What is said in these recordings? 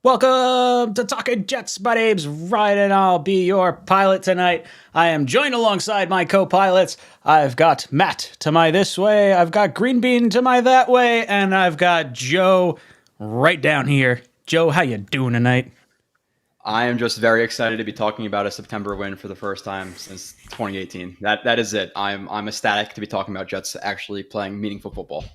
Welcome to Talkin Jets. My name's Ryan, and I'll be your pilot tonight. I am joined alongside my co-pilots. I've got Matt to my this way, I've got Green Bean to my that way, and I've got Joe right down here. Joe, how you doing tonight? I am just very excited to be talking about a September win for the first time since 2018. That is it. I'm ecstatic to be talking about Jets actually playing meaningful football.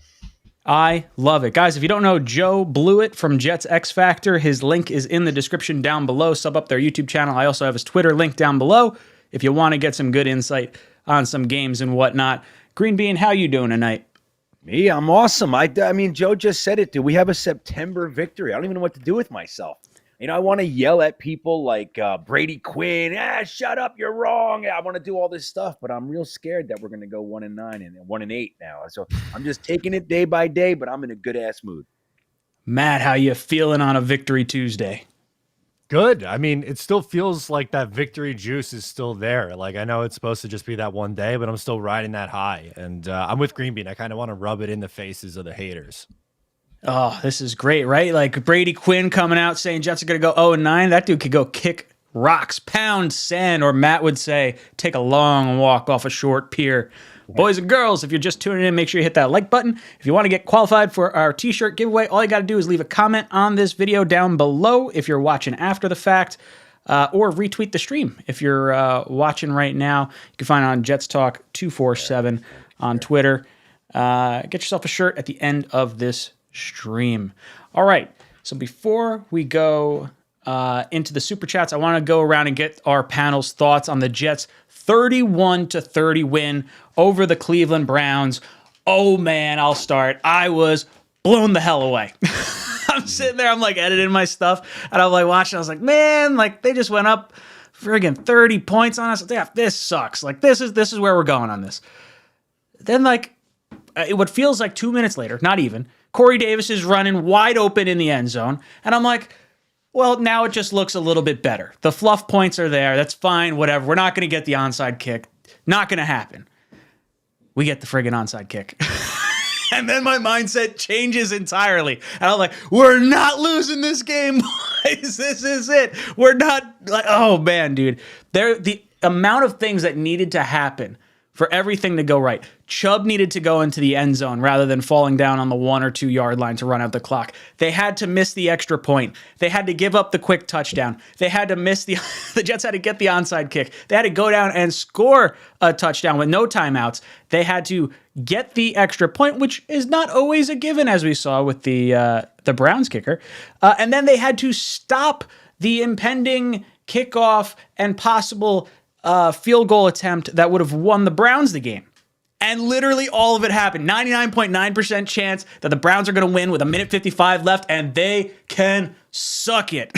I love it. Guys, if you don't know Joe Blewett from Jets X Factor, his link is in the description down below. Sub up their YouTube channel. I also have his Twitter link down below if you want to get some good insight on some games and whatnot. Green Bean, how you doing tonight? Me, I'm awesome. I mean, Joe just said it, dude. We have a September victory. I don't even know what to do with myself. You know, I want to yell at people like Brady Quinn. Shut up, you're wrong. I want to do all this stuff, but I'm real scared that we're going to go 1-9 and 1-8 now. So I'm just taking it day by day, but I'm in a good ass mood. Matt, how you feeling on a Victory Tuesday? Good. I mean, it still feels like that victory juice is still there. Like, I know it's supposed to just be that one day, but I'm still riding that high. And I'm with Green Bean. I kind of want to rub it in the faces of the haters. Oh, this is great, right? Like Brady Quinn coming out saying Jets are going to go 0-9. That dude could go kick rocks, pound sand, or Matt would say, take a long walk off a short pier. Boys and girls, if you're just tuning in, make sure you hit that like button. If you want to get qualified for our t-shirt giveaway, all you got to do is leave a comment on this video down below if you're watching after the fact, or retweet the stream if you're watching right now. You can find it on Jets Talk 247 on Twitter. Get yourself a shirt at the end of this stream. All right. So before we go into the super chats, I want to go around and get our panel's thoughts on the Jets' 31-30 win over the Cleveland Browns. Oh man, I'll start. I was blown the hell away. I'm sitting there, I'm like editing my stuff, and I'm like watching. I was like, man, like they just went up friggin' 30 points on us. Yeah, this sucks. Like this is where we're going on this. Then like what feels like 2 minutes later, not even, Corey Davis is running wide open in the end zone. And I'm like, well, now it just looks a little bit better. The fluff points are there. That's fine, whatever. We're not going to get the onside kick. Not going to happen. We get the friggin' onside kick. And then my mindset changes entirely. And I'm like, we're not losing this game, boys. This is it. We're not like, oh man, dude. The amount of things that needed to happen for everything to go right. Chubb needed to go into the end zone rather than falling down on the 1 or 2 yard line to run out the clock. They had to miss the extra point. They had to give up the quick touchdown. They had to miss the Jets had to get the onside kick. They had to go down and score a touchdown with no timeouts. They had to get the extra point, which is not always a given, as we saw with the Browns kicker. And then they had to stop the impending kickoff and possible field goal attempt that would have won the Browns the game. And literally all of it happened. 99.9% chance that the Browns are going to win with 1:55 left, and they can suck it.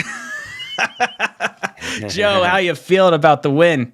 Joe, how you feeling about the win?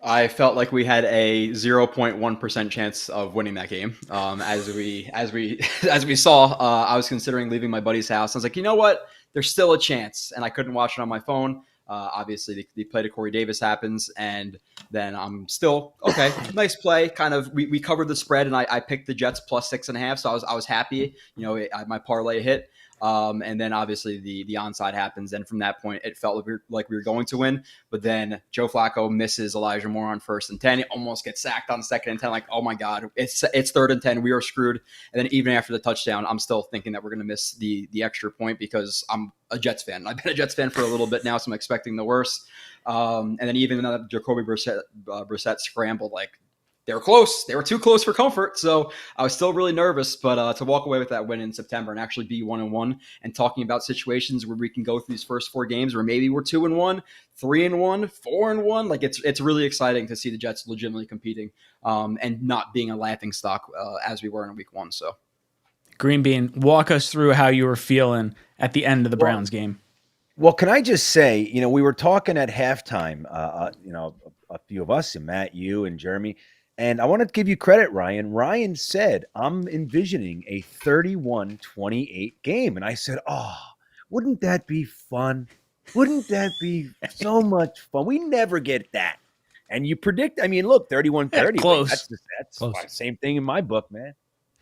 I felt like we had a 0.1% chance of winning that game. As we saw, I was considering leaving my buddy's house. I was like, you know what? There's still a chance, and I couldn't watch it on my phone. Obviously, the play to Corey Davis happens, and then I'm still okay. Nice play. Kind of, we covered the spread, and I picked the Jets plus 6.5, so I was happy. You know, my parlay hit. And then obviously the onside happens, and from that point it felt like we were going to win. But then Joe Flacco misses Elijah Moore on 1st and 10. He almost gets sacked on 2nd and 10. Like, oh my God, it's 3rd and 10. We are screwed. And then even after the touchdown, I'm still thinking that we're going to miss the extra point because I'm a Jets fan. I've been a Jets fan for a little bit now, so I'm expecting the worst. And then even Jacoby Brissett scrambled, like, they were close. They were too close for comfort. So I was still really nervous, but to walk away with that win in September and actually be 1-1 and talking about situations where we can go through these first 4 games where maybe we're 2-1, 3-1, 4-1. Like it's really exciting to see the Jets legitimately competing and not being a laughing stock as we were in week 1. So Green Bean, walk us through how you were feeling at the end of the Browns game. Well, can I just say, you know, we were talking at halftime, you know, a few of us, and Matt, you and Jeremy. And I want to give you credit, Ryan. Ryan said, I'm envisioning a 31-28 game. And I said, oh, wouldn't that be fun? Wouldn't that be so much fun? We never get that. And you predict, I mean, look, 31-30. Close. That's close. Same thing in my book, man.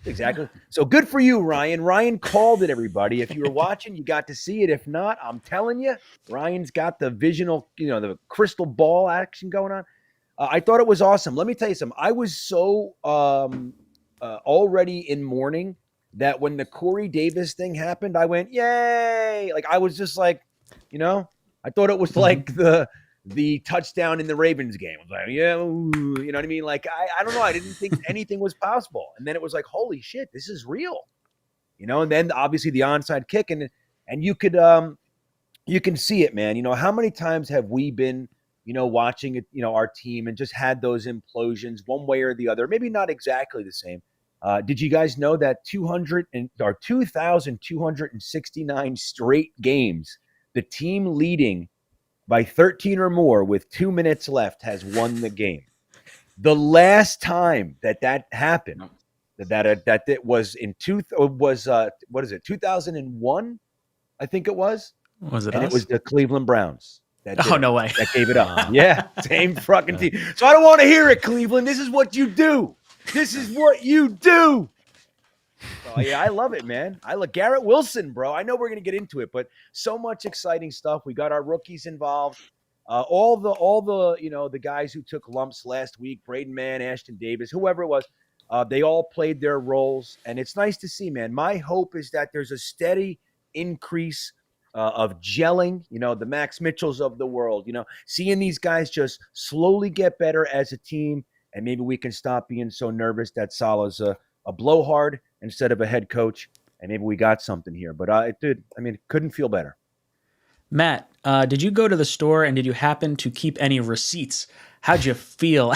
Exactly. So good for you, Ryan. Ryan called it, everybody. If you were watching, you got to see it. If not, I'm telling you, Ryan's got the visional, the crystal ball action going on. I thought it was awesome. Let me tell you something. I was so already in mourning that when the Corey Davis thing happened, I went, yay. Like, I was just like, I thought it was like the touchdown in the Ravens game. I was like, yeah, ooh, you know what I mean? Like, I don't know. I didn't think anything was possible. And then it was like, holy shit, this is real. And then obviously the onside kick and you can see it, man. How many times have we been, watching it, our team and just had those implosions one way or the other, maybe not exactly the same. Did you guys know that 2,269 straight games, the team leading by 13 or more with 2 minutes left has won the game? The last time that happened, that it was in 2001, I think it was. Was it and us? It was the Cleveland Browns. No way. That gave it up. Yeah, same fucking team. So I don't want to hear it, Cleveland. This is what you do. This is what you do. Oh yeah, I love it, man. I love Garrett Wilson, bro. I know we're gonna get into it, but so much exciting stuff. We got our rookies involved. All the the guys who took lumps last week, Braden Mann, Ashton Davis, whoever it was, they all played their roles, and it's nice to see, man. My hope is that there's a steady increase of gelling, the Max Mitchells of the world, seeing these guys just slowly get better as a team, and maybe we can stop being so nervous that Salah's a blowhard instead of a head coach, and maybe we got something here. But it couldn't feel better. Matt, did you go to the store and did you happen to keep any receipts? How'd you feel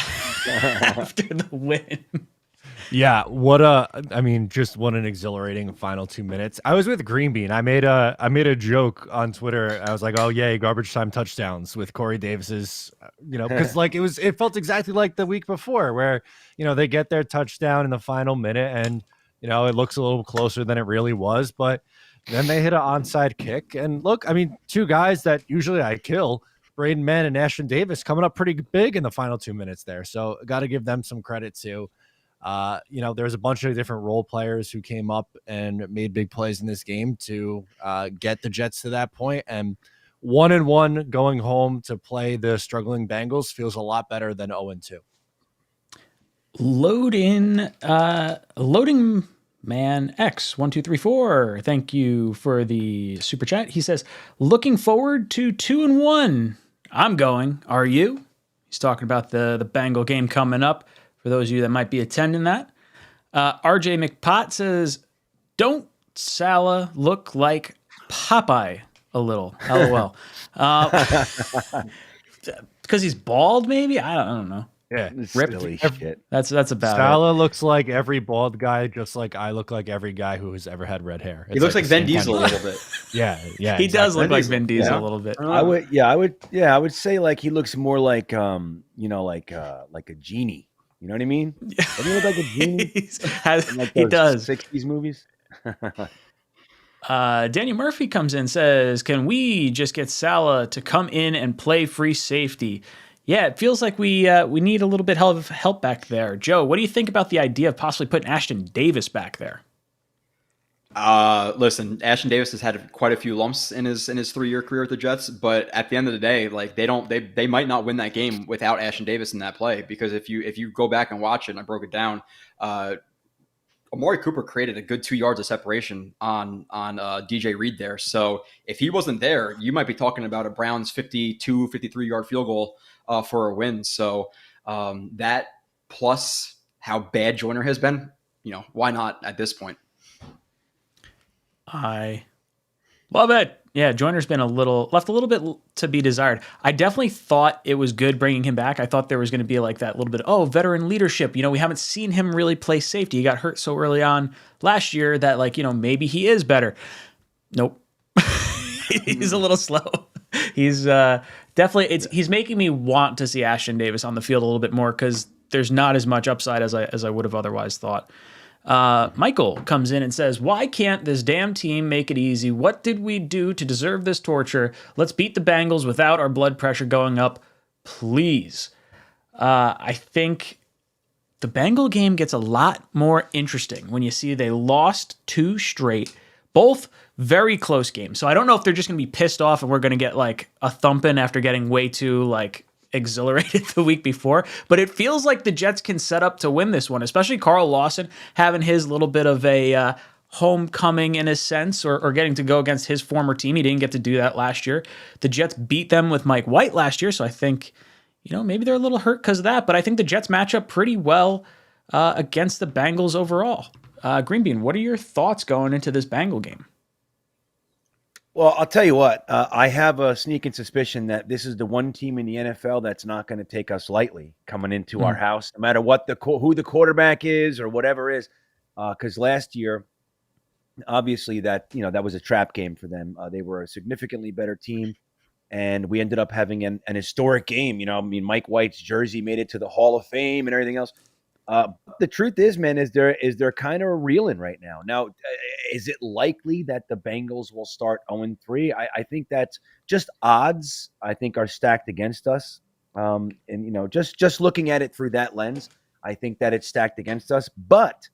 after the win? Yeah, just what an exhilarating final 2 minutes. I was with Green Bean. I made a joke on Twitter. I was like, "Oh yay, garbage time touchdowns" with Corey Davis's, because it felt exactly like the week before where, they get their touchdown in the final minute and, it looks a little closer than it really was, but then they hit an onside kick. And look, two guys that usually I kill, Braden Mann and Ashton Davis, coming up pretty big in the final 2 minutes there. So got to give them some credit too. There's a bunch of different role players who came up and made big plays in this game to get the Jets to that point. And 1-1 going home to play the struggling Bengals feels a lot better than 0-2. Loading man X1234. Thank you for the super chat. He says, looking forward to 2-1. I'm going. Are you? He's talking about the Bengal game coming up. For those of you that might be attending that. RJ McPot says, don't Salah look like Popeye a little? LOL. Because he's bald, maybe? I don't know. Yeah. Silly shit. That's about Salah looks like every bald guy, just like I look like every guy who has ever had red hair. He looks like Vin Diesel a little bit. Yeah. He does look like Vin Diesel a little bit. I would say like he looks more like like a genie. You know what I mean? Doesn't he look like a genie? He does. 60s movies. Daniel Murphy comes in and says, can we just get Salah to come in and play free safety? Yeah, it feels like we need a little bit of help back there. Joe, what do you think about the idea of possibly putting Ashton Davis back there? Listen, Ashton Davis has had quite a few lumps in his 3-year career with the Jets, but at the end of the day, like they might not win that game without Ashton Davis in that play, because if you go back and watch it, and I broke it down, Amari Cooper created a good 2 yards of separation on DJ Reed there. So if he wasn't there, you might be talking about a Browns 52, 53-yard field goal for a win. So that plus how bad Joyner has been, why not at this point? I love it. Yeah, Joyner's been left a little bit to be desired. I definitely thought it was good bringing him back. I thought there was going to be like that little bit, veteran leadership. We haven't seen him really play safety. He got hurt so early on last year that maybe he is better. Nope. He's a little slow. He's definitely, he's making me want to see Ashton Davis on the field a little bit more, because there's not as much upside as I would have otherwise thought. Michael comes in and says, why can't this damn team make it easy? What did we do to deserve this torture? Let's beat the Bengals without our blood pressure going up, please. I think the Bengal game gets a lot more interesting when you see they lost 2 straight, both very close games. So I don't know if they're just going to be pissed off and we're going to get like a thumping after getting way too like exhilarated the week before. But it feels like the Jets can set up to win this one, especially Carl Lawson having his little bit of a homecoming in a sense, or getting to go against his former team. He didn't get to do that last year. The Jets beat them with Mike White last year, so I think, maybe they're a little hurt because of that, but I think the Jets match up pretty well against the Bengals overall. Green Bean, what are your thoughts going into this Bengal game? Well, I'll tell you what, I have a sneaking suspicion that this is the one team in the NFL that's not going to take us lightly coming into our house, no matter what who the quarterback is or whatever is, because last year, obviously that was a trap game for them. They were a significantly better team, and we ended up having an historic game. Mike White's jersey made it to the Hall of Fame and everything else. The truth is, man, is they're kind of reeling right now. Now, is it likely that the Bengals will start 0-3? I think that's just odds. I think are stacked against us. And just looking at it through that lens, I think that it's stacked against us. But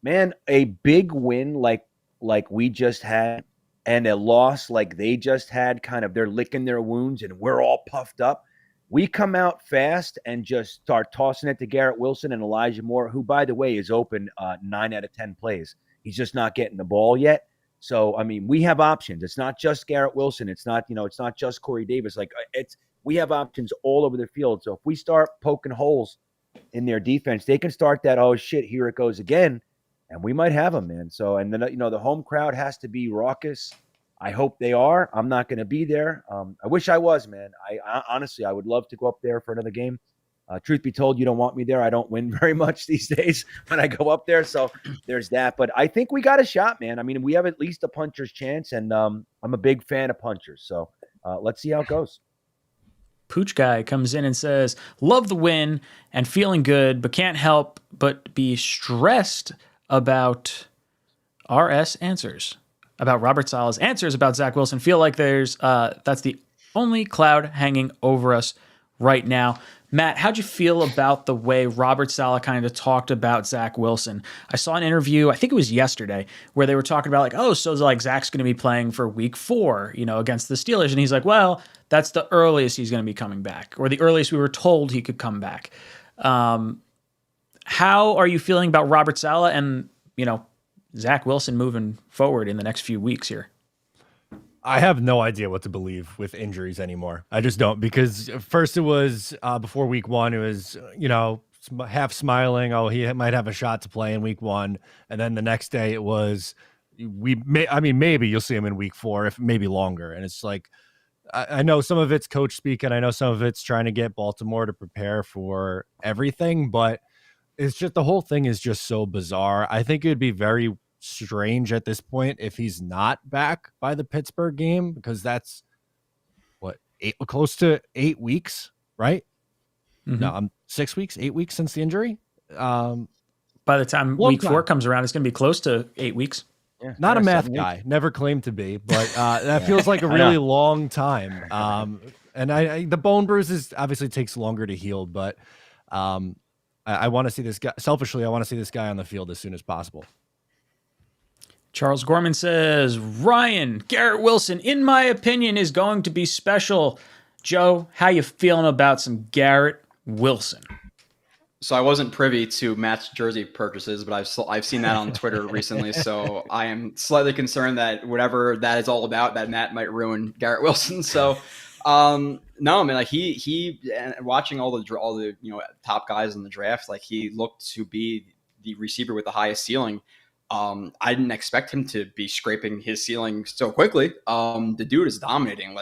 man, a big win like we just had, and a loss like they just had, kind of they're licking their wounds and we're all puffed up. We come out fast and just start tossing it to Garrett Wilson and Elijah Moore, who, by the way, is open 9 out of 10 plays. He's just not getting the ball yet. So, we have options. It's not just Garrett Wilson. It's not just Corey Davis. We have options all over the field. So if we start poking holes in their defense, they can start that, oh shit, here it goes again. And we might have them, man. So, and then, the home crowd has to be raucous. I hope they are. I'm not going to be there. I wish I was, man. I honestly, I would love to go up there for another game. Truth be told, you don't want me there. I don't win very much these days when I go up there. So there's that. But I think we got a shot, man. We have at least a puncher's chance, and I'm a big fan of punchers. So let's see how it goes. Pooch Guy comes in and says, love the win and feeling good, but can't help but be stressed about RS answers, about Robert Saleh's answers about Zach Wilson. Feel like that's the only cloud hanging over us right now. Matt, how'd you feel about the way Robert Saleh kind of talked about Zach Wilson? I saw an interview, I think it was yesterday, where they were talking about Zach's going to be playing for week 4, against the Steelers. And he's like, well, that's the earliest he's going to be coming back, or the earliest we were told he could come back. How are you feeling about Robert Saleh and, Zach Wilson moving forward in the next few weeks here? I have no idea what to believe with injuries anymore. I just don't, because first it was before week 1, it was, half smiling. Oh, he might have a shot to play in week 1. And then the next day it was, maybe you'll see him in week 4, if maybe longer. And it's like, I know some of it's coach speak, and I know some of it's trying to get Baltimore to prepare for everything, but it's just, the whole thing is just so bizarre. I think it'd be very strange at this point if he's not back by the Pittsburgh game, because that's close to 8 weeks, right? Mm-hmm. No, 6 weeks, 8 weeks since the injury. By the time week 4 comes around, it's going to be close to 8 weeks. Yeah, not a math guy, never claimed to be, but that feels like a really long time. And the bone bruises obviously takes longer to heal, but I want to see this guy. Selfishly, I want to see this guy on the field as soon as possible. Charles Gorman says, Ryan, Garrett Wilson, in my opinion, is going to be special. Joe, how you feeling about some Garrett Wilson? So I wasn't privy to Matt's jersey purchases, but I've seen that on Twitter recently. So I am slightly concerned that whatever that is all about, that Matt might ruin Garrett Wilson. So no, man, he watching all the top guys in the draft, he looked to be the receiver with the highest ceiling. I didn't expect him to be scraping his ceiling so quickly. The dude is dominating.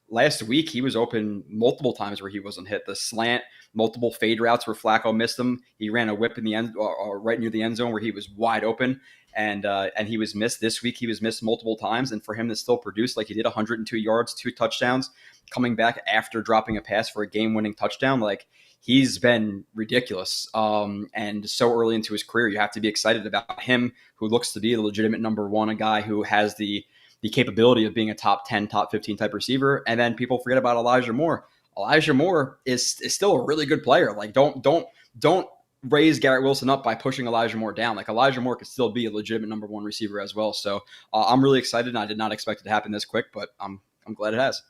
Last week, he was open multiple times where he wasn't hit. The slant, multiple fade routes where Flacco missed him. He ran a whip in the end, or right near the end zone where he was wide open, and he was missed. This week, he was missed multiple times, and for him to still produce like he did, 102 yards, 2 touchdowns, coming back after dropping a pass for a game-winning touchdown, he's been ridiculous. And so early into his career, you have to be excited about him, who looks to be the legitimate number 1, a guy who has the capability of being a top 10, top 15 type receiver. And then people forget about Elijah Moore. Elijah Moore is still a really good player. Like don't raise Garrett Wilson up by pushing Elijah Moore down. Like Elijah Moore could still be a legitimate number one receiver as well. So I'm really excited, and I did not expect it to happen this quick, but I'm glad it has.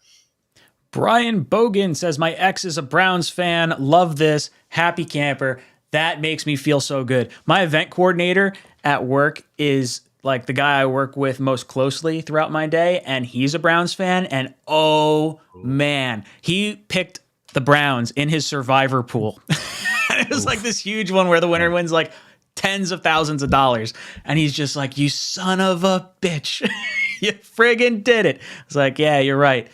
Brian Bogan says, my ex is a Browns fan. Love this. Happy camper. That makes me feel so good. My event coordinator at work is like the guy I work with most closely throughout my day, and he's a Browns fan. And oh man, he picked the Browns in his survivor pool. It was like this huge one where the winner wins like tens of thousands of dollars. And he's just like, you son of a bitch. You friggin' did it. It's like, yeah, you're right.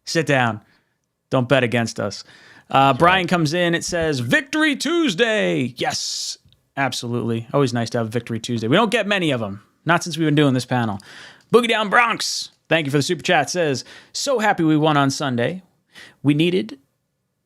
Sit down. Don't bet against us. Brian comes in. It says, Victory Tuesday. Yes, absolutely. Always nice to have Victory Tuesday. We don't get many of them. Not since we've been doing this panel. Boogie Down Bronx. Thank you for the super chat. Says, so happy we won on Sunday. We needed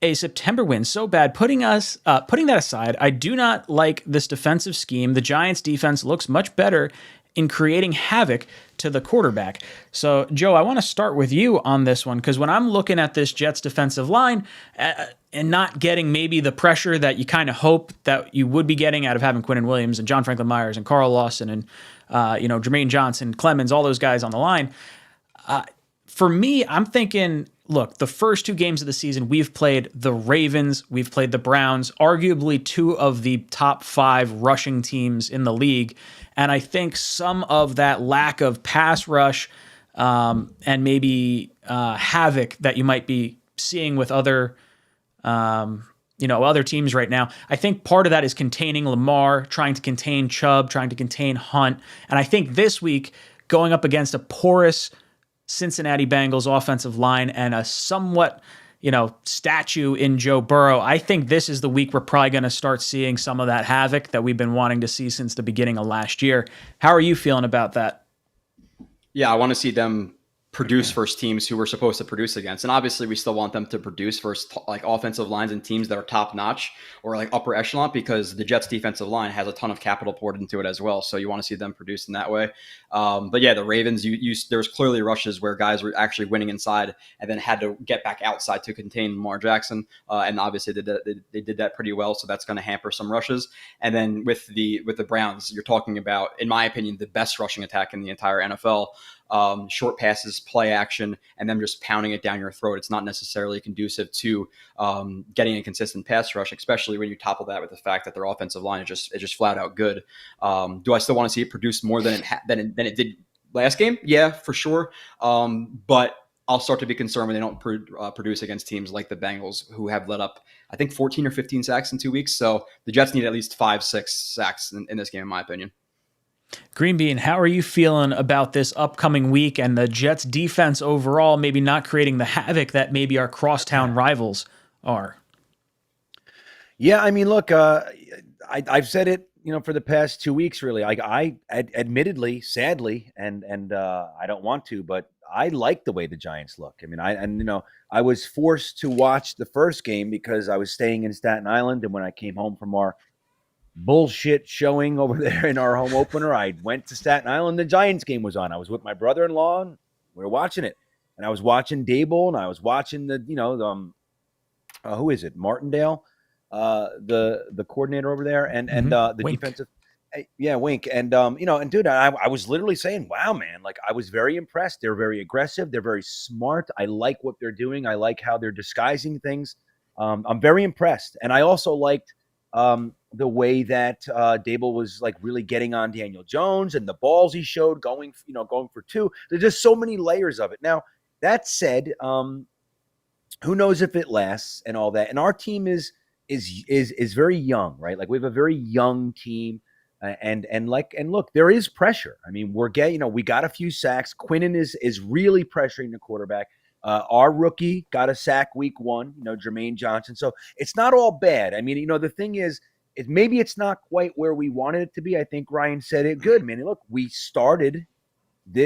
a September win so bad. Putting that aside, I do not like this defensive scheme. The Giants defense looks much better in creating havoc to the quarterback. So, Joe, I want to start with you on this one, because when I'm looking at this Jets defensive line and not getting maybe the pressure that you kind of hope that you would be getting out of having Quinnen Williams and John Franklin Myers and Carl Lawson and Jermaine Johnson, Clemens, all those guys on the line. For me, I'm thinking, look, the first two games of the season, we've played the Ravens, we've played the Browns, arguably two of the top 5 rushing teams in the league. And I think some of that lack of pass rush and maybe havoc that you might be seeing with other teams right now, I think part of that is containing Lamar, trying to contain Chubb, trying to contain Hunt. And I think this week, going up against a porous Cincinnati Bengals offensive line and a somewhat, statue in Joe Burrow, I think this is the week we're probably going to start seeing some of that havoc that we've been wanting to see since the beginning of last year. How are you feeling about that? Yeah, I want to see them produce versus teams who we're supposed to produce against. And obviously we still want them to produce versus like offensive lines and teams that are top notch or like upper echelon, because the Jets defensive line has a ton of capital poured into it as well. So you want to see them produce in that way. But yeah, the Ravens, there was clearly rushes where guys were actually winning inside and then had to get back outside to contain Lamar Jackson. And obviously they did that pretty well. So that's going to hamper some rushes. And then with the Browns, you're talking about, in my opinion, the best rushing attack in the entire NFL. Short passes, play action, and them just pounding it down your throat. It's not necessarily conducive to getting a consistent pass rush, especially when you topple that with the fact that their offensive line is just flat out good. Do I still want to see it produce more than it did last game? Yeah, for sure. But I'll start to be concerned when they don't produce against teams like the Bengals, who have let up, I think, 14 or 15 sacks in 2 weeks. So the Jets need at least 5-6 sacks in this game, in my opinion. Green Bean, how are you feeling about this upcoming week and the Jets defense overall, maybe not creating the havoc that maybe our crosstown rivals are? Yeah, I mean, look, I've said it, for the past 2 weeks, really. I admittedly, sadly, and I don't want to, but I like the way the Giants look. I mean, I was forced to watch the first game because I was staying in Staten Island, and when I came home from our bullshit showing over there in our home opener, I went to Staten Island. The Giants game was on. I was with my brother-in-law, and we were watching it. And I was watching Dable, and I was watching who is it? Martindale, the coordinator over there, and the Wink. defensive. Yeah, Wink. And and dude, I was literally saying, wow, man, like I was very impressed. They're very aggressive. They're very smart. I like what they're doing. I like how they're disguising things. I'm very impressed. And I also liked the way that Dable was like really getting on Daniel Jones and the balls he showed going for 2. There's just so many layers of it. Now, that said, who knows if it lasts and all that. And our team is very young, right? Like we have a very young team. And look, there is pressure. I mean, we got a few sacks. Quinnen is really pressuring the quarterback. Our rookie got a sack week 1, Jermaine Johnson. So it's not all bad. I mean, the thing is maybe it's not quite where we wanted it to be. I think Ryan said it good, man. Look, we started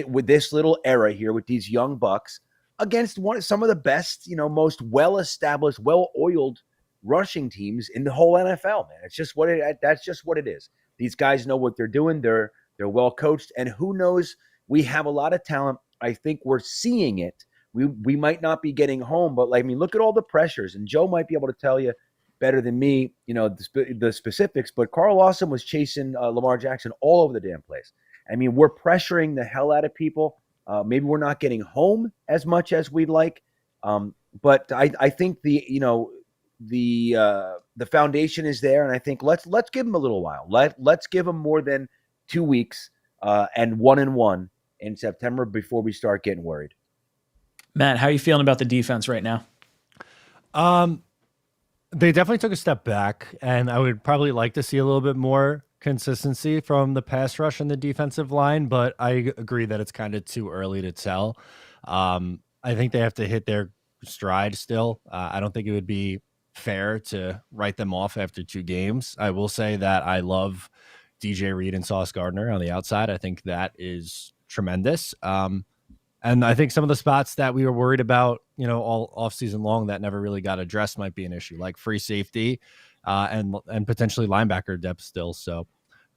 with this little era here with these young bucks against some of the best, most well-established, well-oiled rushing teams in the whole NFL, man. It's just that's just what it is. These guys know what they're doing. They're well coached, and who knows? We have a lot of talent. I think we're seeing it we might not be getting home, but like, I mean, look at all the pressures, and Joe might be able to tell you better than me, the specifics, but Carl Lawson was chasing Lamar Jackson all over the damn place. I mean, we're pressuring the hell out of people. Maybe we're not getting home as much as we'd like. But I think the foundation is there, and I think let's give them a little while. Let's give them more than 2 weeks and 1-1 in September before we start getting worried. Matt, how are you feeling about the defense right now? They definitely took a step back, and I would probably like to see a little bit more consistency from the pass rush and the defensive line, but I agree that it's kind of too early to tell. I think they have to hit their stride still. I don't think it would be fair to write them off after 2 games. I will say that I love DJ Reed and Sauce Gardner on the outside. I think that is tremendous. And I think some of the spots that we were worried about, all offseason long that never really got addressed might be an issue, like free safety and potentially linebacker depth still. So,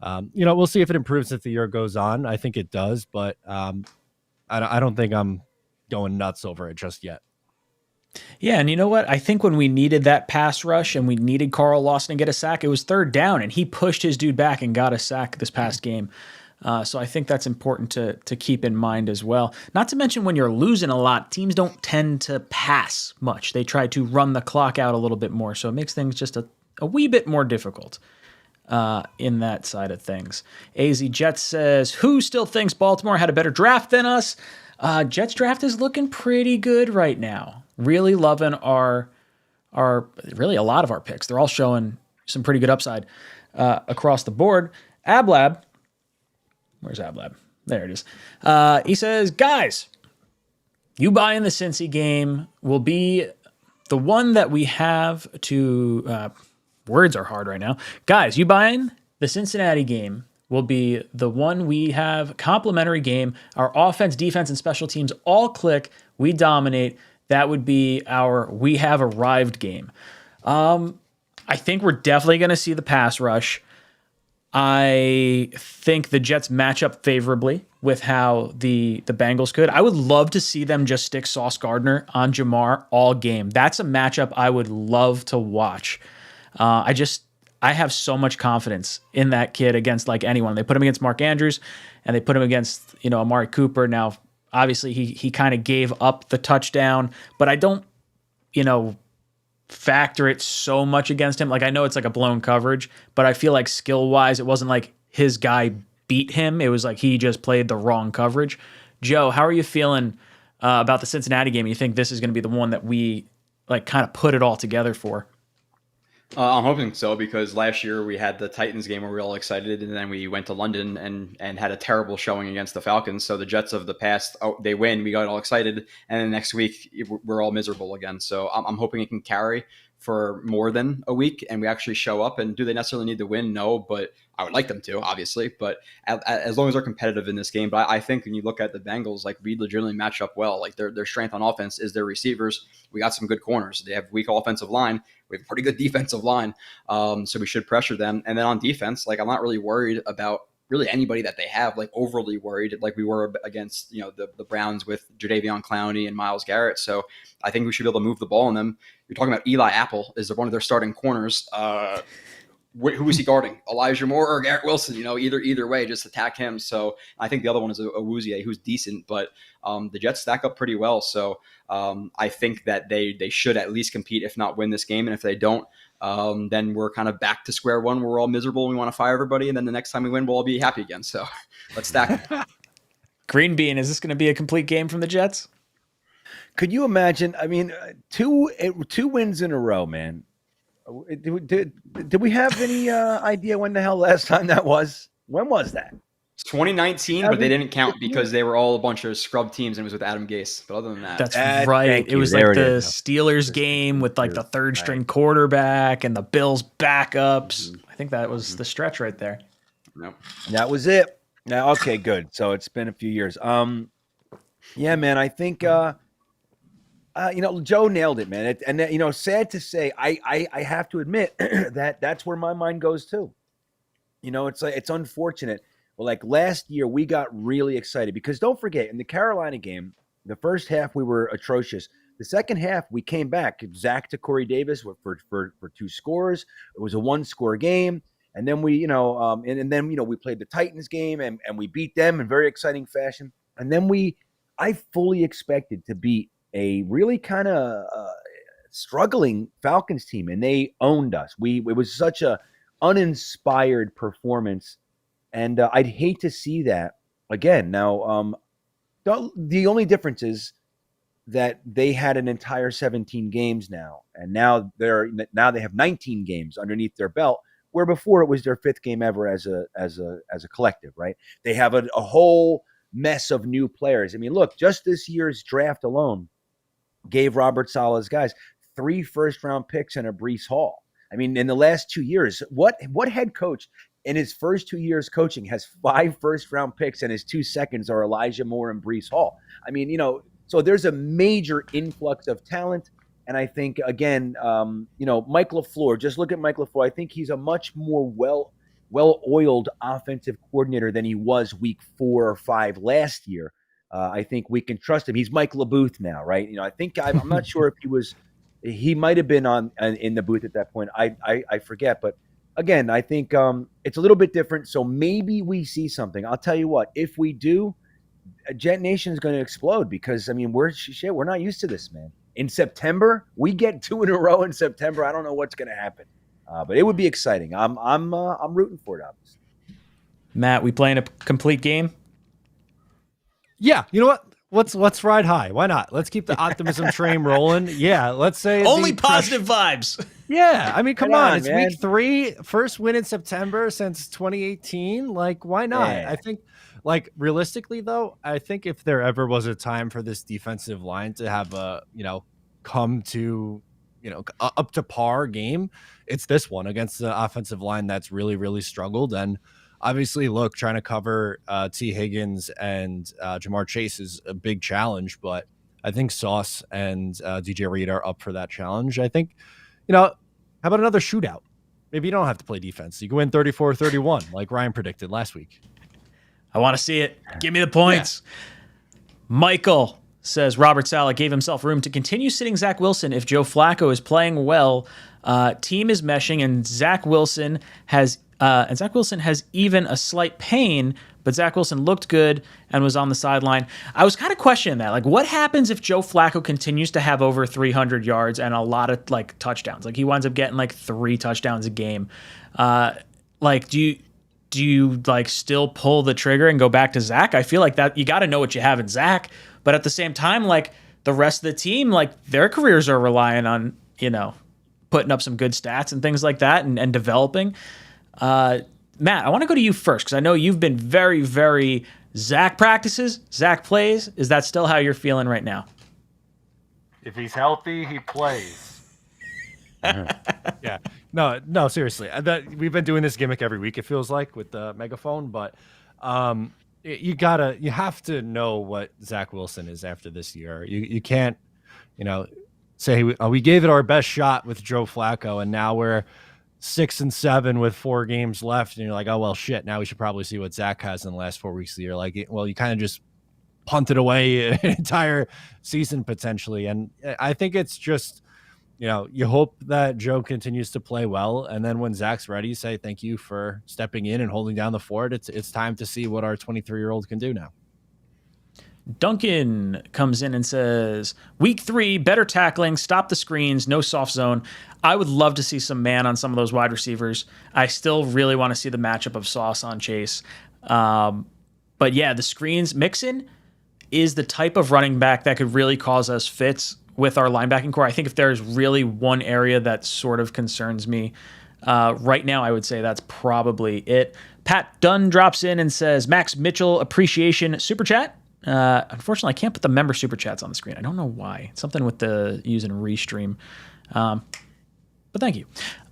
we'll see if it improves as the year goes on. I think it does, but I don't think I'm going nuts over it just yet. Yeah, and you know what? I think when we needed that pass rush and we needed Carl Lawson to get a sack, it was 3rd down, and he pushed his dude back and got a sack this past game. So I think that's important to keep in mind as well. Not to mention when you're losing a lot, teams don't tend to pass much. They try to run the clock out a little bit more, so it makes things just a wee bit more difficult in that side of things. AZ Jets says, who still thinks Baltimore had a better draft than us? Jets draft is looking pretty good right now. Really loving our really a lot of our picks. They're all showing some pretty good upside across the board. Ablab. Where's Ablab? There it is. He says, guys, you buy in the Cincy game will be the one that we have to words are hard right now. Guys, you buy in the Cincinnati game will be the one we have complimentary game. Our offense, defense, and special teams all click. We dominate. That would be our we have arrived game. I think we're definitely going to see the pass rush. I think the Jets match up favorably with how the Bengals could. I would love to see them just stick Sauce Gardner on Jamar all game. That's a matchup I would love to watch. I have so much confidence in that kid against like anyone. They put him against Mark Andrews, and they put him against Amari Cooper. Now, obviously, he kind of gave up the touchdown, but I don't factor it so much against him. Like, I know it's like a blown coverage, but I feel like skill-wise, it wasn't like his guy beat him. It was like he just played the wrong coverage. Joe, how are you feeling about the Cincinnati game? You think this is going to be the one that we like kind of put it all together for? I'm hoping so, because last year we had the Titans game where we were all excited, and then we went to London and had a terrible showing against the Falcons. So the Jets of the past, they win, we got all excited, and then next week we're all miserable again. So I'm hoping it can carry for more than a week and we actually show up. And do they necessarily need to win? No, but I would like them to, obviously. But as long as they're competitive in this game. But I think when you look at the Bengals, like, we legitimately match up well. Like, their strength on offense is their receivers. We got some good corners. They have weak offensive line. We have a pretty good defensive line. So we should pressure them. And then on defense, like, I'm not really worried about really anybody that they have, like, overly worried like we were against, the Browns with 𝐒𝐿𝐵𝐿 Clowney and Myles Garrett. So I think we should be able to move the ball on them. You're talking about Eli Apple is one of their starting corners. Who is he guarding? Elijah Moore or Garrett Wilson? Either way, just attack him. So I think the other one is 𝐒𝐿𝐫𝐞𝐬, who's decent, but the Jets stack up pretty well. So I think that they should at least compete, if not win this game. And if they don't, then we're kind of back to square one. We're all miserable and we want to fire everybody. And then the next time we win, we'll all be happy again. So let's stack them. Green Bean, is this going to be a complete game from the Jets? Could you imagine? I mean, two wins in a row, man. Did we have any idea when the hell last time that was? When was that? 2019, but they didn't count because they were all a bunch of scrub teams and it was with Adam Gase. But other than that, that's right. It was like the Steelers game with like the third string quarterback and the Bills backups. Mm-hmm. I think that was the stretch right there. Nope. That was it. Now, okay, good. So it's been a few years. Yeah, man. I think Joe nailed it, man. And sad to say, I have to admit that's where my mind goes too. It's unfortunate. Well, like last year, we got really excited because don't forget, in the Carolina game, The first half we were atrocious. The second half we came back. Zach to Corey Davis for 2 scores. It was a 1-score game. And then we, and then we played the Titans game and we beat them in very exciting fashion. And then I fully expected to beat a really kind of struggling Falcons team, and they owned us. It was such a uninspired performance, and I'd hate to see that again. Now, the only difference is that they had an entire 17 games now, and now they have 19 games underneath their belt, where before it was their 5th game ever as a collective, right? They have a whole mess of new players. I mean, look, just this year's draft alone gave Robert Saleh's guys 3 first-round picks and a Breece Hall. I mean, in the last 2 years, what head coach in his first 2 years coaching has 5 first-round picks and his 2 seconds are Elijah Moore and Breece Hall? I mean, so there's a major influx of talent. And I think, again, Mike LaFleur, just look at Mike LaFleur. I think he's a much more well-oiled offensive coordinator than he was week 4 or 5 last year. I think we can trust him. He's Mike LaBooth now, right? I think I'm not sure if he might have been in the booth at that point. I forget. But again, I think it's a little bit different. So maybe we see something. I'll tell you what, if we do, Jet Nation is going to explode because, I mean, we're not used to this, man. In September, we get 2 in a row in September. I don't know what's going to happen, but it would be exciting. I'm rooting for it, obviously. Matt, we playing a complete game? Yeah, you know what? Let's ride high. Why not? Let's keep the optimism train rolling. Yeah, let's say only positive vibes. Yeah, I mean, come on. It's man. week 3, first win in September since 2018. Like, why not? Yeah. I think, like, realistically, though, I think if there ever was a time for this defensive line to have a, come to, up to par game, it's this one against the offensive line that's really, really struggled. And obviously, look, trying to cover T. Higgins and Jamar Chase is a big challenge, but I think Sauce and DJ Reed are up for that challenge. I think, how about another shootout? Maybe you don't have to play defense. You can win 34-31 like Ryan predicted last week. I want to see it. Give me the points. Yeah. Michael says Robert Saleh gave himself room to continue sitting Zach Wilson if Joe Flacco is playing well. Team is meshing, and Zach Wilson has even a slight pain, but Zach Wilson looked good and was on the sideline. I was kind of questioning that. Like, what happens if Joe Flacco continues to have over 300 yards and a lot of, touchdowns? Like, he winds up getting, 3 touchdowns a game. Do you still pull the trigger and go back to Zach? I feel like that you got to know what you have in Zach, but at the same time, the rest of the team, their careers are relying on, putting up some good stats and things like that and developing. Matt, I want to go to you first because I know you've been very, very Zach practices, Zach plays. Is that still how you're feeling right now? If he's healthy, he plays. Yeah. No, seriously. We've been doing this gimmick every week, it feels like, with the megaphone, but you have to know what Zach Wilson is after this year. You can't, say we gave it our best shot with Joe Flacco and now we're 6-7 with 4 games left, and you're like, oh well, shit. Now we should probably see what Zach has in the last 4 weeks of the year. You kind of just punted away an entire season potentially, and I think it's just, you hope that Joe continues to play well, and then when Zach's ready, say thank you for stepping in and holding down the fort. It's time to see what our 23-year-old can do now. Duncan comes in and says, week 3, better tackling, stop the screens, no soft zone. I would love to see some man on some of those wide receivers. I still really want to see the matchup of Sauce on Chase. But yeah, the screens, Mixon is the type of running back that could really cause us fits with our linebacking core. I think if there's really one area that sort of concerns me right now, I would say that's probably it. Pat Dunn drops in and says, Max Mitchell appreciation super chat. Unfortunately, I can't put the member super chats on the screen. I don't know why. It's something with the using Restream. But thank you.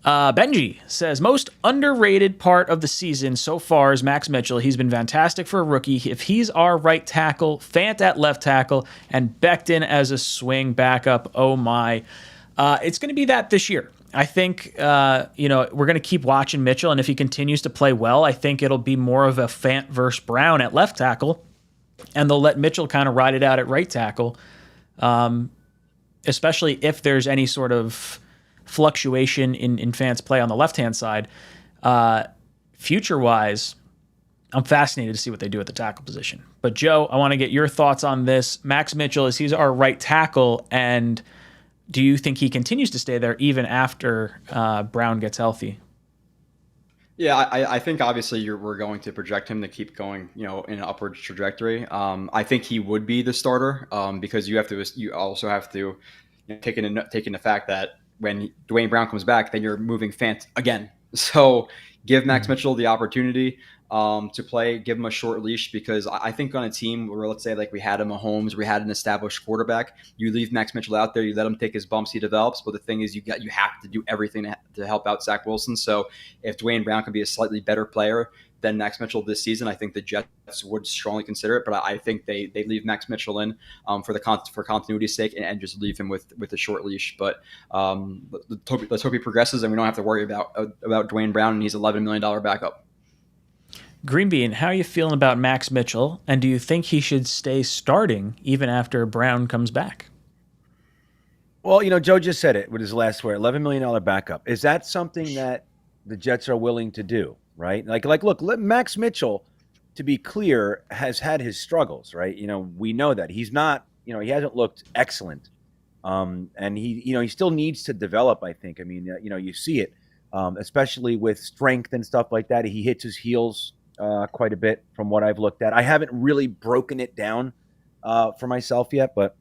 Benji says, most underrated part of the season so far is Max Mitchell. He's been fantastic for a rookie. If he's our right tackle, Fant at left tackle, and Becton as a swing backup, oh my. It's going to be that this year. I think, we're going to keep watching Mitchell, and if he continues to play well, I think it'll be more of a Fant versus Brown at left tackle. and they'll let Mitchell kind of ride it out at right tackle, especially if there's any sort of fluctuation in Fant's play on the left-hand side. Future-wise, I'm fascinated to see what they do at the tackle position. But Joe, I want to get your thoughts on this. Max Mitchell, he's our right tackle, and do you think he continues to stay there even after Brown gets healthy? Yeah, I think obviously we're going to project him to keep going, in an upward trajectory. I think he would be the starter because you also have to take in the fact that when Dwayne Brown comes back, then you're moving Fant again. So give Max Mitchell the opportunity to play, give him a short leash, because I think on a team where, let's say, like we had a Mahomes, we had an established quarterback, you leave Max Mitchell out there, you let him take his bumps, he develops. But the thing is, you have to do everything to help out Zach Wilson. So if Dwayne Brown can be a slightly better player than Max Mitchell this season, I think the Jets would strongly consider it. But I think they leave Max Mitchell in for continuity's sake and just leave him with a short leash. But let's hope he progresses and we don't have to worry about Dwayne Brown and he's $11 million backup. Green Bean, how are you feeling about Max Mitchell, and do you think he should stay starting even after Brown comes back? Well, Joe just said it with his last word, $11 million backup. Is that something that the Jets are willing to do, right? Like, look, Max Mitchell, to be clear, has had his struggles, right? We know that. He's not, he hasn't looked excellent. And he still needs to develop, I think. I mean, you see it, especially with strength and stuff like that. He hits his heels quite a bit from what I've looked at. I haven't really broken it down for myself yet, but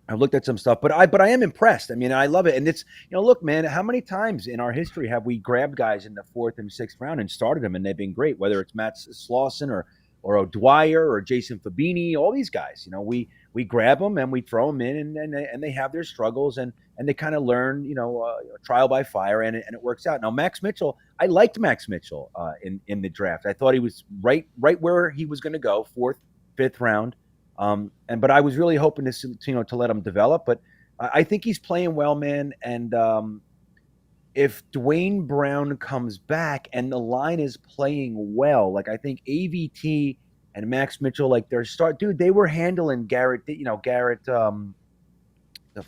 I've looked at some stuff. But I am impressed. I mean, I love it. And it's, look, man, how many times in our history have we grabbed guys in the 4th and 6th round and started them and they've been great, whether it's Matt Slauson or O'Dwyer or Jason Fabini, all these guys, we grab them and we throw them in and they have their struggles and they kind of learn, trial by fire and it works out. Now, Max Mitchell, I liked Max Mitchell in the draft. I thought he was right where he was going to go, 4th, 5th round. But I was really hoping to let him develop. But I think he's playing well, man. And if Dwayne Brown comes back and the line is playing well, like I think AVT and Max Mitchell, like they were handling Garrett, the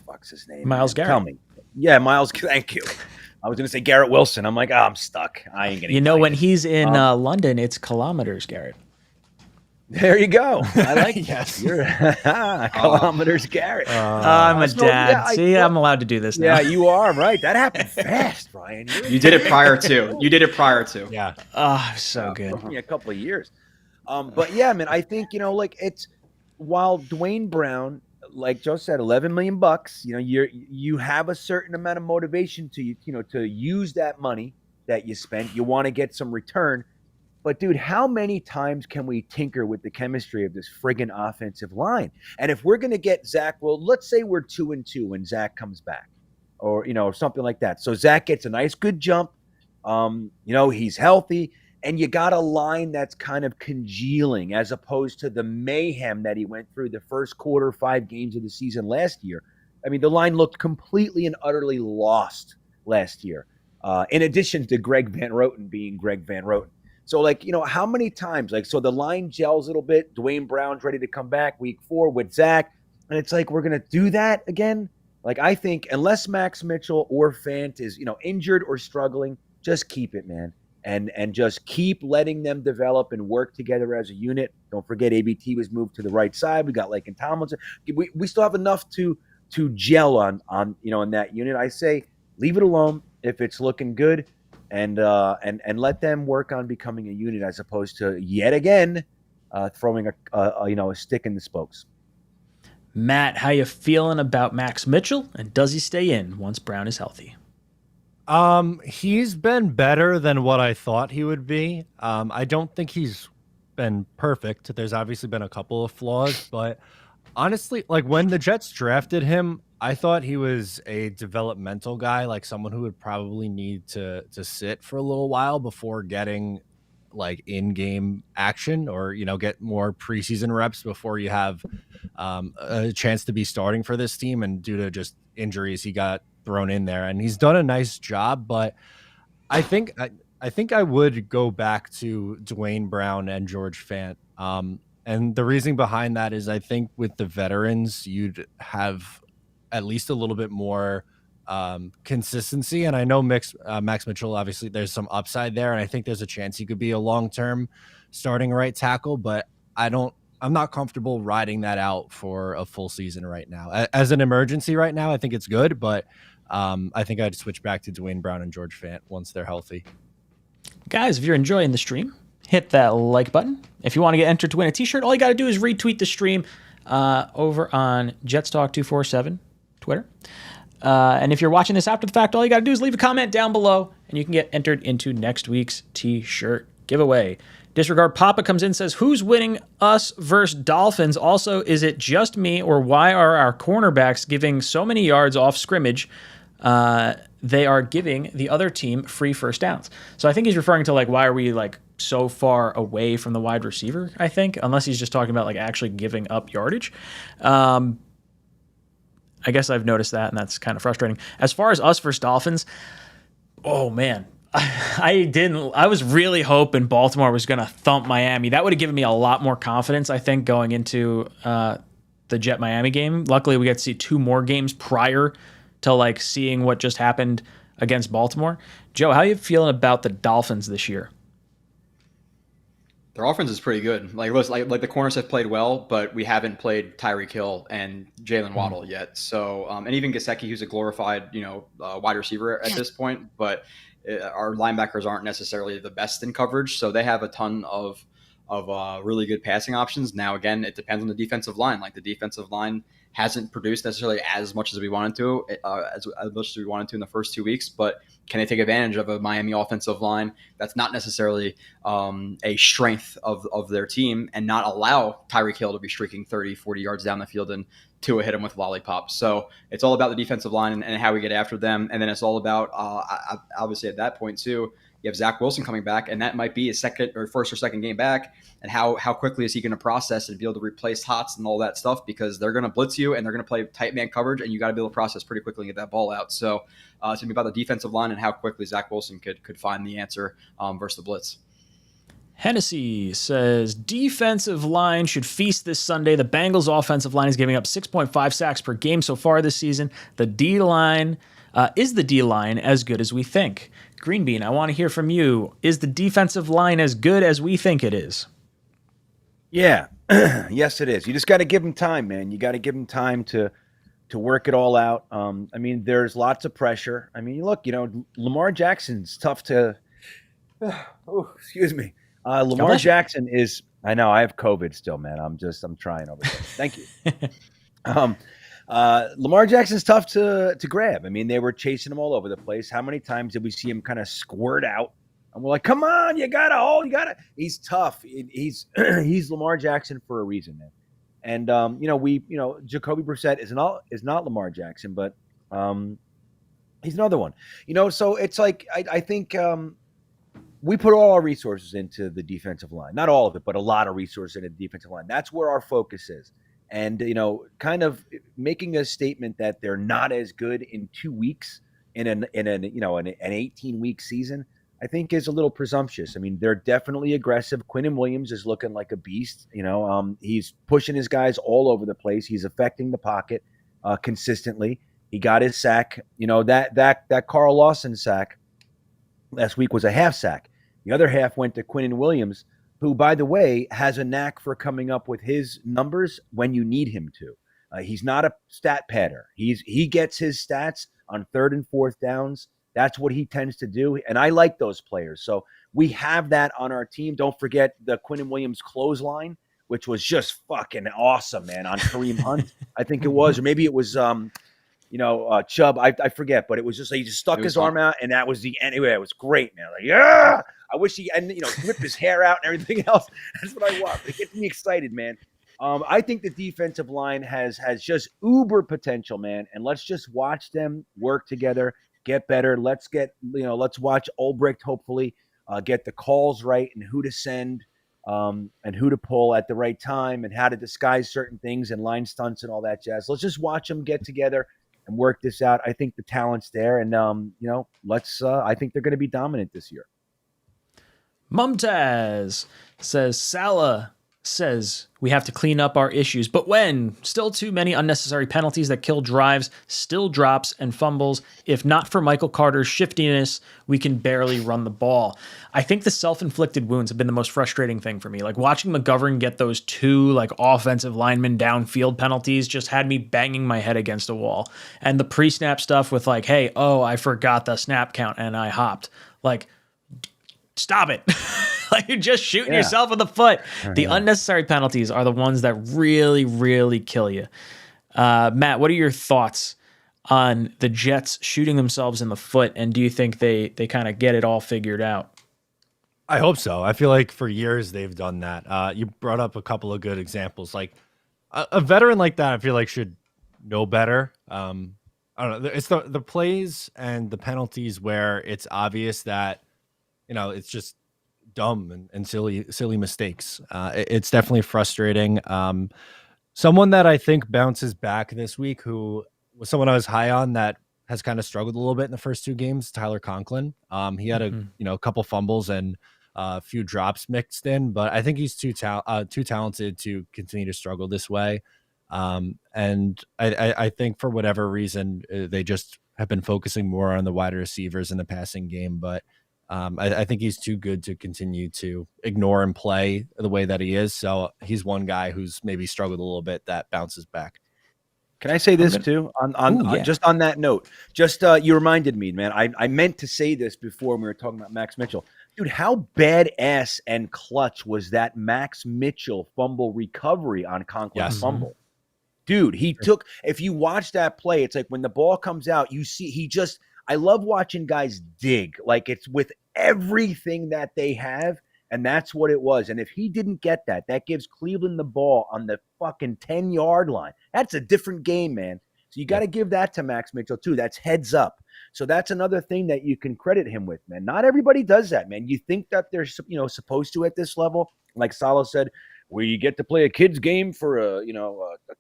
fuck's his name? Myles Garrett. Tell me. Yeah, Myles, thank you. I was going to say Garrett Wilson. I'm like, I'm stuck. I ain't going to when he's in London, it's kilometers, Garrett. There you go. I like yes. You're kilometers, Garrett. I'm a dad. I'm allowed to do this now. Yeah, you are, right. That happened fast, Ryan. You did it prior to. Yeah. Oh, so good. A couple of years. But yeah, man, I think, it's while Dwayne Brown, like Joe said, $11 million, you have a certain amount of motivation to use that money that you spent. You want to get some return. But dude, how many times can we tinker with the chemistry of this friggin' offensive line? And if we're going to get Zach, well, let's say we're 2-2 when Zach comes back or, something like that. So Zach gets a nice, good jump. He's healthy. And you got a line that's kind of congealing as opposed to the mayhem that he went through the first quarter, 5 games of the season last year. I mean, the line looked completely and utterly lost last year, in addition to Greg Van Roten being Greg Van Roten. So, how many times? So the line gels a little bit. Dwayne Brown's ready to come back week 4 with Zach. And it's like, we're going to do that again? I think unless Max Mitchell or Fant is, injured or struggling, just keep it, man. And just keep letting them develop and work together as a unit. Don't forget ABT was moved to the right side. We got Laken Tomlinson. We still have enough to gel on in that unit. I say leave it alone if it's looking good, and let them work on becoming a unit as opposed to yet again throwing a stick in the spokes. Matt, how you feeling about Max Mitchell, and does he stay in once Brown is healthy? He's been better than what I thought he would be. I don't think he's been perfect. There's obviously been a couple of flaws, but honestly, when the Jets drafted him, I thought he was a developmental guy, like someone who would probably need to sit for a little while before getting in-game action or, get more preseason reps before you have a chance to be starting for this team. And due to just injuries, he got thrown in there and he's done a nice job. But I think I would go back to Dwayne Brown and George Fant. And the reason behind that is I think with the veterans, you'd have at least a little bit more consistency. And I know Max Mitchell, obviously there's some upside there. And I think there's a chance he could be a long-term starting right tackle, but I'm not comfortable riding that out for a full season right now. As an emergency right now, I think it's good, but I think I'd switch back to Dwayne Brown and George Fant once they're healthy. Guys, if you're enjoying the stream, hit that like button. If you want to get entered to win a t-shirt, all you got to do is retweet the stream over on Jets Talk 247 Twitter. And if you're watching this after the fact, all you got to do is leave a comment down below, and you can get entered into next week's t-shirt giveaway. Disregard Papa comes in and says, who's winning us versus Dolphins? Also, is it just me, or why are our cornerbacks giving so many yards off scrimmage? They are giving the other team free first downs. So I think he's referring to like, why are we like so far away from the wide receiver, I think, unless he's just talking about like actually giving up yardage. I guess I've noticed that, and that's kind of frustrating. As far as us versus Dolphins, oh man, I was really hoping Baltimore was going to thump Miami. That would have given me a lot more confidence, I think, going into the Jet Miami game. Luckily, we got to see 2 more games prior to like seeing what just happened against Baltimore. Joe, how are you feeling about the Dolphins this year? Their offense is pretty good. Like the corners have played well, but we haven't played Tyreek Hill and Jalen Waddle yet. So, and even 𝐒𝐿𝐵𝐞𝐞, who's a glorified, wide receiver at this point, but our linebackers aren't necessarily the best in coverage. So they have a ton of really good passing options. Now, again, it depends on the defensive line. Like the defensive line hasn't produced necessarily as much as we wanted to, as much as we wanted to in the first 2 weeks, but can they take advantage of a Miami offensive line that's not necessarily a strength of their team and not allow Tyreek Hill to be streaking 30, 40 yards down the field and Tua hit him with lollipops? So it's all about the defensive line and how we get after them. And then it's all about, obviously at that point too, you have Zach Wilson coming back, and that might be his first or second game back. And how quickly is he going to process and be able to replace hots and all that stuff? Because they're going to blitz you and they're going to play tight man coverage, and you got to be able to process pretty quickly and get that ball out. So it's going to be about the defensive line and how quickly Zach Wilson could find the answer versus the blitz. Hennessy says defensive line should feast this Sunday. The Bengals offensive line is giving up 6.5 sacks per game so far this season. The D-line is the D-line as good as we think? Green Bean, I want to hear from you. Is the defensive line as good as we think it is? Yeah, yes, it is. You just got to give them time, man. You got to give them time to work it all out. I mean, there's lots of pressure. I mean, look, Lamar Jackson's tough to. Excuse me. Lamar Jackson is. I know I have COVID still, man. I'm trying over there. Thank you. Lamar Jackson's tough to grab. I mean, they were chasing him all over the place. How many times did we see him kind of squirt out? And we're like, come on, you gotta hold, He's tough. He's Lamar Jackson for a reason, man. And Jacoby Brissett is not Lamar Jackson, but he's another one. So it's like I think we put all our resources into the defensive line. Not all of it, but a lot of resources into the defensive line. That's where our focus is. And, kind of making a statement that they're not as good in 2 weeks in an 18-week season, I think is a little presumptuous. I mean, they're definitely aggressive. Quinnen Williams is looking like a beast. He's pushing his guys all over the place. He's affecting the pocket consistently. He got his sack. That Carl Lawson sack last week was a half sack. The other half went to Quinnen Williams, who, by the way, has a knack for coming up with his numbers when you need him to. He's not a stat padder. He gets his stats on 3rd and 4th downs. That's what he tends to do, and I like those players. So we have that on our team. Don't forget the Quinnen Williams clothesline, which was just fucking awesome, man, on Kareem Hunt, I think it was. Or maybe it was Chubb. I forget, but it was just like he just stuck his arm out, and that was the end. Anyway, it was great, man. Like, yeah! I wish he whip his hair out and everything else. That's what I want. It gets me excited, man. I think the defensive line has just uber potential, man. And let's just watch them work together, get better. Let's watch 𝐒𝐵𝐞𝐞𝐽 hopefully get the calls right and who to send and who to pull at the right time and how to disguise certain things and line stunts and all that jazz. Let's just watch them get together and work this out. I think the talent's there, and I think they're going to be dominant this year. Mumtaz says Salah says we have to clean up our issues, but when still too many unnecessary penalties that kill drives, still drops and fumbles. If not for Michael Carter's shiftiness, we can barely run the ball. I think the self-inflicted wounds have been the most frustrating thing for me. Like watching McGovern get those 2 like offensive lineman downfield penalties just had me banging my head against a wall. And the pre-snap stuff with like, hey, oh, I forgot the snap count and I hopped. Like, stop it. Like you're just shooting yourself in the foot. The unnecessary penalties are the ones that really, really kill you. Matt, what are your thoughts on the Jets shooting themselves in the foot? And do you think they kind of get it all figured out? I hope so. I feel like for years they've done that. You brought up a couple of good examples. Like a veteran like that, I feel like should know better. I don't know. It's the plays and the penalties where it's obvious that, it's just dumb and silly mistakes. It's definitely frustrating. Someone that I think bounces back this week, who was someone I was high on that has kind of struggled a little bit in the first 2 games, Tyler Conklin. He had a couple fumbles and a few drops mixed in, but I think he's too talented to continue to struggle this way. And I think for whatever reason, they just have been focusing more on the wide receivers in the passing game, but I think he's too good to continue to ignore and play the way that he is. So he's one guy who's maybe struggled a little bit that bounces back. Can I say this too? Just on that note, you reminded me, man. I meant to say this before when we were talking about Max Mitchell. Dude, how badass and clutch was that Max Mitchell fumble recovery on Conklin's fumble? Dude, he took, if you watch that play, it's like when the ball comes out, you see I love watching guys dig. Like it's with everything that they have, and that's what it was. And if he didn't get that gives Cleveland the ball on the fucking 10-yard line. That's a different game, man. So you got to give that to Max Mitchell too. That's heads up. So that's another thing that you can credit him with, man. Not everybody does that, man. You think that they're supposed to at this level, like Salah said, we get to play a kid's game for a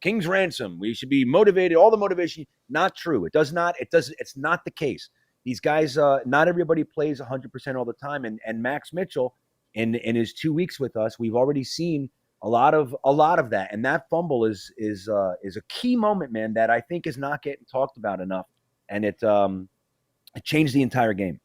king's ransom. We should be motivated. All the motivation. Not true. It's not the case. These guys, not everybody plays 100% all the time. And Max Mitchell, in his 2 weeks with us, we've already seen a lot of that. And that fumble is a key moment, man, that I think is not getting talked about enough. And it changed the entire game.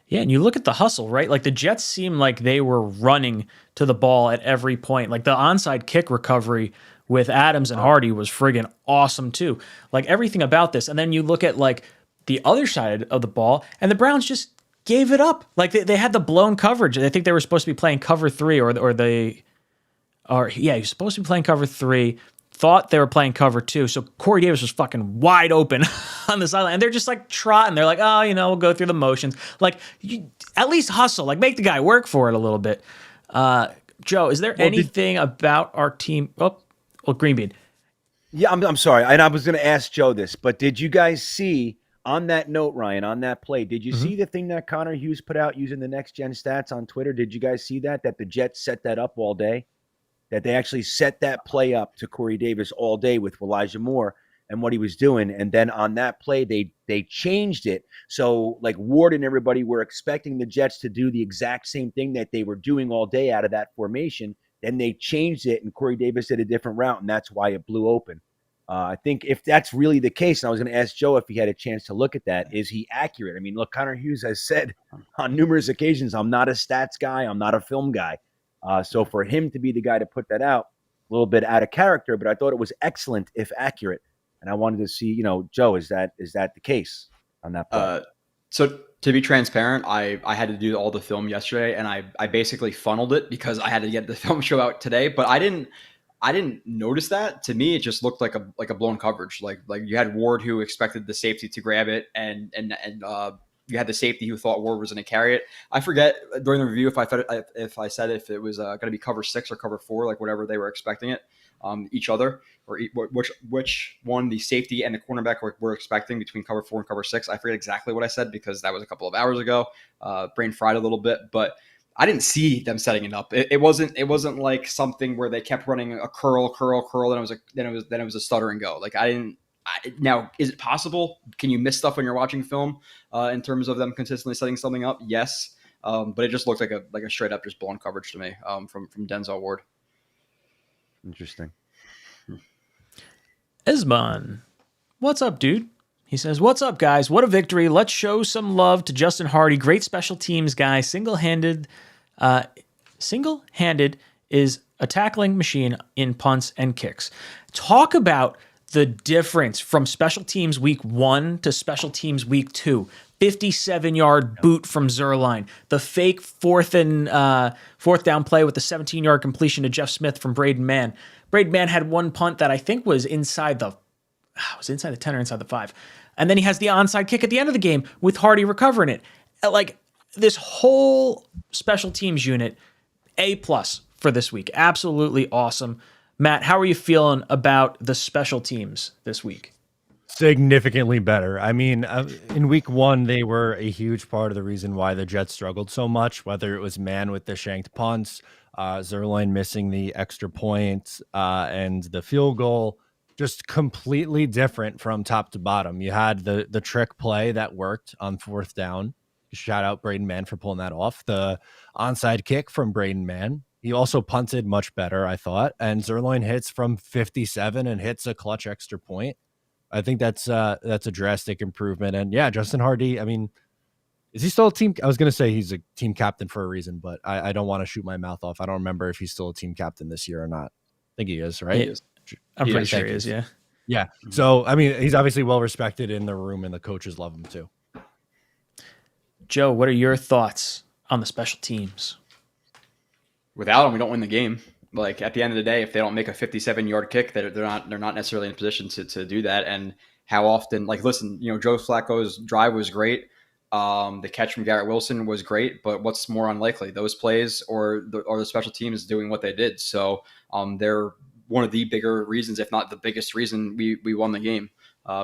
Yeah, and you look at the hustle, right? Like the Jets seem like they were running to the ball at every point. Like the onside kick recovery with Adams and Hardy was friggin' awesome too. Like everything about this. And then you look at like the other side of the ball, and the Browns just gave it up. Like they had the blown coverage. I think they were supposed to be playing cover 3 you're supposed to be playing cover 3. Thought they were playing cover 2. So Corey Davis was fucking wide open on the sideline. And they're just like trotting. They're like, we'll go through the motions. Like, you at least hustle. Like, make the guy work for it a little bit. Joe, is there anything about our team? Green Bean. Yeah, I'm sorry. And I was going to ask Joe this, but did you guys see on that note, Ryan, on that play, did you see the thing that Connor Hughes put out using the Next Gen Stats on Twitter? Did you guys see that the Jets set that up all day? That they actually set that play up to Corey Davis all day with Elijah Moore and what he was doing. And then on that play, they changed it. So like Ward and everybody were expecting the Jets to do the exact same thing that they were doing all day out of that formation. Then they changed it and Corey Davis did a different route. And that's why it blew open. I think if that's really the case, and I was going to ask Joe if he had a chance to look at that, is he accurate? I mean, look, Connor Hughes has said on numerous occasions, I'm not a stats guy. I'm not a film guy. So for him to be the guy to put that out, a little bit out of character, but I thought it was excellent if accurate. And I wanted to see, Joe, is that the case on that play? So to be transparent, I had to do all the film yesterday, and I basically funneled it because I had to get the film show out today. But I didn't notice that. To me, it just looked like a blown coverage. Like you had Ward who expected the safety to grab it, and you had the safety who thought Ward was going to carry it. I forget during the review if I said if it was going to be cover 6 or cover 4, like whatever they were expecting it, each other, or which one the safety and the cornerback were expecting between cover 4 and cover 6. I forget exactly what I said because that was a couple of hours ago. Brain fried a little bit, but I didn't see them setting it up. It wasn't like something where they kept running a curl, then it was a stutter and go. Like now, is it possible? Can you miss stuff when you're watching film in terms of them consistently setting something up? Yes, but it just looked like a straight up just blown coverage to me from Denzel Ward. Interesting. Esmon, what's up, dude? He says, what's up, guys? What a victory. Let's show some love to Justin Hardy. Great special teams guy. Single-handed is a tackling machine in punts and kicks. Talk about the difference from special teams week 1 to special teams week 2. 57-yard boot from Zuerlein. The fake fourth down play with the 17-yard completion to Jeff Smith from Braden Mann. Braden Mann had one punt that I think was inside the 10 or inside the 5. And then he has the onside kick at the end of the game with Hardy recovering it. Like, this whole special teams unit, A+ for this week. Absolutely awesome. Matt, how are you feeling about the special teams this week? Significantly better. I mean, in week 1, they were a huge part of the reason why the Jets struggled so much, whether it was Mann with the shanked punts, Zuerlein missing the extra point, and the field goal. Just completely different from top to bottom. You had the trick play that worked on 4th down. Shout out Braden Mann for pulling that off. The onside kick from Braden Mann. He also punted much better, I thought. And Zuerlein hits from 57 and hits a clutch extra point. I think that's a drastic improvement. And yeah, Justin Hardy, I mean, is he still a team? I was going to say he's a team captain for a reason, but I don't want to shoot my mouth off. I don't remember if he's still a team captain this year or not. I think he is, right? He is. I'm pretty sure he is, yeah. Yeah. So, I mean, he's obviously well respected in the room and the coaches love him too. Joe, what are your thoughts on the special teams? Without him, we don't win the game. Like, at the end of the day, if they don't make a 57-yard kick, they're not necessarily in a position to do that. And how often, like, listen, Joe Flacco's drive was great. The catch from Garrett Wilson was great, but what's more unlikely, those plays or the special teams doing what they did? So they're one of the bigger reasons, if not the biggest reason, we won the game.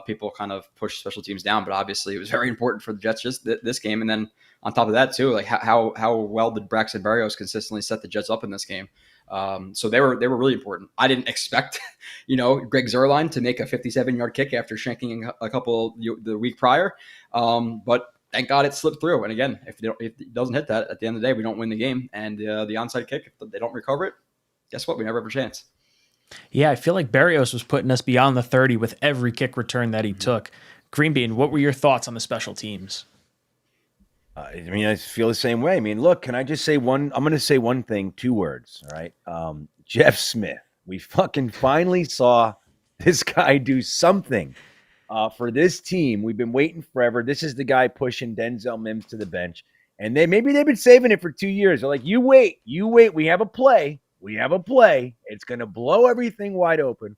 People kind of push special teams down, but obviously it was very important for the Jets just this game. And then on top of that too, like how well did Braxton Berrios consistently set the Jets up in this game? So they were really important. I didn't expect, Greg Zuerlein to make a 57-yard kick after shanking a couple the week prior. But thank God it slipped through. And again, if it doesn't hit that, at the end of the day, we don't win the game. And the onside kick, if they don't recover it, guess what? We never have a chance. Yeah, I feel like Berrios was putting us beyond the 30 with every kick return that he took. Green Bean, what were your thoughts on the special teams? I mean, I feel the same way. I mean, look, can I just say one? I'm going to say one thing, 2 words, all right? Jeff Smith. We fucking finally saw this guy do something for this team. We've been waiting forever. This is the guy pushing Denzel Mims to the bench. And maybe they've been saving it for 2 years. They're like, you wait. We have a play. It's going to blow everything wide open.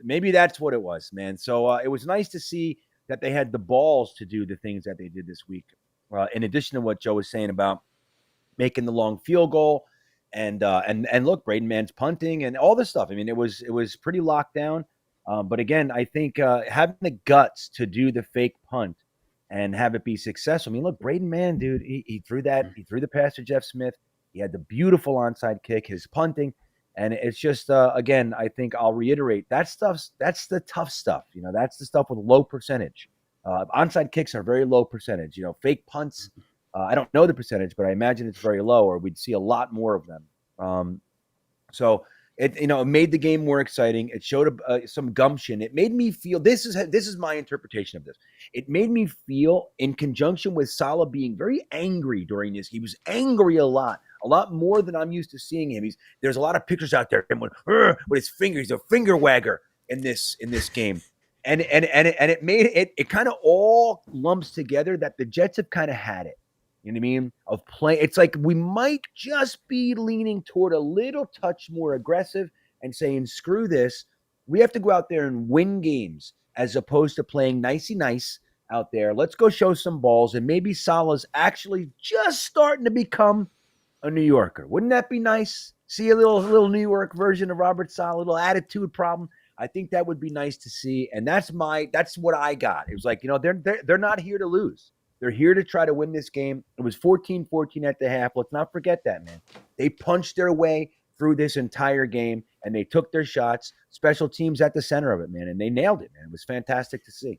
Maybe that's what it was, man. So it was nice to see that they had the balls to do the things that they did this week. In addition to what Joe was saying about making the long field goal and look, Braden Mann's punting and all this stuff. I mean, it was pretty locked down. But again, I think having the guts to do the fake punt and have it be successful. I mean, look, Braden Mann, dude, he threw the pass to Jeff Smith. He had the beautiful onside kick, his punting. And it's just, again, I think I'll reiterate, that's the tough stuff. That's the stuff with low percentage. Onside kicks are very low percentage. Fake punts, I don't know the percentage, but I imagine it's very low, or we'd see a lot more of them. So it made the game more exciting. It showed some gumption. It made me feel, this is my interpretation of this. It made me feel, in conjunction with Saleh being very angry during this, he was angry a lot more than I'm used to seeing him. There's a lot of pictures out there with his fingers, a finger wagger in this game. And it made it kind of all lumps together that the Jets have kind of had it. You know what I mean? Of play. It's like we might just be leaning toward a little touch more aggressive and saying, screw this. We have to go out there and win games as opposed to playing nicey nice out there. Let's go show some balls. And maybe Saleh's actually just starting to become a New Yorker. Wouldn't that be nice? See a little New York version of Robert Saleh, a little attitude problem. I think that would be nice to see. And that's what I got. It was like, they're not here to lose. They're here to try to win this game. It was 14-14 at the half. Let's not forget that, man. They punched their way through this entire game, and they took their shots. Special teams at the center of it, man, and they nailed it, man. It was fantastic to see.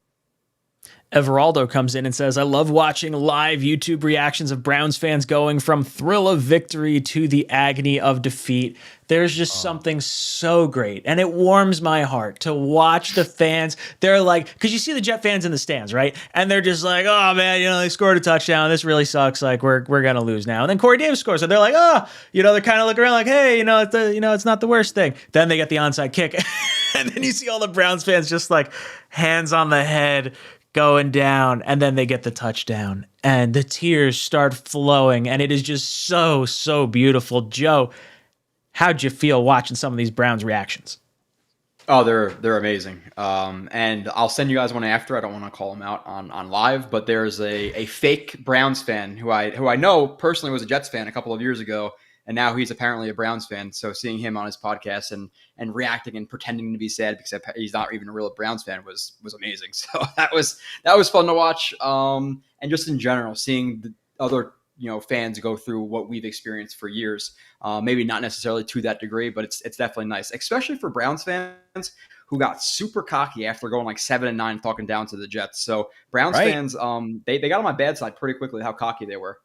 Everaldo comes in and says, I love watching live YouTube reactions of Browns fans going from thrill of victory to the agony of defeat. There's just something so great. And it warms my heart to watch the fans. They're like, because you see the Jet fans in the stands, right? And they're just like, oh, man, they scored a touchdown. This really sucks. Like, we're going to lose now. And then Corey Davis scores. So they're like, oh, they're kind of looking around like, hey, it's not the worst thing. Then they get the onside kick. And then you see all the Browns fans just like hands on the head going down. And then they get the touchdown. And the tears start flowing. And it is just so, so beautiful. Joe, how'd you feel watching some of these Browns reactions? Oh, they're amazing. And I'll send you guys one after. I don't want to call them out on live, but there's a fake Browns fan who I know personally was a Jets fan a couple of years ago, and now he's apparently a Browns fan. So seeing him on his podcast and reacting and pretending to be sad because he's not even a real Browns fan was amazing. So that was fun to watch. And just in general, seeing the other fans go through what we've experienced for years. Maybe not necessarily to that degree, but it's definitely nice, especially for Browns fans who got super cocky after going like 7-9, talking down to the Jets. So Browns fans, they got on my bad side pretty quickly, how cocky they were.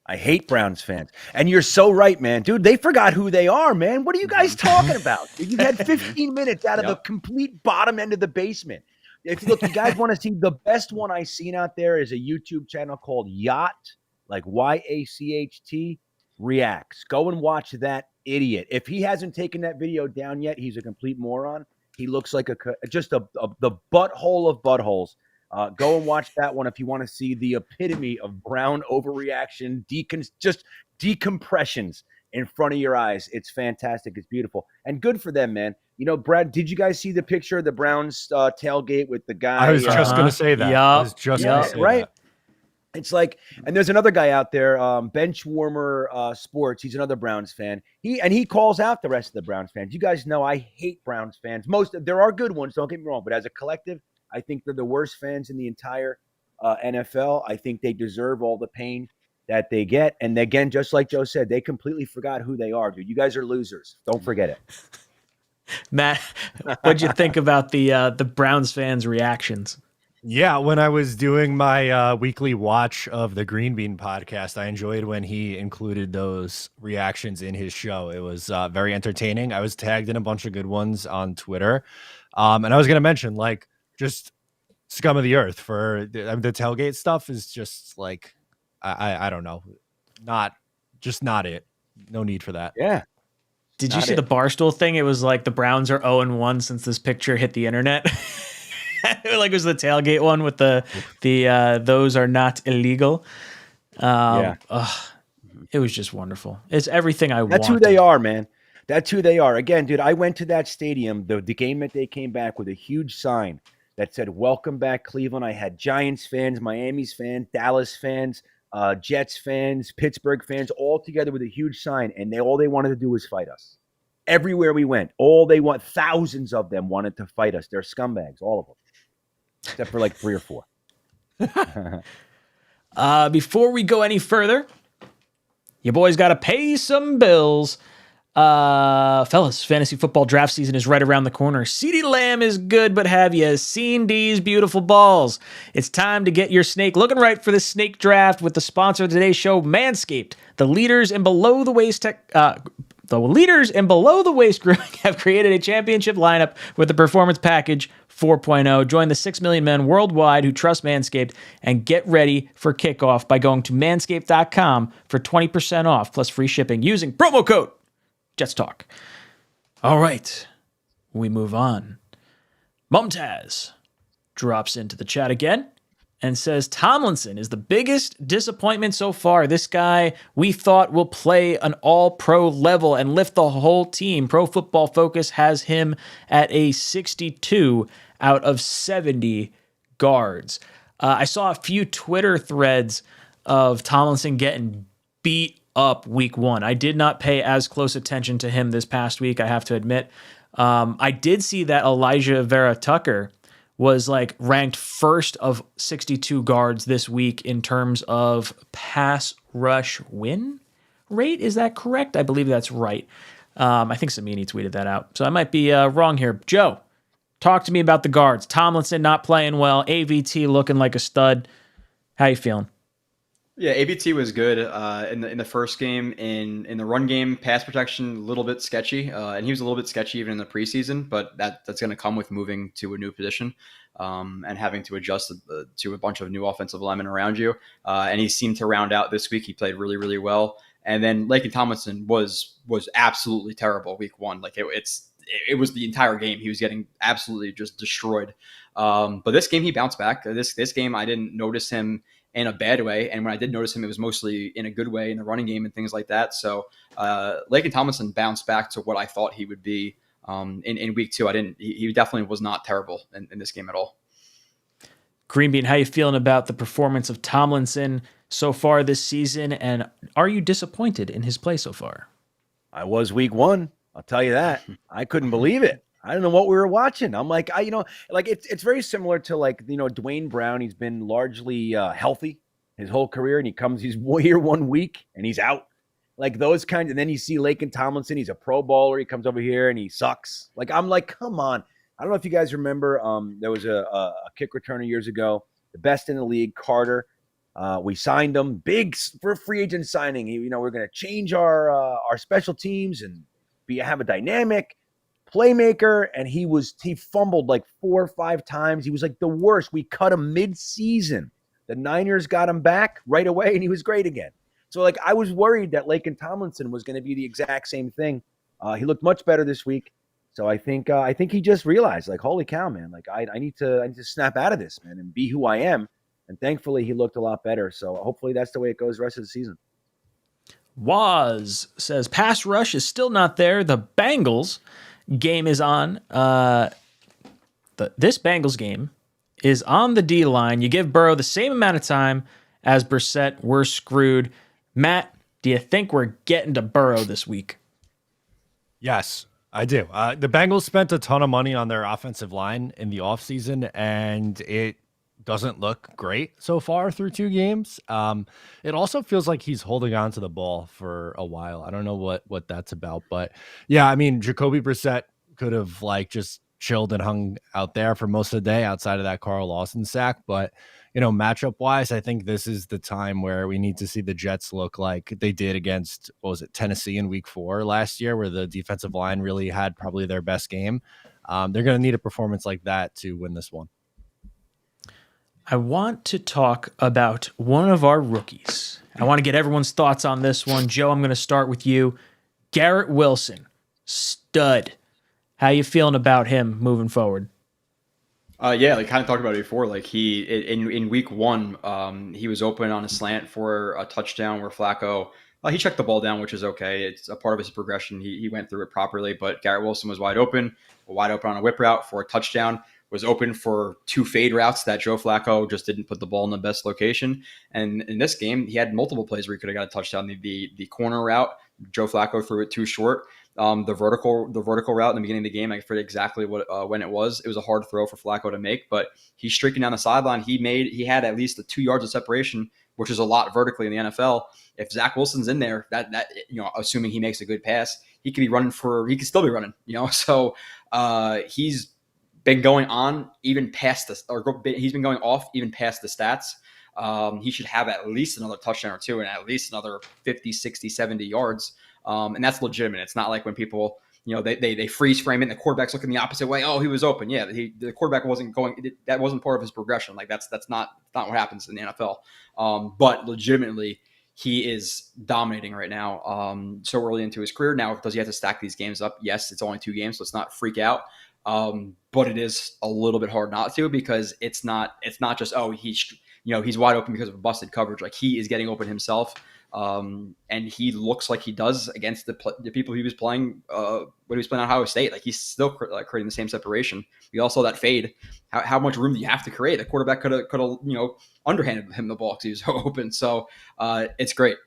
I hate Browns fans. And you're so right, man. Dude, they forgot who they are, man. What are you guys talking about? You had 15 minutes out of the complete bottom end of the basement. If you guys want to see the best one I've seen out there is a YouTube channel called 𝐒𝐿𝐫𝐞𝐞, like YACHT reacts. Go and watch that idiot. If he hasn't taken that video down yet, he's a complete moron. He looks like the butthole of buttholes. Go and watch that one if you want to see the epitome of Brown overreaction, just decompressions in front of your eyes. It's fantastic. It's beautiful. And good for them, man. Brad, did you guys see the picture of the Browns tailgate with the guy? I was just going to say that. Yep. I was just going to say right? that. It's like, and there's another guy out there, Benchwarmer Sports. He's another Browns fan. He calls out the rest of the Browns fans. You guys know I hate Browns fans. There are good ones, don't get me wrong, but as a collective, I think they're the worst fans in the entire NFL. I think they deserve all the pain that they get. And again, just like Joe said, they completely forgot who they are, dude. You guys are losers. Don't forget it. Matt, what'd you think about the Browns fans' reactions? Yeah, when I was doing my weekly watch of the Green Bean podcast, I enjoyed when he included those reactions in his show. It was very entertaining. I was tagged in a bunch of good ones on Twitter. And I was going to mention, like, just scum of the earth for the tailgate stuff is just like, I don't know. Not it. No need for that. Yeah. Did you see the Barstool thing? It was like the Browns are 0-1 since this picture hit the internet. Like it was the tailgate one with the those are not illegal. It was just wonderful. It's everything I want. That's who they are, man. That's who they are. Again, dude, I went to that stadium, the game that they came back with a huge sign that said, "Welcome back, Cleveland." I had Giants fans, Miami's fans, Dallas fans, Jets fans, Pittsburgh fans, all together with a huge sign, and all they wanted to do was fight us. Everywhere we went, thousands of them wanted to fight us. They're scumbags, all of them. Except for like 3 or 4. Before we go any further, you boys got to pay some bills. Fellas, fantasy football draft season is right around the corner. CeeDee Lamb is good, but have you seen these beautiful balls? It's time to get your snake looking right for the snake draft with the sponsor of today's show, Manscaped. The leaders in below the waist grooming have created a championship lineup with the Performance Package 4.0. Join the 6 million men worldwide who trust Manscaped and get ready for kickoff by going to manscaped.com for 20% off plus free shipping using promo code JetsTalk. All right, we move on. Mumtaz drops into the chat again and says Tomlinson is the biggest disappointment so far. This guy we thought will play an all-pro level and lift the whole team. Pro Football Focus has him at a 62 out of 70 guards. I saw a few Twitter threads of Tomlinson getting beat up week 1. I did not pay as close attention to him this past week, I have to admit. I did see that Elijah Vera Tucker was like ranked first of 62 guards this week in terms of pass rush win rate. Is that correct? I believe that's right. I think Samini tweeted that out. So I might be wrong here. Joe, talk to me about the guards. Tomlinson not playing well. AVT looking like a stud. How you feeling? Yeah, ABT was good in the first game. In the run game, pass protection a little bit sketchy, and he was a little bit sketchy even in the preseason. But that's going to come with moving to a new position and having to adjust to a bunch of new offensive linemen around you. And he seemed to round out this week. He played really, really well. And then 𝐒𝐿akin Tomlinson was absolutely terrible week one. Like it was the entire game. He was getting absolutely just destroyed. But this game he bounced back. This game I didn't notice him in a bad way, and when I did notice him, it was mostly in a good way in the running game and things like that. So 𝐒𝐿akin Tomlinson bounced back to what I thought he would be in week two. He definitely was not terrible in this game at all. Green Bean, how you feeling about the performance of Tomlinson so far this season, and are you disappointed in his play so far? I was week one. I'll tell you that. I couldn't believe it. I don't know what we were watching. I'm like, it's very similar to Dwayne Brown. He's been largely healthy his whole career, and he's here 1 week and he's out. Like those kinds. And then you see 𝐒𝐿akin Tomlinson. He's a Pro Bowler. He comes over here and he sucks. Like I'm like, come on. I don't know if you guys remember. There was a kick returner years ago, the best in the league, Carter. We signed him big for a free agent signing. We're going to change our special teams and have a dynamic playmaker, and he fumbled like 4 or 5 times. He was like the worst. We cut him mid-season. The Niners got him back right away, and he was great again. So like I was worried that 𝐒𝐿akin Tomlinson was going to be the exact same thing. He looked much better this week. So I think he just realized, like, holy cow, man, like I need to snap out of this, man, and be who I am. And thankfully he looked a lot better. So hopefully that's the way it goes the rest of the season. Waz says pass rush is still not there. The Bengals game is on. This Bengals game is on the D line. You give Burrow the same amount of time as Brissett. We're screwed. Matt, do you think we're getting to Burrow this week? Yes, I do. The Bengals spent a ton of money on their offensive line in the offseason, and it doesn't look great so far through 2 games. It also feels like he's holding on to the ball for a while. I don't know what that's about, but yeah, I mean, Jacoby Brissett could have just chilled and hung out there for most of the day outside of that Carl Lawson sack. But, matchup wise, I think this is the time where we need to see the Jets look like they did against, Tennessee in week 4 last year, where the defensive line really had probably their best game. They're going to need a performance like that to win this one. I want to talk about one of our rookies. I want to get everyone's thoughts on this one. Joe, I'm going to start with you. Garrett Wilson, stud. How you feeling about him moving forward? Yeah, like kind of talked about it before. Like he in week 1, he was open on a slant for a touchdown where Flacco he checked the ball down, which is okay. It's a part of his progression. He went through it properly, but Garrett Wilson was wide open on a whip route for a touchdown. Was open for 2 fade routes that Joe Flacco just didn't put the ball in the best location. And in this game, he had multiple plays where he could have got a touchdown. The corner route, Joe Flacco threw it too short. The vertical route in the beginning of the game, I forget exactly when it was. It was a hard throw for Flacco to make, but he's streaking down the sideline. He had at least 2 yards of separation, which is a lot vertically in the NFL. If Zach Wilson's in there, that assuming he makes a good pass, he could still be running. So he's been going on even past this, or he's been going off even past the stats. He should have at least another touchdown or 2 and at least another 50, 60, 70 yards. And that's legitimate. It's not like when people, they freeze frame it and the quarterback's looking the opposite way. Oh, he was open. Yeah, the quarterback wasn't going. That wasn't part of his progression. Like that's not what happens in the NFL. But legitimately, he is dominating right now. So early into his career. Now, does he have to stack these games up? Yes, it's only 2 games, so let's not freak out. But it is a little bit hard not to, because it's not just, he's wide open because of busted coverage. Like he is getting open himself. And he looks like he does against the people he was playing when he was playing at Ohio State. Like he's still creating the same separation. We all saw that fade. How much room do you have to create? The quarterback could have underhanded him the ball because he was so open. So it's great.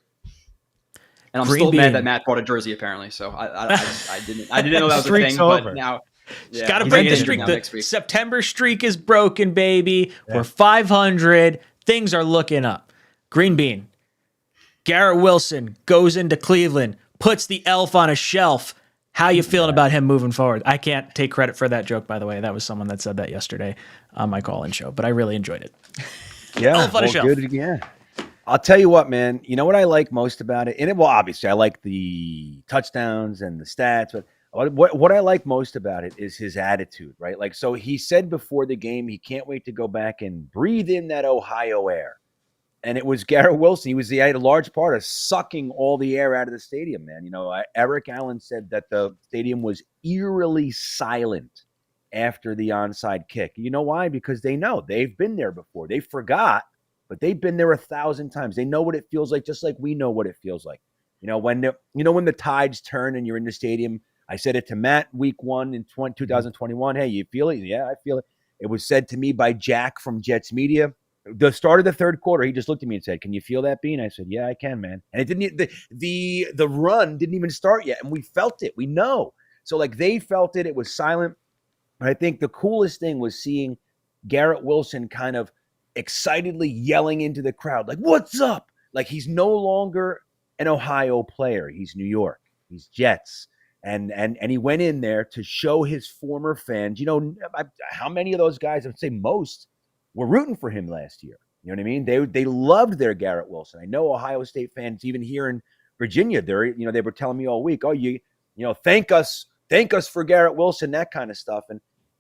And I'm still mad that Matt bought a jersey apparently. So I didn't know that was a thing. But now. Yeah, got to break the streak. The September streak is broken, baby. Yeah. We're 500. Things are looking up. Green Bean. Garrett Wilson goes into Cleveland, puts the elf on a shelf. How you feeling about him moving forward? I can't take credit for that joke, by the way. That was someone that said that yesterday on my call-in show, but I really enjoyed it. Yeah, elf on a shelf. Good, yeah. I'll tell you what, man. You know what I like most about it? Well, obviously, I like the touchdowns and the stats, but what I like most about it is his attitude, right? Like, so he said before the game, he can't wait to go back and breathe in that Ohio air. And it was Garrett Wilson. He had a large part of sucking all the air out of the stadium, man. Eric Allen said that the stadium was eerily silent after the onside kick. You know why? Because they know they've been there before. They forgot, but they've been there 1,000 times. They know what it feels like, just like we know what it feels like. When the tides turn and you're in the stadium. I said it to Matt week 1 in 2021. Hey, you feel it? Yeah, I feel it. It was said to me by Jack from Jets Media. The start of the third quarter, he just looked at me and said, "Can you feel that, Bean?" I said, "Yeah, I can, man." And it didn't. The run didn't even start yet, and we felt it. We know. So like they felt it. It was silent. But I think the coolest thing was seeing Garrett Wilson kind of excitedly yelling into the crowd, like, "What's up?" Like he's no longer an Ohio player. He's New York. He's Jets. And he went in there to show his former fans. How many of those guys? I would say most were rooting for him last year. You know what I mean? They loved their Garrett Wilson. I know Ohio State fans, even here in Virginia, they were telling me all week, "Oh, thank us for Garrett Wilson," that kind of stuff.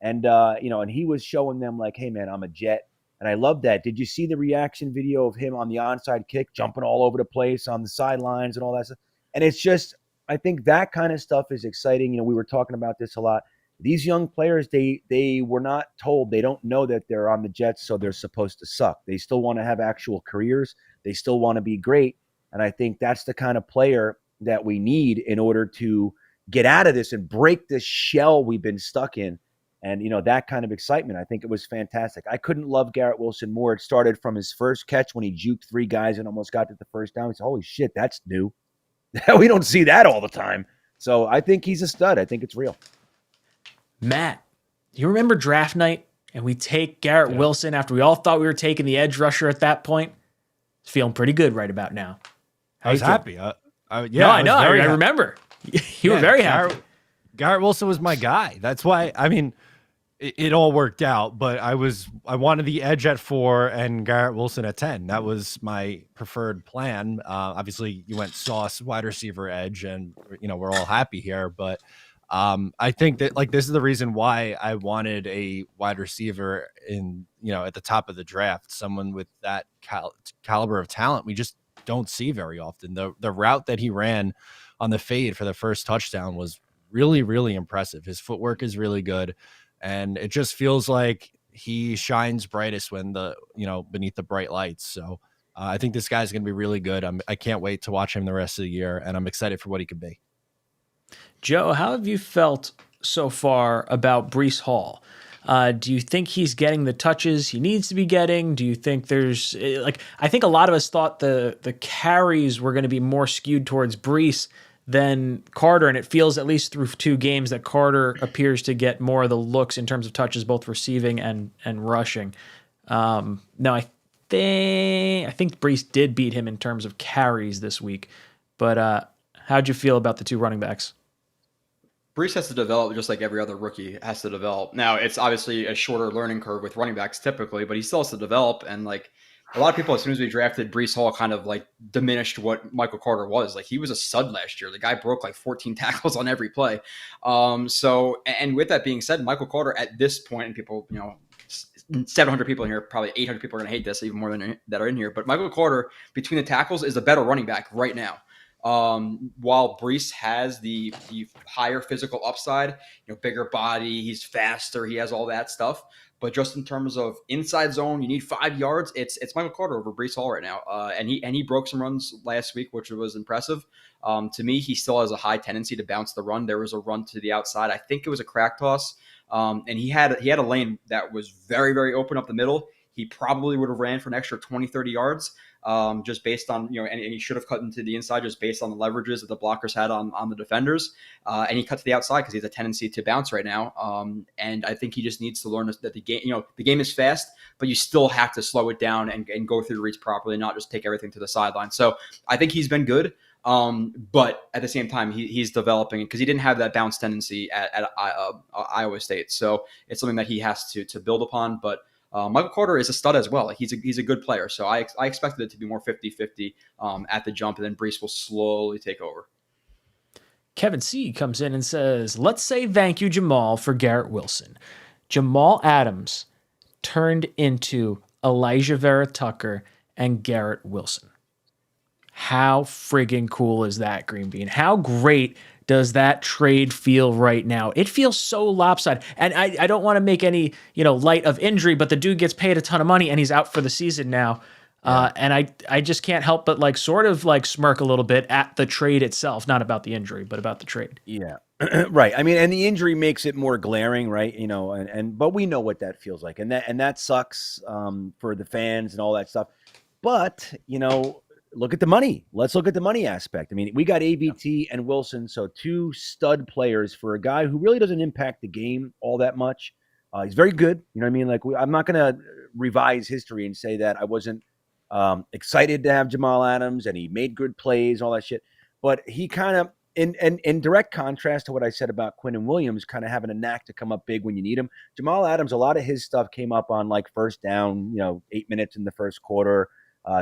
And he was showing them like, "Hey, man, I'm a Jet." And I love that. Did you see the reaction video of him on the onside kick, jumping all over the place on the sidelines and all that stuff? And it's just, I think that kind of stuff is exciting. We were talking about this a lot. These young players, they were not told. They don't know that they're on the Jets, so they're supposed to suck. They still want to have actual careers. They still want to be great. And I think that's the kind of player that we need in order to get out of this and break this shell we've been stuck in. And, that kind of excitement, I think it was fantastic. I couldn't love Garrett Wilson more. It started from his first catch when he juked 3 guys and almost got to the first down. He said, "Holy shit, that's new." We don't see that all the time. So I think he's a stud. I think it's real. Matt, you remember draft night and we take Garrett Wilson after we all thought we were taking the edge rusher at that point? It's feeling pretty good right about now. I was happy. I know. I remember. You were very happy. Garrett Wilson was my guy. That's why, it all worked out, but I wanted the edge at 4 and Garrett Wilson at 10. That was my preferred plan. Obviously you went sauce wide receiver edge and we're all happy here, but I think that this is the reason why I wanted a wide receiver in, at the top of the draft, someone with that caliber of talent. We just don't see very often. The route that he ran on the fade for the first touchdown was really, really impressive. His footwork is really good. And it just feels like he shines brightest when beneath the bright lights. So I think this guy's going to be really good. I can't wait to watch him the rest of the year, and I'm excited for what he could be. Joe, how have you felt so far about Breece Hall? Do you think he's getting the touches he needs to be getting? Do you think there's I think a lot of us thought the carries were going to be more skewed towards Breece than Carter, and it feels, at least through 2 games, that Carter appears to get more of the looks in terms of touches, both receiving and rushing. No, I think Breece did beat him in terms of carries this week, but how'd you feel about the 2 running backs? Breece has to develop just like every other rookie has to develop. Now, it's obviously a shorter learning curve with running backs typically, but he still has to develop. And a lot of people, as soon as we drafted Breece Hall, kind of diminished what Michael Carter was. He was a stud last year. The guy broke 14 tackles on every play. And with that being said, Michael Carter at this point, and people, 700 people in here, probably 800 people are going to hate this, even more than that are in here. But Michael Carter, between the tackles, is a better running back right now. While Breece has the higher physical upside, bigger body, he's faster, he has all that stuff. But just in terms of inside zone, you need 5 yards. It's Michael Carter over Breece Hall right now. And he broke some runs last week, which was impressive. To me, he still has a high tendency to bounce the run. There was a run to the outside. I think it was a crack toss. And he had a lane that was very, very open up the middle. He probably would have ran for an extra 20, 30 yards. Just based on, and he should have cut into the inside just based on the leverages that the blockers had on the defenders. And he cut to the outside because he has a tendency to bounce right now. And I think he just needs to learn that the game is fast, but you still have to slow it down and go through the reads properly, not just take everything to the sideline. So I think he's been good. But at the same time, he's developing because he didn't have that bounce tendency at Iowa State. So it's something that he has to build upon. But Michael Carter is a stud as well. Like he's a good player. So I expected it to be more 50-50 at the jump, and then Brees will slowly take over. Kevin C comes in and says, let's say thank you, Jamal, for Garrett Wilson. Jamal Adams turned into Elijah Vera Tucker and Garrett Wilson. How friggin' cool is that, Green Bean? How great does that trade feel right now? It feels so lopsided. And I don't want to make any, light of injury, but the dude gets paid a ton of money and he's out for the season now. And I just can't help but sort of smirk a little bit at the trade itself, not about the injury, but about the trade. Yeah. Right. I mean, and the injury makes it more glaring, right? But we know what that feels like. And that sucks for the fans and all that stuff. But, look at the money. Let's look at the money aspect. I mean, we got AVT and Wilson, so two stud players for a guy who really doesn't impact the game all that much. He's very good. You know what I mean? I'm not going to revise history and say that I wasn't excited to have Jamal Adams and he made good plays, all that shit. But he kind of, in direct contrast to what I said about Quinnen Williams, kind of having a knack to come up big when you need him. Jamal Adams, a lot of his stuff came up on first down, 8 minutes in the first quarter.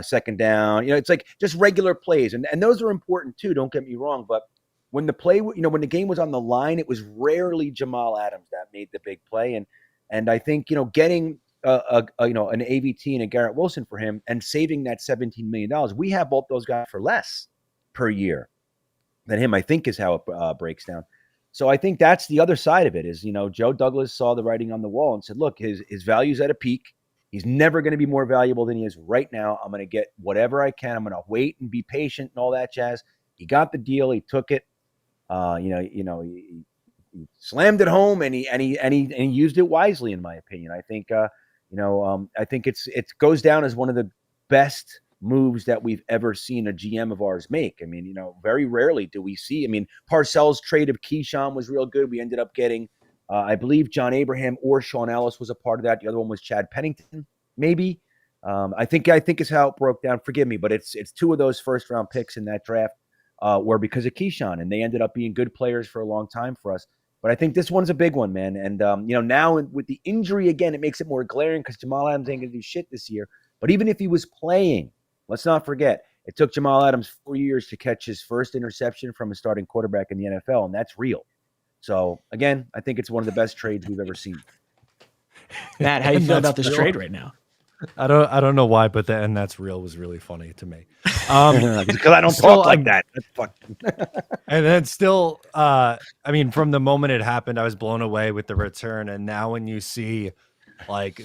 Second down, it's just regular plays. And those are important too. Don't get me wrong. But when the play, when the game was on the line, it was rarely Jamal Adams that made the big play. And I think, getting an AVT and a Garrett Wilson for him and saving that $17 million, we have both those guys for less per year than him, I think is how it breaks down. So I think that's the other side of it is, Joe Douglas saw the writing on the wall and said, look, his value's at a peak. He's never going to be more valuable than he is right now. I'm going to get whatever I can. I'm going to wait and be patient and all that jazz. He got the deal. He took it. He slammed it home and he used it wisely, in my opinion. I think I think it goes down as one of the best moves that we've ever seen a GM of ours make. I mean, very rarely do we see. I mean, Parcells' trade of Keyshawn was real good. We ended up getting. I believe John Abraham or Sean Ellis was a part of that. The other one was Chad Pennington, maybe. I think is how it broke down. Forgive me, but it's two of those first round picks in that draft were because of Keyshawn, and they ended up being good players for a long time for us. But I think this one's a big one, man. And now with the injury again, it makes it more glaring because Jamal Adams ain't gonna do shit this year. But even if he was playing, let's not forget it took Jamal Adams 4 years to catch his first interception from a starting quarterback in the NFL, and that's real. So, again, I think it's one of the best trades we've ever seen. Matt, how you feel about this trade right now? I don't know why, but the "and that's real" was really funny to me. Because I don't talk like that. That's fucking. And then still, from the moment it happened, I was blown away with the return. And now when you see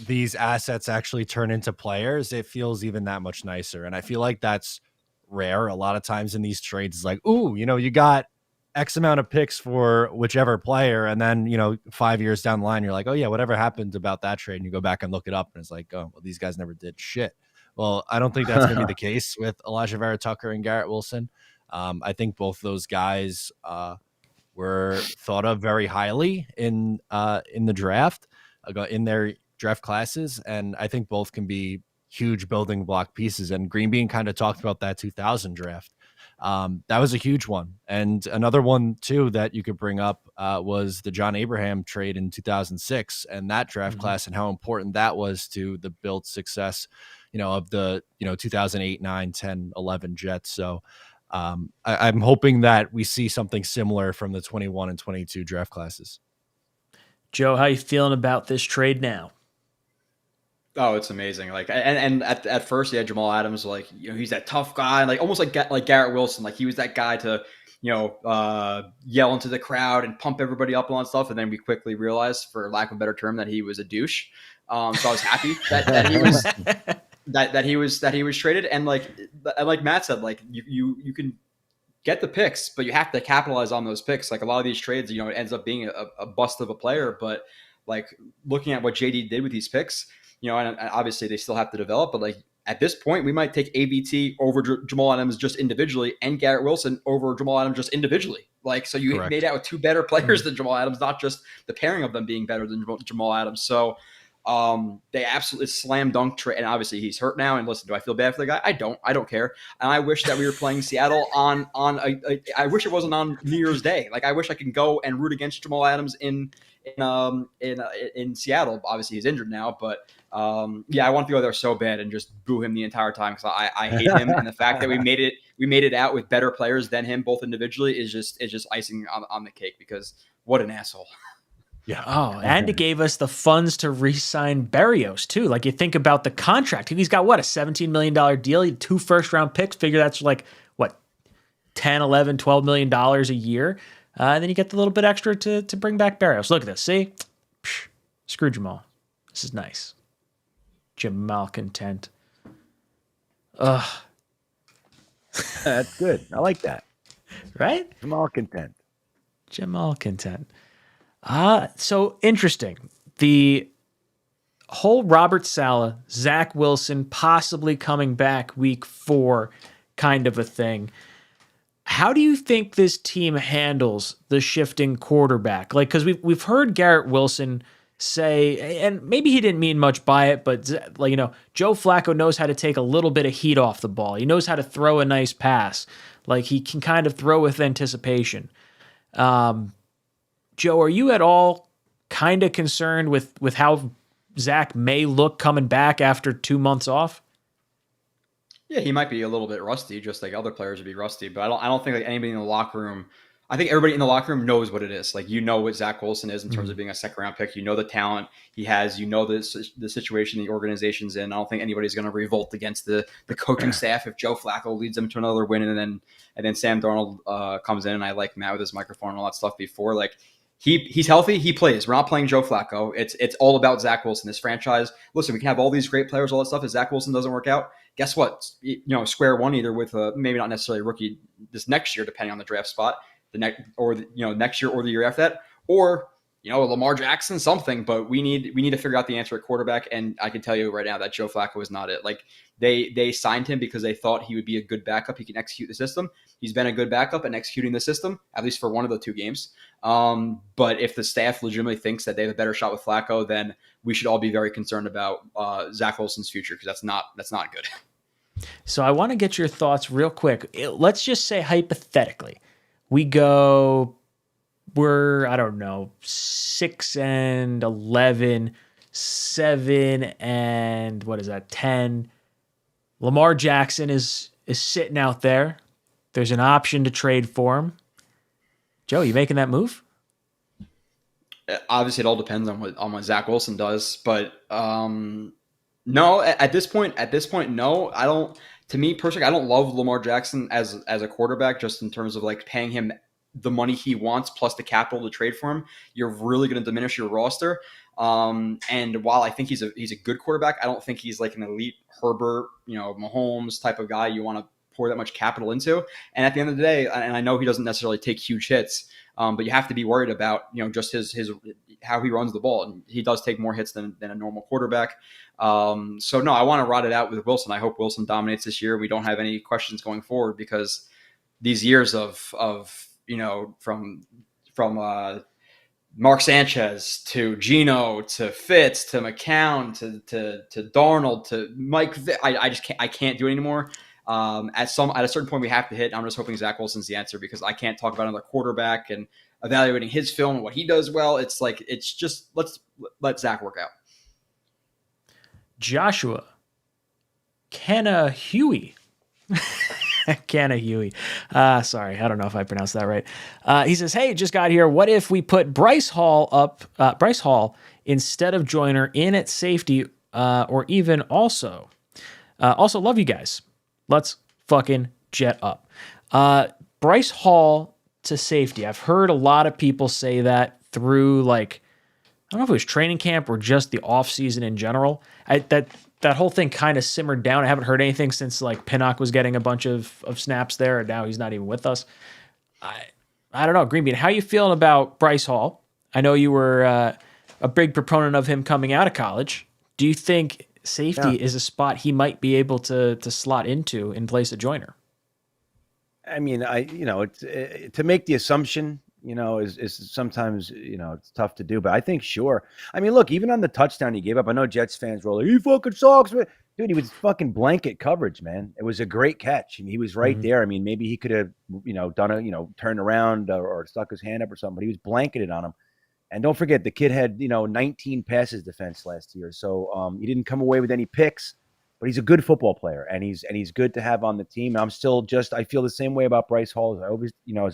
these assets actually turn into players, it feels even that much nicer. And I feel like that's rare. A lot of times in these trades, it's ooh, you got X amount of picks for whichever player. And then, 5 years down the line, you're like, oh yeah, whatever happened about that trade. And you go back and look it up and it's like, oh, well, these guys never did shit. Well, I don't think that's going to be the case with Elijah Vera Tucker and Garrett Wilson. I think both those guys were thought of very highly in the draft, in their draft classes. And I think both can be huge building block pieces. And Green Bean kind of talked about that 2000 draft. That was a huge one. And another one too that you could bring up was the John Abraham trade in 2006 and that draft class and how important that was to the build success, of the 2008, 9, 10, 11 Jets. So I'm hoping that we see something similar from the 21 and 22 draft classes. Joe, how you feeling about this trade now? Oh, it's amazing. And at first, yeah, Jamal Adams, he's that tough guy, almost like Garrett Wilson. He was that guy to, yell into the crowd and pump everybody up and all that stuff. And then we quickly realized, for lack of a better term, that he was a douche. So I was happy that he was that he was traded. And like Matt said, you can get the picks, but you have to capitalize on those picks. A lot of these trades, it ends up being a bust of a player. But looking at what JD did with these picks, and obviously they still have to develop, but at this point, we might take AVT over Jamal Adams just individually and Garrett Wilson over Jamal Adams just individually. So you Correct. made out with two better players than Jamal Adams, not just the pairing of them being better than Jamal Adams. So they absolutely slam dunk trade. And obviously he's hurt now. And listen, do I feel bad for the guy? I don't care. And I wish that we were playing Seattle I wish it wasn't on New Year's Day. I wish I could go and root against Jamal Adams in Seattle. Obviously he's injured now, but Yeah, I want to go there so bad and just boo him the entire time because I hate him, and the fact that we made it out with better players than him, both individually, is just icing on the cake. Because what an asshole. Yeah. Oh, and it gave us the funds to re-sign Berrios too. Like you think about the contract, he's got what, a $17 million deal, he had 2 first-round picks. Figure that's like what, 10, 11, 12 million dollars a year. And then you get the little bit extra to bring back Berrios. Look at this, see? Psh, screw Jamal. This is nice. Jamal content. Ugh. That's good. I like that. Right? Jamal content. Jamal content. So interesting. The whole Robert Saleh, Zach Wilson possibly coming back week 4 kind of a thing. How do you think this team handles the shifting quarterback? Like, because we've heard Garrett Wilson say, and maybe he didn't mean much by it, but like, you know, Joe Flacco knows how to take a little bit of heat off the ball. He knows how to throw a nice pass. Like he can kind of throw with anticipation. Joe, are you at all kind of concerned with how Zach may look coming back after 2 months off? Yeah, he might be a little bit rusty, just like other players would be rusty. But I don't think like anybody in the locker room. I think everybody in the locker room knows what it is. Like, you know what Zach Wilson is in terms of being a second-round pick. You know the talent he has. You know the situation the organization's in. I don't think anybody's going to revolt against the coaching staff if Joe Flacco leads them to another win, and then Sam Darnold comes in. And I like Matt with his microphone and all that stuff before. Like, he's healthy. He plays. We're not playing Joe Flacco. It's all about Zach Wilson. This franchise. Listen, we can have all these great players, all that stuff. If Zach Wilson doesn't work out, guess what? You know, square one, either with maybe not necessarily a rookie this next year, depending on the draft spot. Next year or the year after that, or Lamar Jackson, something. But we need to figure out the answer at quarterback. And I can tell you right now that Joe Flacco is not it. Like they signed him because they thought he would be a good backup. He can execute the system. He's been a good backup in executing the system, at least for one of the 2 games. But if the staff legitimately thinks that they have a better shot with Flacco, then we should all be very concerned about Zach Wilson's future, because that's not good. So I want to get your thoughts real quick. Let's just say hypothetically, we're, I don't know, 6-11, 7 and what is that, 10. Lamar Jackson is sitting out there. There's an option to trade for him. Joe, you making that move? Obviously, it all depends on what Zach Wilson does, but no. At this point, no. I don't. To me personally, I don't love Lamar Jackson as a quarterback, just in terms of like paying him the money he wants plus the capital to trade for him. You're really going to diminish your roster. And while I think he's a good quarterback, I don't think he's like an elite Herbert, Mahomes type of guy you want to pour that much capital into. And at the end of the day, and I know he doesn't necessarily take huge hits, but you have to be worried about just his how he runs the ball, and he does take more hits than a normal quarterback. So no, I want to ride it out with Wilson. I hope Wilson dominates this year. We don't have any questions going forward, because these years of from Mark Sanchez to Geno to Fitz to McCown to Darnold to Mike, I can't do it anymore. At a certain point we have to hit. I'm just hoping Zach Wilson's the answer, because I can't talk about another quarterback and evaluating his film and what he does well. It's just let's let Zach work out. Joshua 𝐒𝐭𝐫𝐞𝐚𝐫𝐲. 𝐒𝐭𝐭𝐫𝐞𝐞𝐬. Sorry, I don't know if I pronounced that right. He says, hey, just got here. What if we put Bryce Hall instead of Joyner in at safety, or even also love you guys. Let's fucking jet up. Bryce Hall to safety. I've heard a lot of people say that through, like, I don't know if it was training camp or just the offseason in general. That whole thing kind of simmered down. I haven't heard anything since, like, Pinnock was getting a bunch of snaps there, and now he's not even with us. I don't know. Green Bean, how you feeling about Bryce Hall? I know you were a big proponent of him coming out of college. Do you think safety is a spot he might be able to slot into in place of Joyner? I mean, it's to make the assumption, is sometimes, it's tough to do, but I think, sure. I mean, look, even on the touchdown he gave up, I know Jets fans were like, he fucking sucks. But dude, he was fucking blanket coverage, man. It was a great catch. I mean, he was right there. I mean, maybe he could have, done turned around or stuck his hand up or something, but he was blanketed on him. And don't forget, the kid had 19 passes defense last year, so he didn't come away with any picks. But he's a good football player, and he's good to have on the team. And I'm still I feel the same way about Bryce Hall as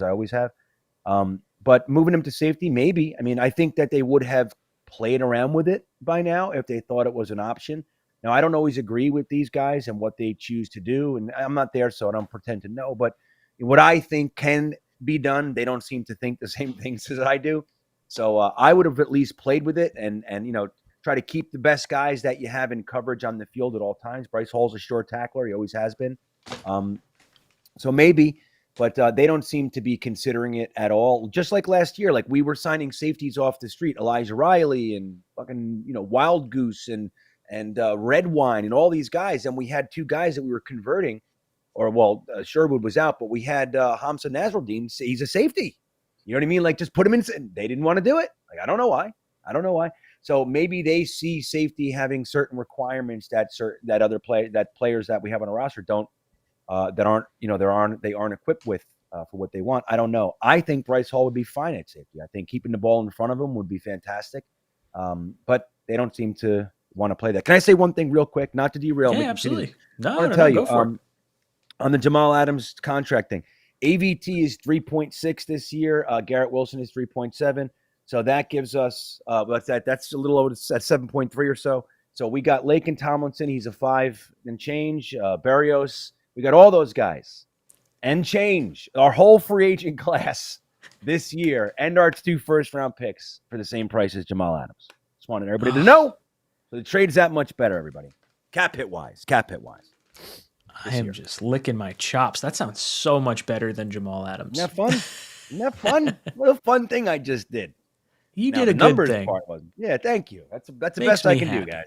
I always have. But moving him to safety, maybe. I mean, I think that they would have played around with it by now if they thought it was an option. Now, I don't always agree with these guys and what they choose to do, and I'm not there, so I don't pretend to know. But what I think can be done, they don't seem to think the same things as I do. So I would have at least played with it and try to keep the best guys that you have in coverage on the field at all times. Bryce Hall's a sure tackler. He always has been. So maybe, but they don't seem to be considering it at all. Just like last year, like we were signing safeties off the street, Elijah Riley and fucking, Wild Goose and Red Wine and all these guys. And we had two guys that we were converting, Sherwood was out, but we had Hamza Nasruddin. He's a safety. You know what I mean? Like, just put him in. They didn't want to do it. Like, I don't know why. So maybe they see safety having certain requirements that players that we have on our roster don't, they aren't equipped with for what they want. I don't know. I think Bryce Hall would be fine at safety. I think keeping the ball in front of him would be fantastic. But they don't seem to want to play that. Can I say one thing real quick? Not to derail me. Yeah, absolutely. No, I want to tell you go for it. On the Jamal Adams contract thing, AVT is 3.6 this year. Garrett Wilson is 3.7. So that gives us that's a little over at 7.3 or so. So we got Laken Tomlinson. He's a 5 and change. Berrios. We got all those guys and change. Our whole free agent class this year and our 2 first-round picks for the same price as Jamal Adams. Just wanted everybody to know. So the trade's that much better, everybody. Cap hit wise. I am just licking my chops. That sounds so much better than Jamal Adams. Isn't that fun? Isn't that fun? What a fun thing I just did. You did a good thing. Yeah, thank you. That's the best I can do, guys.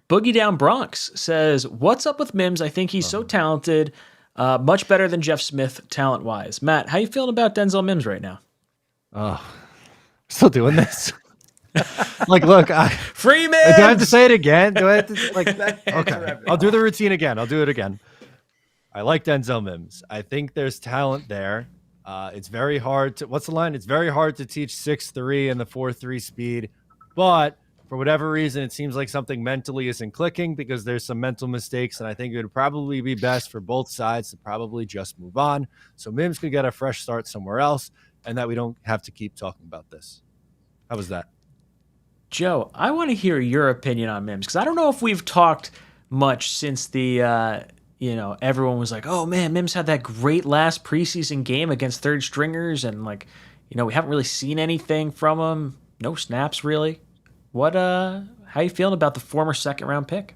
Boogie Down Bronx says, "What's up with Mims? I think he's so talented, much better than Jeff Smith talent-wise." Matt, how you feeling about Denzel Mims right now? Oh, still doing this? Like, look, Free Mims! Do I have to say it again? Do I have to, okay, I'll do the routine again. I'll do it again. I like Denzel Mims. I think there's talent there. It's very hard to, what's the line? It's very hard to teach 6'3" and the 4.3 speed, but for whatever reason, it seems like something mentally isn't clicking because there's some mental mistakes, and I think it would probably be best for both sides to probably just move on so Mims could get a fresh start somewhere else and that we don't have to keep talking about this. How was that? Joe, I want to hear your opinion on Mims because I don't know if we've talked much since the, everyone was like, oh man, Mims had that great last preseason game against third stringers. And we haven't really seen anything from him. No snaps really. How you feeling about the former 2nd-round pick?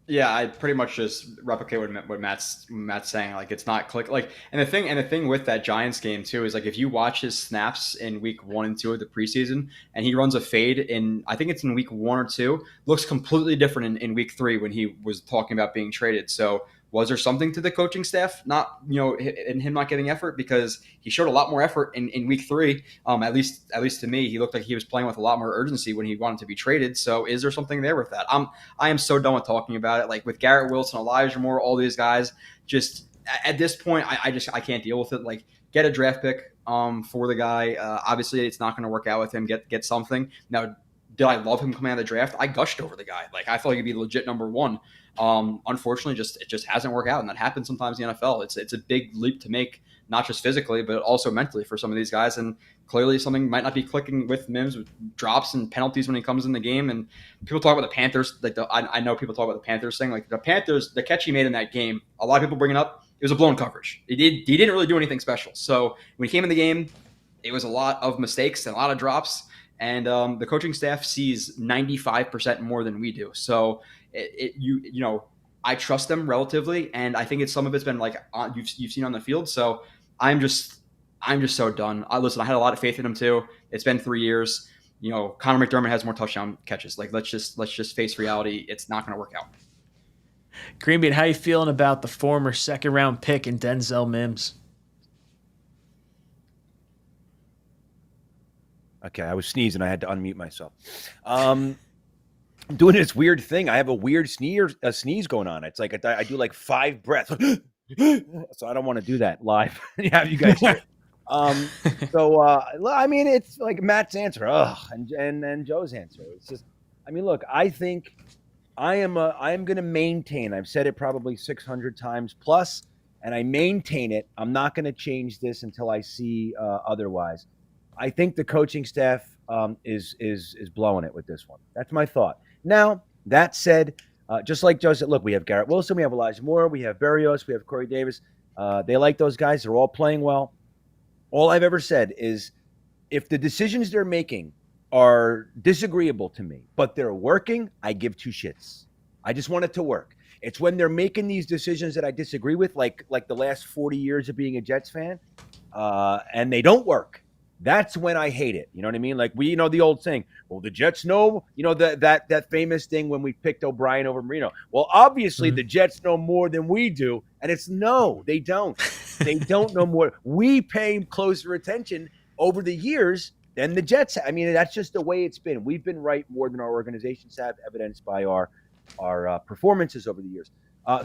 Yeah, I pretty much just replicate what Matt's saying. Like, it's not click. Like, and the thing with that Giants game too is, like, if you watch his snaps in week 1 and 2 of the preseason, and he runs a fade I think it's in week 1 or 2, looks completely different in week 3 when he was talking about being traded. So was there something to the coaching staff in him not getting effort? Because he showed a lot more effort in week 3. At least to me, he looked like he was playing with a lot more urgency when he wanted to be traded. So is there something there with that? I am so done with talking about it. Like, with Garrett Wilson, Elijah Moore, all these guys, just at this point, I can't deal with it. Like, get a draft pick for the guy. Obviously, it's not going to work out with him. Get something. Now, did I love him coming out of the draft? I gushed over the guy. Like, I thought he'd be legit number 1. Unfortunately, it just hasn't worked out, and that happens sometimes in the NFL. It's a big leap to make, not just physically, but also mentally for some of these guys. And clearly, something might not be clicking with Mims, with drops and penalties when he comes in the game. And people talk about the Panthers. Like, I know people talk about the Panthers thing. Like, the Panthers, the catch he made in that game, a lot of people bring it up. It was a blown coverage. He didn't really do anything special. So when he came in the game, it was a lot of mistakes and a lot of drops. And the coaching staff sees 95% more than we do. So I trust them relatively, and I think some of it's been like you've seen on the field. So I'm just so done. Listen, I had a lot of faith in him too. It's been 3 years. Connor McDermott has more touchdown catches. Like, let's just face reality. It's not going to work out. Greenbean, how you feeling about the former 2nd-round pick in Denzel Mims? Okay, I was sneezing. I had to unmute myself. I'm doing this weird thing. I have a weird sneeze going on. It's like I do like 5 breaths. So I don't want to do that live. Have you guys hear it. So I mean, it's like Matt's answer, and Joe's answer. It's just, I mean, look, I think I am going to maintain. I've said it probably 600 times plus, and I maintain it. I'm not going to change this until I see otherwise. I think the coaching staff is blowing it with this one. That's my thought. Now, that said, just like Joe said, look, we have Garrett Wilson, we have Elijah Moore, we have Berrios, we have Corey Davis. They like those guys. They're all playing well. All I've ever said is if the decisions they're making are disagreeable to me, but they're working, I give two shits. I just want it to work. It's when they're making these decisions that I disagree with, like the last 40 years of being a Jets fan, and they don't work. That's when I hate it. You know what I mean? Like the old saying, well, the Jets know, that famous thing when we picked O'Brien over Marino. Well, obviously the Jets know more than we do. And it's no, they don't. They don't know more. We pay closer attention over the years than the Jets. I mean, that's just the way it's been. We've been right more than our organizations have, evidenced by our performances over the years.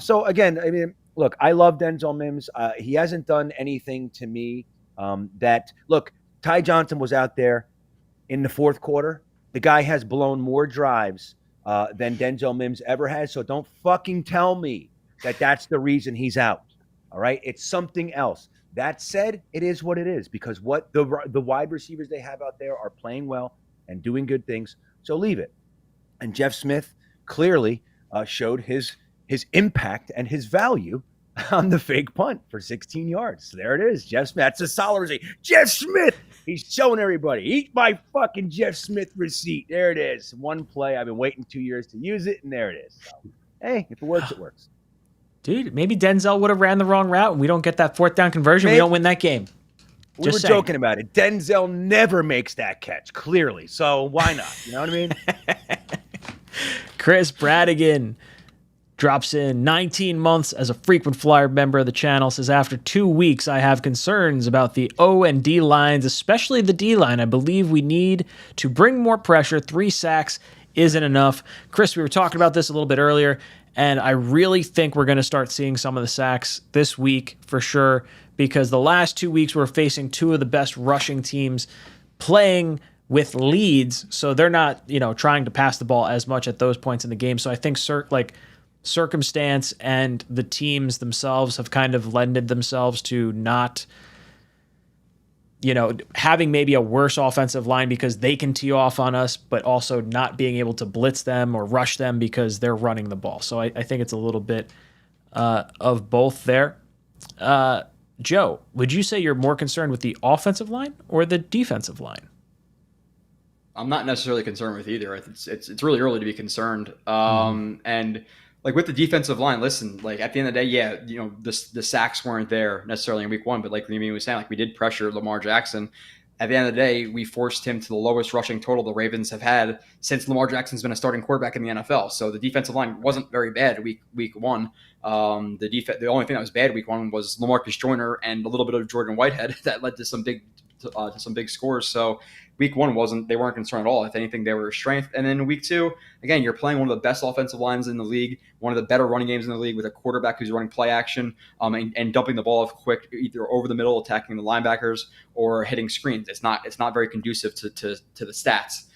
So again, I mean, look, I love Denzel Mims. He hasn't done anything to me look, Ty Johnson was out there in the fourth quarter. The guy has blown more drives than Denzel Mims ever has. So don't fucking tell me that that's the reason he's out. All right. It's something else. That said, it is what it is, because what the wide receivers they have out there are playing well and doing good things. So leave it. And Jeff Smith clearly showed his impact and his value on the fake punt for 16 yards. So there it is. Jeff Smith. That's a solid receipt. Jeff Smith. He's showing everybody. Eat my fucking Jeff Smith receipt. There it is. One play. I've been waiting 2 years to use it, and there it is. So, hey, if it works, it works. Dude, maybe Denzel would have ran the wrong route and we don't get that fourth down conversion. We don't win that game. We were joking about it. Denzel never makes that catch, clearly. So why not? You know what I mean? Chris Bradigan drops in 19 months as a frequent flyer member of the channel, says, after 2 weeks, I have concerns about the O and D lines, especially the D line. I believe we need to bring more pressure. 3 sacks isn't enough. Chris, we were talking about this a little bit earlier, and I really think we're going to start seeing some of the sacks this week for sure, because the last 2 weeks we're facing 2 of the best rushing teams playing with leads, so they're not, trying to pass the ball as much at those points in the game. So I think circumstance and the teams themselves have kind of lended themselves to not, having maybe a worse offensive line because they can tee off on us, but also not being able to blitz them or rush them because they're running the ball. So I think it's a little bit of both there. Joe, would you say you're more concerned with the offensive line or the defensive line? I'm not necessarily concerned with either. It's really early to be concerned. And like with the defensive line, listen, like at the end of the day, the sacks weren't there necessarily in week 1, but like Remy was saying, like we did pressure Lamar Jackson. At the end of the day, we forced him to the lowest rushing total the Ravens have had since Lamar Jackson's been a starting quarterback in the NFL. So the defensive line wasn't very bad week 1. The only thing that was bad week 1 was LaMarcus Joyner and a little bit of Jordan Whitehead that led to some big scores. So week 1 they weren't concerned at all. If anything, they were a strength. And then week 2, again, you're playing one of the best offensive lines in the league, one of the better running games in the league with a quarterback who's running play action and dumping the ball quick, either over the middle, attacking the linebackers, or hitting screens. It's not very conducive to the stats.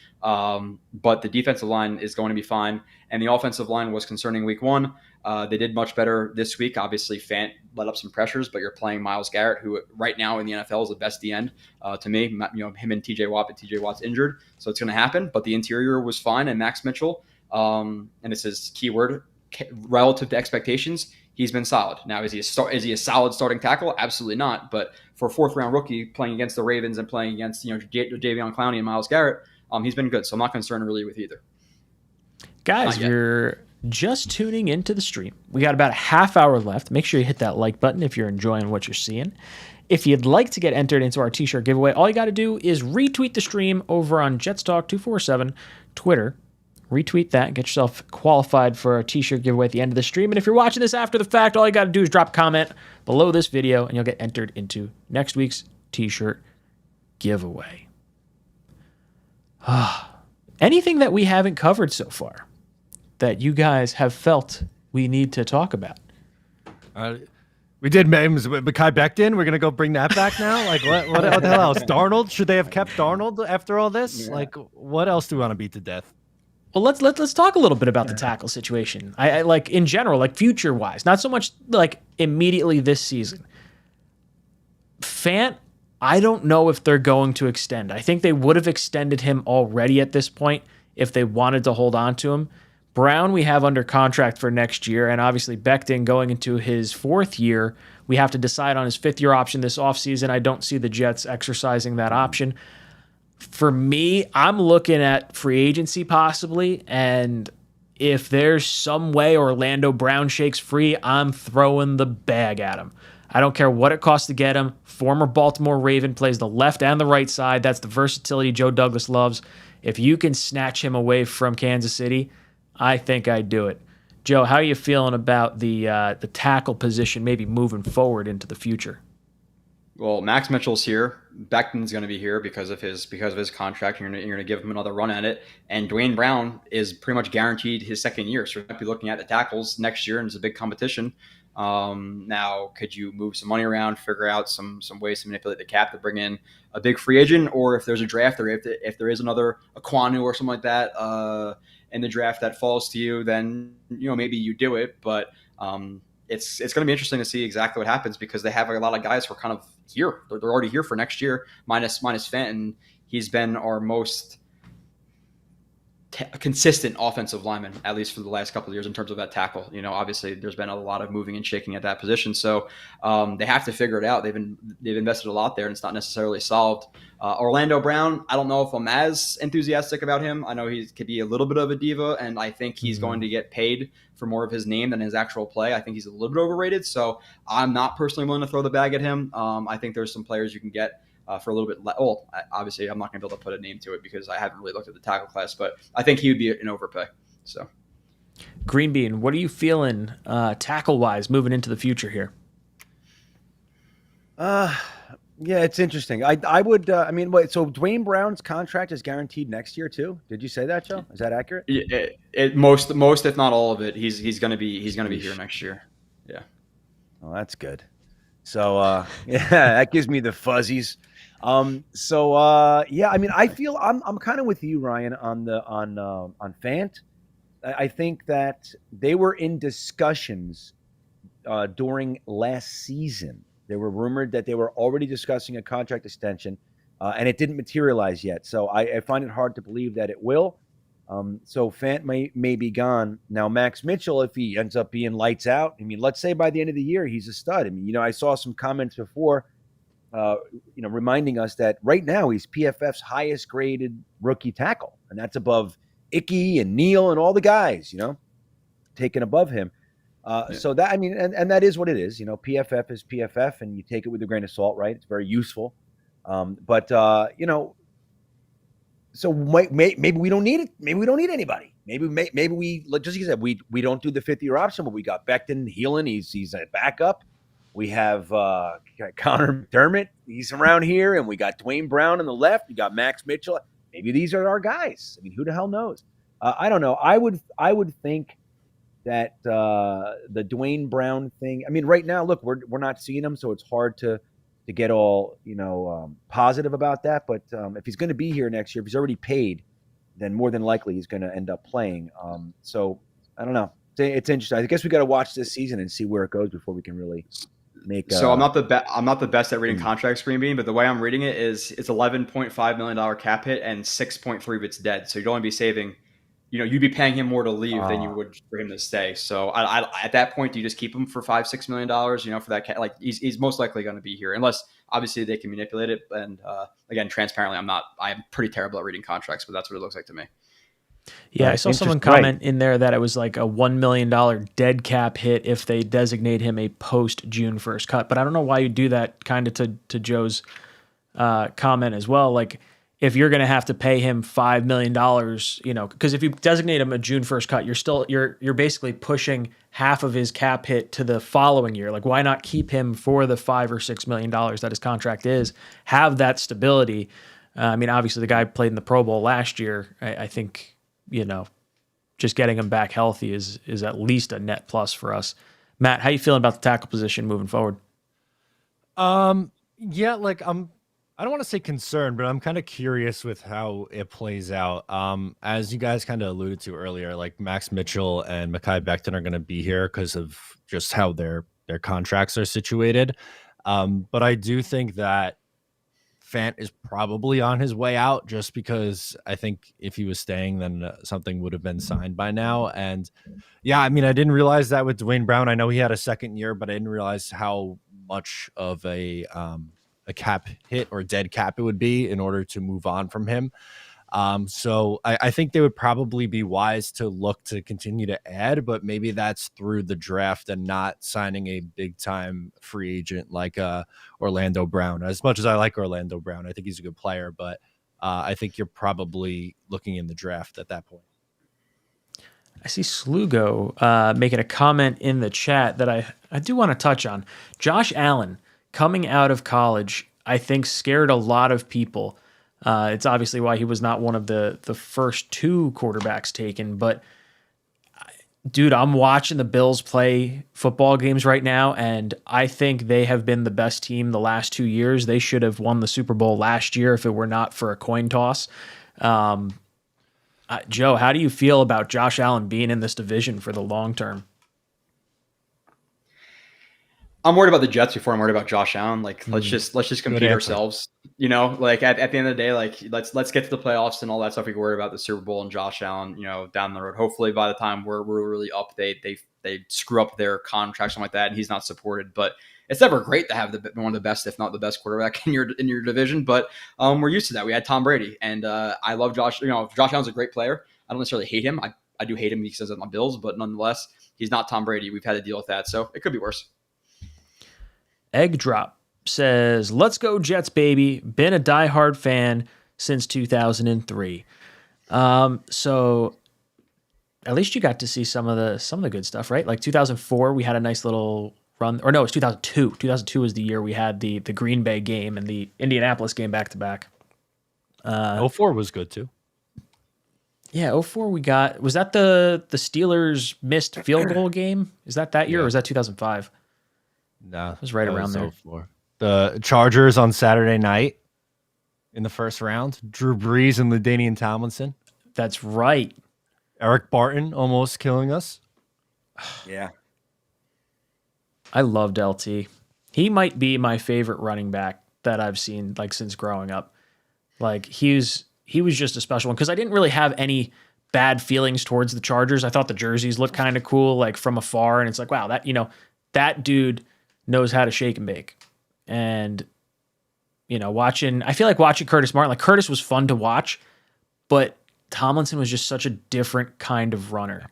But the defensive line is going to be fine. And the offensive line was concerning week 1. They did much better this week. Obviously, Fant let up some pressures, but you're playing Myles Garrett, who right now in the NFL is the best D end to me. Him and TJ Watt, but TJ Watt's injured, so it's going to happen. But the interior was fine, and Max Mitchell, and it's his keyword, relative to expectations, he's been solid. Now, is he a solid starting tackle? Absolutely not. But for a 4th-round rookie playing against the Ravens and playing against Jadeveon Clowney and Myles Garrett, he's been good. So I'm not concerned really with either. Guys, you're just tuning into the stream. We got about a half hour left. Make sure you hit that like button if you're enjoying what you're seeing. If you'd like to get entered into our t-shirt giveaway, all you got to do is retweet the stream over on Jets Talk 247 Twitter. Retweet that, get yourself qualified for a t-shirt giveaway at the end of the stream. And if you're watching this after the fact, all you got to do is drop a comment below this video and you'll get entered into next week's t-shirt giveaway. Anything that we haven't covered so far that you guys have felt we need to talk about? We did Mims, but Kai Becton, we're gonna go bring that back now. Like what the hell else? Darnold? Should they have kept Darnold after all this? Yeah. Like what else do we want to beat to death? Well, let's talk a little bit about the tackle situation. I like in general, like future wise, not so much like immediately this season. Fant, I don't know if they're going to extend. I think they would have extended him already at this point if they wanted to hold on to him. Brown, we have under contract for next year, and obviously Becton going into his 4th year. We have to decide on his 5th-year option this offseason. I don't see the Jets exercising that option. For me, I'm looking at free agency possibly, and if there's some way Orlando Brown shakes free, I'm throwing the bag at him. I don't care what it costs to get him. Former Baltimore Raven, plays the left and the right side. That's the versatility Joe Douglas loves. If you can snatch him away from Kansas City, I think I'd do it. Joe, how are you feeling about the tackle position maybe moving forward into the future? Well, Max Mitchell's here. Becton's going to be here because of his contract. You're going to give him another run at it. And Dwayne Brown is pretty much guaranteed his 2nd year. So we're going to be looking at the tackles next year, and it's a big competition. Now, could you move some money around, figure out some ways to manipulate the cap to bring in a big free agent, or if there's a draft, or if there is another 𝐒𝐿 or something like that in the draft that falls to you, then maybe you do it. But it's going to be interesting to see exactly what happens because they have a lot of guys who are kind of here. They're already here for next year, minus Fenton. He's been our most consistent offensive lineman, at least for the last couple of years in terms of that tackle. Obviously there's been a lot of moving and shaking at that position. So they have to figure it out. They've invested a lot there, and it's not necessarily solved. Orlando Brown, I don't know if I'm as enthusiastic about him. I know he could be a little bit of a diva, and I think he's going to get paid for more of his name than his actual play. I think he's a little bit overrated. So I'm not personally willing to throw the bag at him. I think there's some players you can get for a little bit less. Well, obviously, I'm not going to be able to put a name to it because I haven't really looked at the tackle class, but I think he would be an overpay. So, Green Bean, what are you feeling tackle-wise moving into the future here? Yeah, it's interesting. I would. Wait. So Dwayne Brown's contract is guaranteed next year too. Did you say that, Joe? Is that accurate? Most, if not all of it, he's going to be here next year. Yeah. Oh, that's good. So yeah, that gives me the fuzzies. Yeah, I feel I'm kind of with you, Ryan, on Fant. I think that they were in discussions during last season. They were rumored that they were already discussing a contract extension, and it didn't materialize yet. So I find it hard to believe that it will. So Fant may be gone. Now, Max Mitchell, if he ends up being lights out, let's say by the end of the year, he's a stud. I saw some comments before, reminding us that right now he's PFF's highest graded rookie tackle. And that's above 𝐒𝐿𝐽 and Neal and all the guys, taken above him. So that, and that is what it is. PFF is PFF, and you take it with a grain of salt, right? It's very useful. So maybe we don't need it. Maybe we don't need anybody. Maybe we, just like you said, we don't do the 5th-year option, but we got Becton healing. He's a backup. We have Connor McDermott. He's around here, and we got Dwayne Brown on the left. We got Max Mitchell. Maybe these are our guys. Who the hell knows? I don't know. I would think that the Dwayne Brown thing. Right now, look, we're not seeing him, so it's hard to get all positive about that. But if he's going to be here next year, if he's already paid, then more than likely he's going to end up playing. So I don't know. It's interesting. I guess we got to watch this season and see where it goes before we can really make. So I'm not the best at reading contracts, Green Bean, but the way I'm reading it is it's $11.5 million cap hit and 6.3 of it's dead. So you'd only be saving. You'd be paying him more to leave than you would for him to stay. So I at that point, do you just keep him for $5-6 million? For that, like he's most likely going to be here, unless obviously they can manipulate it. And again, transparently, I'm pretty terrible at reading contracts, but that's what it looks like to me. Yeah, I saw someone comment in there that it was like a $1 million dead cap hit if they designate him a post June 1st cut. But I don't know why you do that. Kind of to Joe's comment as well, like. If you're going to have to pay him $5 million, because if you designate him a June 1st cut, you're basically pushing half of his cap hit to the following year. Like, why not keep him for the $5 or $6 million that his contract is? Have that stability. Obviously the guy played in the Pro Bowl last year. I think just getting him back healthy is at least a net plus for us. Matt, how you feeling about the tackle position moving forward? Yeah, like I don't want to say concerned, but I'm kind of curious with how it plays out. As you guys kind of alluded to earlier, like Max Mitchell and Mekhi Becton are going to be here because of just how their contracts are situated. But I do think that Fant is probably on his way out, just because I think if he was staying, then something would have been signed by now. And yeah, I mean, I didn't realize that with Dwayne Brown. I know he had a second year, but I didn't realize how much of a cap hit or dead cap it would be in order to move on from him. So I think they would probably be wise to look to continue to add, but maybe that's through the draft and not signing a big time free agent like Orlando Brown. As much as I like Orlando Brown, I think he's a good player, but I think you're probably looking in the draft at that point. I see Slugo making a comment in the chat that I do want to touch on. Josh Allen, coming out of college, I think scared a lot of people. It's obviously why he was not one of the first two quarterbacks taken. But, dude, I'm watching the Bills play football games right now, and I think they have been the best team the last 2 years. They should have won the Super Bowl last year if it were not for a coin toss. Joe, how do you feel about Josh Allen being in this division for the long term? I'm worried about the Jets before I'm worried about Josh Allen. Like, let's just compete answer. ourselves. You know, like at the end of the day, like let's get to the playoffs and all that stuff. We can worry about the Super Bowl and Josh Allen, you know, down the road. Hopefully, by the time we're really up, they screw up their contract, something like that, and he's not supported. But it's never great to have one of the best, if not the best, quarterback in your division. But we're used to that. We had Tom Brady, and I love Josh. You know, Josh Allen's a great player. I don't necessarily hate him. I do hate him because of my Bills, but nonetheless, he's not Tom Brady. We've had to deal with that, so it could be worse. Egg Drop says, "Let's go Jets, baby. Been a diehard fan since 2003." So at least you got to see some of the good stuff, right? Like 2004, we had a nice little run. Or no, it's 2002. 2002 was the year we had the Green Bay game and the Indianapolis game back to back. 04 was good too. Yeah, 04 we got. Was that the Steelers missed field goal game? Is that year or was that 2005? No, it was right around there. 04. The Chargers on Saturday night in the first round. Drew Brees and LaDainian Tomlinson. That's right. Eric Barton almost killing us. Yeah. I loved LT. He might be my favorite running back that I've seen like since growing up. Like he was just a special one because I didn't really have any bad feelings towards the Chargers. I thought the jerseys looked kind of cool, like from afar, and it's like, wow, that dude knows how to shake and bake. And I feel like watching Curtis Martin, like Curtis was fun to watch, but Tomlinson was just such a different kind of runner.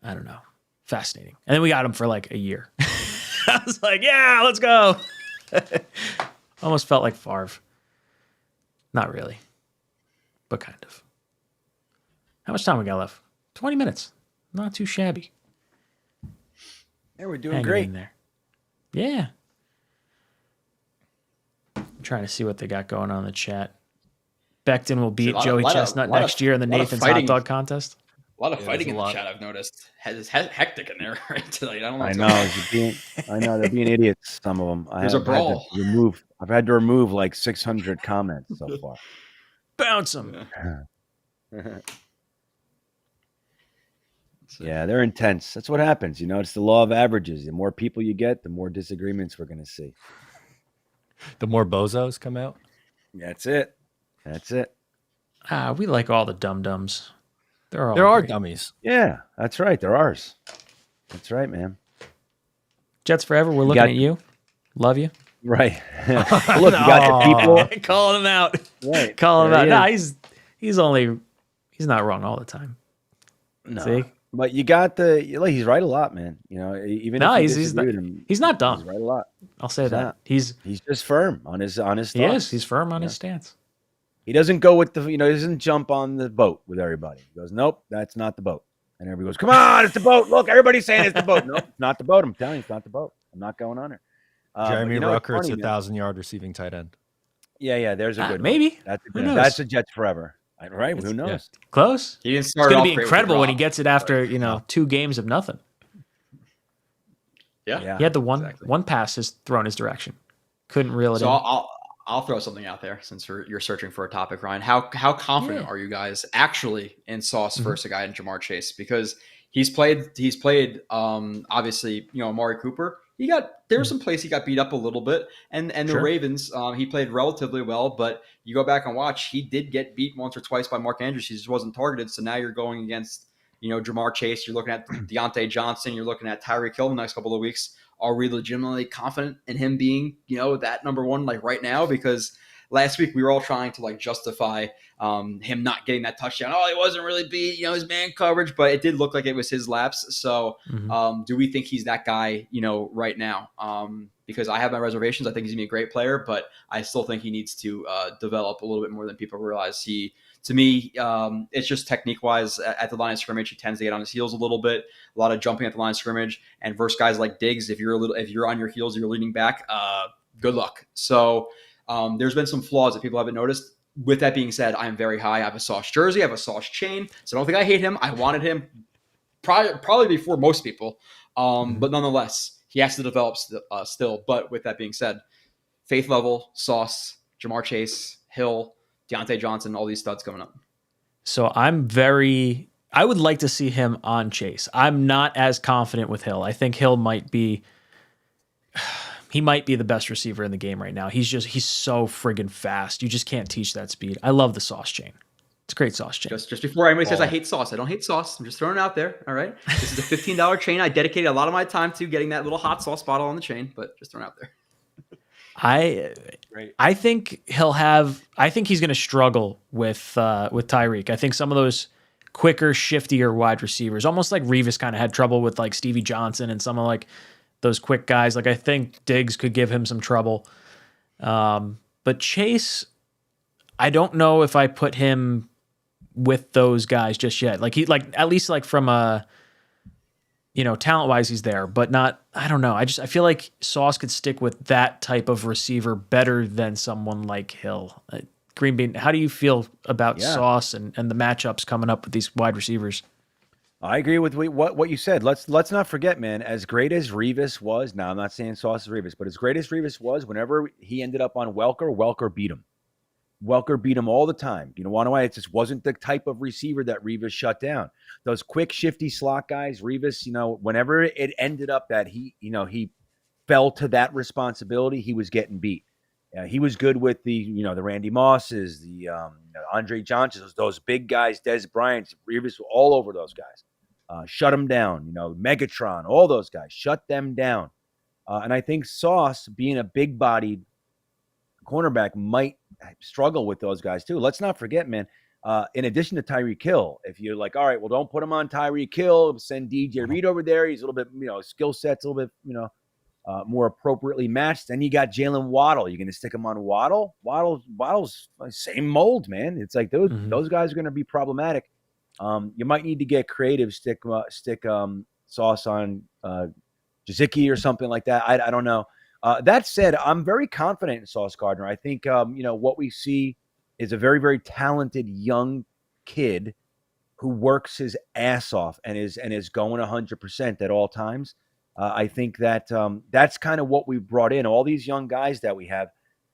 I don't know. Fascinating. And then we got him for like a year. I was like, yeah, let's go. Almost felt like Favre. Not really, but kind of. How much time we got left? 20 minutes. Not too shabby. Yeah, we're doing Hanging great in there. Yeah. I'm trying to see what they got going on in the chat. Becton will beat Joey Chestnut next year in the Nathan's Hot Dog Contest. A lot of fighting in the chat, I've noticed. It's hectic in there right tonight. I don't know. I know they're being idiots. Some of them. There's a brawl. I've had to remove like 600 comments so far. Bounce them. Yeah, they're intense. That's what happens. It's the law of averages. The more people you get, the more disagreements we're going to see. The more bozos come out. That's it. We like all the dum-dums. There are dummies. Yeah, that's right. They're ours. That's right, man. Jets forever. We're looking at you. Love you. Right. Look, you got the people calling him out. Right. Calling him out. Nah, he's not wrong all the time. No. See? But you got he's right a lot, man. Even if he's not dumb. He's right a lot. I'll say that. He's just firm on his thoughts. He is. He's firm on his stance. He doesn't go with he doesn't jump on the boat with everybody. He goes, nope, that's not the boat. And everybody goes, come on, it's the boat. Look, everybody's saying it's the boat. Nope, it's not the boat. I'm telling you, it's not the boat. I'm not going on it. Jeremy Rucker's 1,000-yard receiving tight end. Yeah, there's a good maybe. One. That's a Jets forever. Right? Who knows? Yeah. Close. He didn't it's start going to be incredible when he gets it after 2 games of nothing. Yeah. He had the one Exactly. one pass thrown his direction. Couldn't reel it So in. I'll throw something out there since you're searching for a topic, Ryan. How confident are you guys actually in Sauce versus a guy in Jamar Chase? Because he's played obviously, Amari Cooper. There were some plays he got beat up a little bit, and the Sure. Ravens, he played relatively well, but you go back and watch, he did get beat once or twice by Mark Andrews. He just wasn't targeted. So now you're going against Jamar Chase. You're looking at Deontay Johnson. You're looking at Tyreek Hill in the next couple of weeks. Are we legitimately confident in him being, that number one, like right now? Because last week we were all trying to justify him not getting that touchdown. Oh, he wasn't really beat, his man coverage, but it did look like it was his laps. So do we think he's that guy, right now? Because I have my reservations. I think he's gonna be a great player, but I still think he needs to develop a little bit more than people realize. To me, it's just technique-wise at the line of scrimmage, he tends to get on his heels a little bit. A lot of jumping at the line of scrimmage, and versus guys like Diggs, if you're on your heels, you're leaning back. Good luck. So there's been some flaws that people haven't noticed. With that being said, I'm very high. I have a Sauce jersey, I have a Sauce chain, so I don't think I hate him. I wanted him probably before most people, but nonetheless, he has to develop still. But with that being said, faith level, Sauce, Jamar Chase, Hill, Deontay Johnson, all these studs coming up. So I would like to see him on Chase. I'm not as confident with Hill. I think Hill might be the best receiver in the game right now. He's so friggin' fast. You just can't teach that speed. I love the Sauce chain. It's a great Sauce chain. Just before anybody says I hate Sauce, I don't hate Sauce. I'm just throwing it out there. All right. This is a $15 chain. I dedicated a lot of my time to getting that little hot sauce bottle on the chain, but just throwing it out there. I think he's going to struggle with Tyreek. I think some of those quicker, shiftier wide receivers, almost like Revis kind of had trouble with like Stevie Johnson and some of those quick guys. I think Diggs could give him some trouble. But Chase, I don't know if I put him with those guys just yet. At least from a, talent-wise, he's there, but not, I don't know. I feel like Sauce could stick with that type of receiver better than someone like Hill. Green Bean, how do you feel about Sauce and the matchups coming up with these wide receivers? I agree with what you said. Let's not forget, man, as great as Revis was, now I'm not saying Sauce is Revis, but as great as Revis was, whenever he ended up on Welker beat him. Welker beat him all the time. You know why? It just wasn't the type of receiver that Revis shut down. Those quick, shifty slot guys, Revis, whenever it ended up that he fell to that responsibility, he was getting beat. He was good with the Randy Mosses, the Andre Johnsons, those big guys, Des Bryant, Revis, all over those guys. Shut them down. Megatron, all those guys, shut them down. And I think Sauce, being a big-bodied cornerback, might struggle with those guys too. Let's not forget, man, in addition to Tyreek Hill, if you're like, all right, well, don't put him on Tyreek Hill, send DJ Reed over there. He's a little bit, skill set's a little bit, more appropriately matched. Then you got Jalen Waddle. You're going to stick him on Waddle? Waddle's same mold, man. It's like those guys are going to be problematic. You might need to get creative, stick Sauce on 𝐒𝐿𝐽 or something like that. I don't know. That said, I'm very confident in Sauce Gardner. I think, what we see is a very, very talented young kid who works his ass off and is going 100% at all times. I think that that's kind of what we've brought in. All these young guys that we have,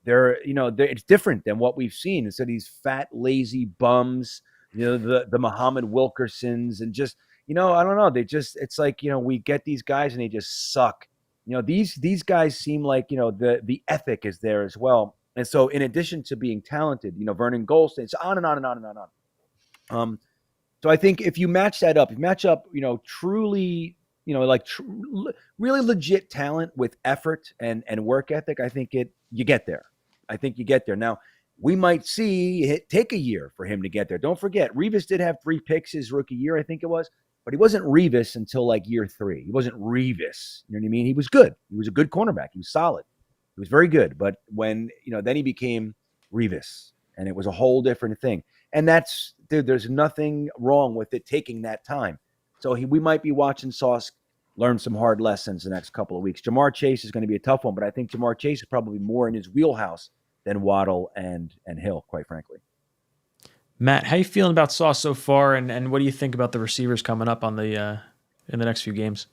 it's different than what we've seen. Instead of these fat, lazy bums, the Muhammad Wilkersons, and just, I don't know. It's like, we get these guys and they just suck. These guys seem like, the ethic is there as well. And so in addition to being talented, Vernon Goldstein, it's on and on and on and on and on. So I think if you match that up, truly, really legit talent with effort and work ethic, I think you get there. Now, we might see it take a year for him to get there. Don't forget, Revis did have 3 picks his rookie year, I think it was. But he wasn't Revis until year 3. He wasn't Revis. You know what I mean? He was good. He was a good cornerback. He was solid. He was very good. But when, then he became Revis, and it was a whole different thing. And there's nothing wrong with it taking that time. So we might be watching Sauce learn some hard lessons the next couple of weeks. Jamar Chase is going to be a tough one, but I think Jamar Chase is probably more in his wheelhouse than Waddle and Hill, quite frankly. Matt, how you feeling about Sauce so far, and what do you think about the receivers coming up on the in the next few games?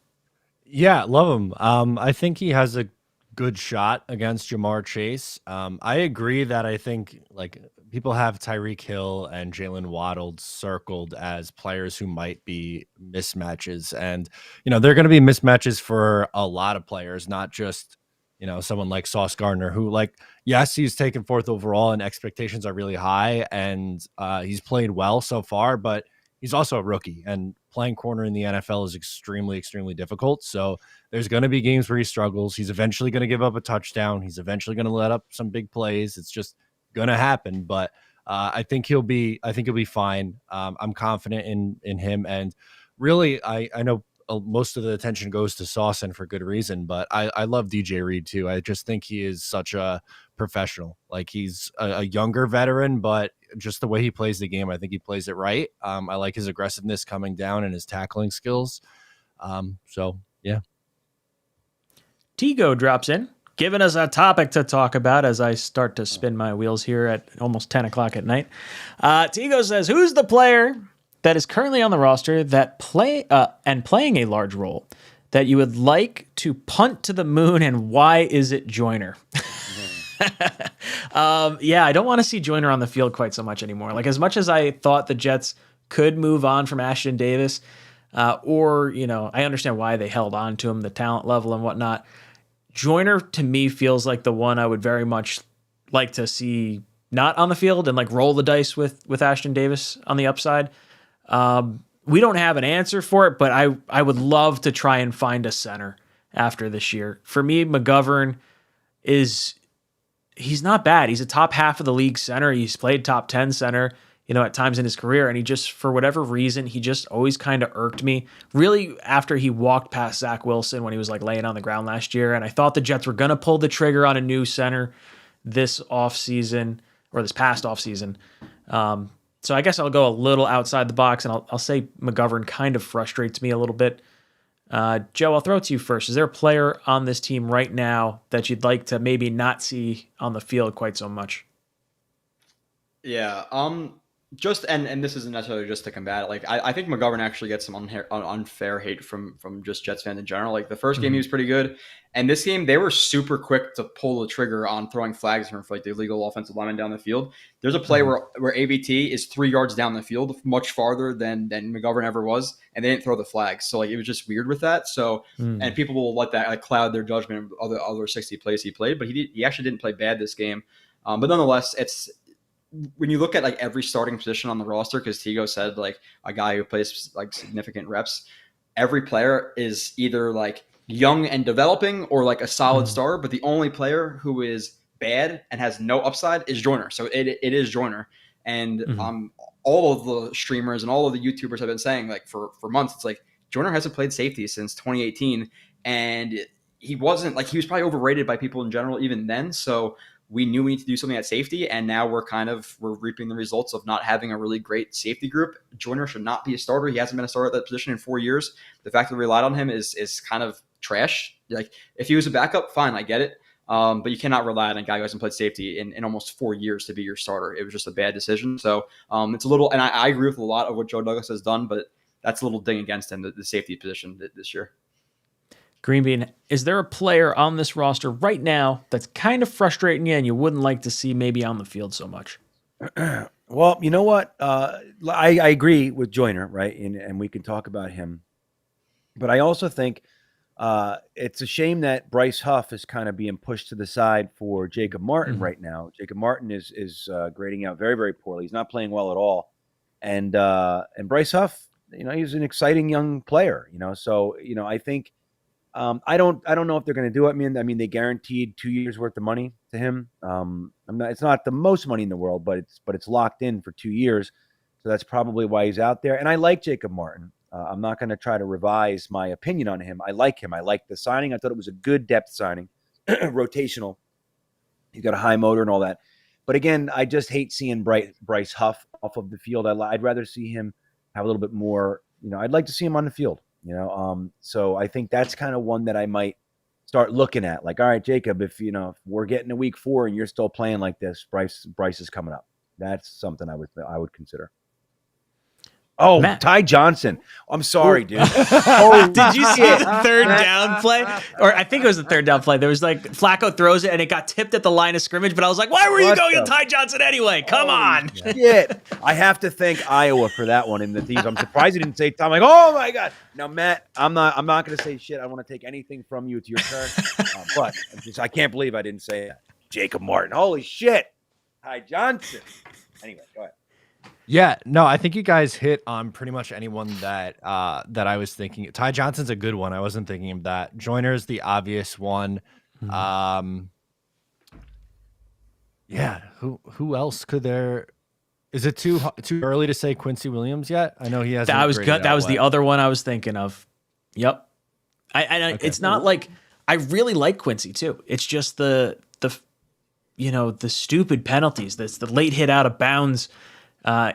Yeah, love him. I think he has a good shot against Jamar Chase. I agree that I think like people have Tyreek Hill and Jalen Waddle circled as players who might be mismatches, and they're going to be mismatches for a lot of players, not just someone like Sauce Gardner, who yes, he's taken fourth overall and expectations are really high, and he's played well so far, but he's also a rookie, and playing corner in the NFL is extremely, extremely difficult. So there's going to be games where he struggles. He's eventually going to give up a touchdown. He's eventually going to let up some big plays. It's just going to happen. But I think he'll be fine. I'm confident in him. And really, I know most of the attention goes to Sauce, and for good reason. But I love DJ Reed too. I just think he is such a professional. Like, he's a younger veteran, but just the way he plays the game, I think he plays it right. I like his aggressiveness coming down and his tackling skills. So yeah. 𝐒𝐿𝐫𝐞𝐞 drops in, giving us a topic to talk about as I start to spin my wheels here at almost 10 o'clock at night. 𝐒𝐿𝐫𝐞𝐞 says, who's the player that is currently on the roster that playing a large role that you would like to punt to the moon, and why is it Joyner? Yeah, I don't want to see Joyner on the field quite so much anymore. Like, as much as I thought the Jets could move on from Ashton Davis, or, I understand why they held on to him, the talent level and whatnot. Joyner, to me, feels like the one I would very much like to see not on the field and roll the dice with Ashton Davis on the upside. We don't have an answer for it, but I would love to try and find a center after this year. For me, McGovern he's not bad. He's a top half of the league center. He's played top 10 center, at times in his career. And he just, for whatever reason, he just always kind of irked me. Really, after he walked past Zach Wilson when he was laying on the ground last year. And I thought the Jets were going to pull the trigger on a new center this offseason, or this past offseason. So I guess I'll go a little outside the box, and I'll say McGovern kind of frustrates me a little bit. Joe, I'll throw it to you first. Is there a player on this team right now that you'd like to maybe not see on the field quite so much? Yeah. Just and this isn't necessarily just to combat it. I think McGovern actually gets some unfair hate from just Jets fans in general. The first game he was pretty good, and this game they were super quick to pull the trigger on throwing flags for the illegal offensive lineman down the field. There's a play where ABT is 3 yards down the field, much farther than McGovern ever was, and they didn't throw the flag. So it was just weird with that. So and people will let that cloud their judgment of other 60 plays he played, but he actually didn't play bad this game. But nonetheless, it's. When you look at every starting position on the roster, because 𝐒𝐿𝐫𝐞 said a guy who plays significant reps, every player is either young and developing or a solid star, but the only player who is bad and has no upside is Joyner. So it is Joyner. And all of the streamers and all of the YouTubers have been saying for months, it's Joyner hasn't played safety since 2018, and he wasn't he was probably overrated by people in general even then. So we knew we need to do something at safety, and now we're reaping the results of not having a really great safety group. Joyner should not be a starter. He hasn't been a starter at that position in 4 years. The fact that we relied on him is kind of trash. If he was a backup, fine, I get it. But you cannot rely on a guy who hasn't played safety in almost 4 years to be your starter. It was just a bad decision. So it's a little, and I agree with a lot of what Joe Douglas has done, but that's a little ding against him, the safety position this year. Greenbean, is there a player on this roster right now that's kind of frustrating you and you wouldn't like to see maybe on the field so much? Well, you know what? I agree with Joyner, right? And we can talk about him. But I also think it's a shame that Bryce Huff is kind of being pushed to the side for Jacob Martin right now. Jacob Martin is grading out very, very poorly. He's not playing well at all. And Bryce Huff, he's an exciting young player, So, I think I don't know if they're going to do it. I mean, they guaranteed 2 years worth of money to him. It's not the most money in the world, but it's locked in for 2 years. So that's probably why he's out there. And I like Jacob Martin. I'm not going to try to revise my opinion on him. I like him. I like the signing. I thought it was a good depth signing, rotational. He's got a high motor and all that. But again, I just hate seeing Bryce Huff off of the field. I'd rather see him have a little bit more. I'd like to see him on the field. So I think that's kind of one that I might start looking at. All right, Jacob, if we're getting to week 4 and you're still playing like this, Bryce is coming up. That's something I would consider. Oh, Matt. Ty Johnson. I'm sorry, dude. Did you see the third down play? Or I think it was the third down play. There was like Flacco throws it and it got tipped at the line of scrimmage. But I was like, why were you going to Ty Johnson anyway? Come on. Shit. I have to thank Iowa for that one in the teams. I'm surprised you didn't say Tom. Like, oh my God. Now, Matt, I'm not going to say shit. I want to take anything from you. It's your turn. But I can't believe I didn't say that. Jacob Martin. Holy shit. Ty Johnson. Anyway, go ahead. Yeah, no, I think you guys hit on pretty much anyone that that I was thinking. Ty Johnson's a good one. I wasn't thinking of that. Joyner's the obvious one. Yeah, who else could there? Is it too early to say Quincy Williams yet? I know he has. That was good. That was the other one I was thinking of. Yep. Okay. It's not like I really like Quincy too. It's just the stupid penalties. That's the late hit out of bounds.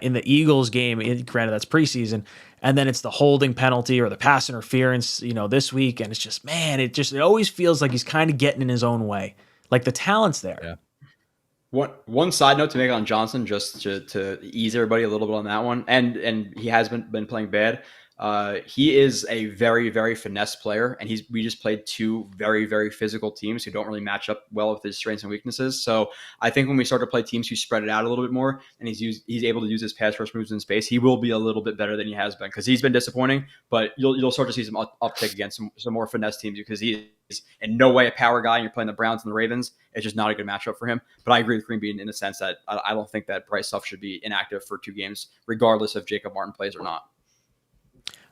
In the Eagles game, granted that's preseason, and then it's the holding penalty or the pass interference, this week, and it's just, man, it always feels like he's kind of getting in his own way. Like the talent's there. Yeah. One side note to make on Johnson, just to ease everybody a little bit on that one, and he has been playing bad. He is a very, very finesse player, and we just played two very, very physical teams who don't really match up well with his strengths and weaknesses. So I think when we start to play teams who spread it out a little bit more, and he's able to use his pass rush moves in space, he will be a little bit better than he has been, because he's been disappointing. But you'll start to see some uptick against some more finesse teams, because he's in no way a power guy, and you're playing the Browns and the Ravens. It's just not a good matchup for him. But I agree with Green Bean in the sense that I don't think that Bryce Huff should be inactive for 2 games, regardless if Jacob Martin plays or not.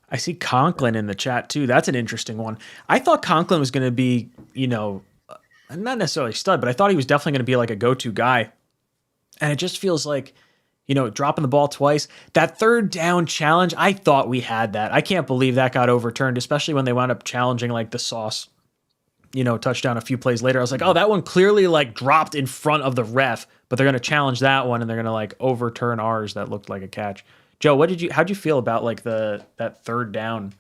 I see Conklin in the chat too. That's an interesting one. I thought Conklin was going to be, not necessarily stud, but I thought he was definitely going to be like a go-to guy. And it just feels like, dropping the ball twice. That third down challenge, I thought we had that. I can't believe that got overturned, especially when they wound up challenging like the Sauce, touchdown a few plays later. I was like, oh, that one clearly like dropped in front of the ref, but they're going to challenge that one and they're going to like overturn ours that looked like a catch. Joe, how'd you feel about like that third down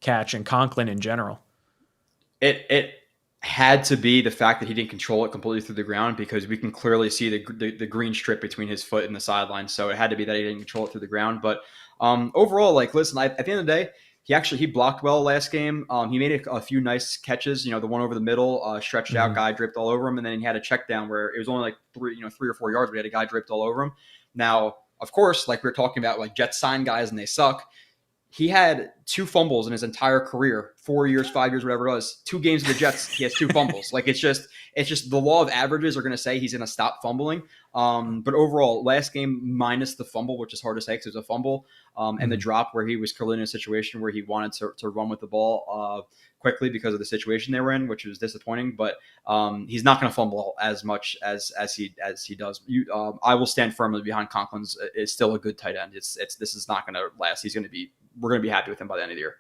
catch and Conklin in general? It had to be the fact that he didn't control it completely through the ground, because we can clearly see the green strip between his foot and the sideline. So it had to be that he didn't control it through the ground. But overall, like, listen, at the end of the day, he blocked well last game. He made a few nice catches. The one over the middle, stretched out, guy draped all over him, and then he had a check down where it was only like 3 or 4 yards, but he had a guy draped all over him. Now, of course, like we were talking about, like Jets sign guys and they suck. He had 2 fumbles in his entire career, 4 years, 5 years, whatever it was. 2 games of the Jets, he has 2 fumbles. Like it's just the law of averages are going to say he's going to stop fumbling. But overall, last game minus the fumble, which is hard to say because it was a fumble, and the drop where he was currently in a situation where he wanted to run with the ball quickly because of the situation they were in, which was disappointing. But he's not going to fumble as much as he does. I will stand firmly behind Conklin's. Is still a good tight end. This is not going to last. We're going to be happy with him by the end of the year.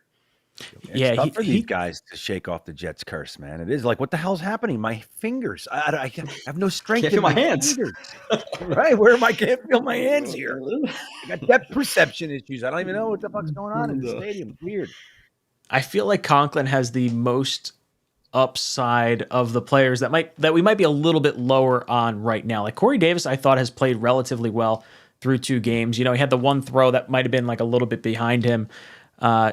It's tough for these guys to shake off the Jets curse, man. It is like, what the hell's happening? My fingers. I have no strength Can't in feel my hands. Right? Where am I? Can't feel my hands here. I got depth perception issues. I don't even know what the fuck's going on in the stadium. It's weird. I feel like Conklin has the most upside of the players that we might be a little bit lower on right now. Like Corey Davis, I thought has played relatively well through 2 games. He had the one throw that might have been like a little bit behind him.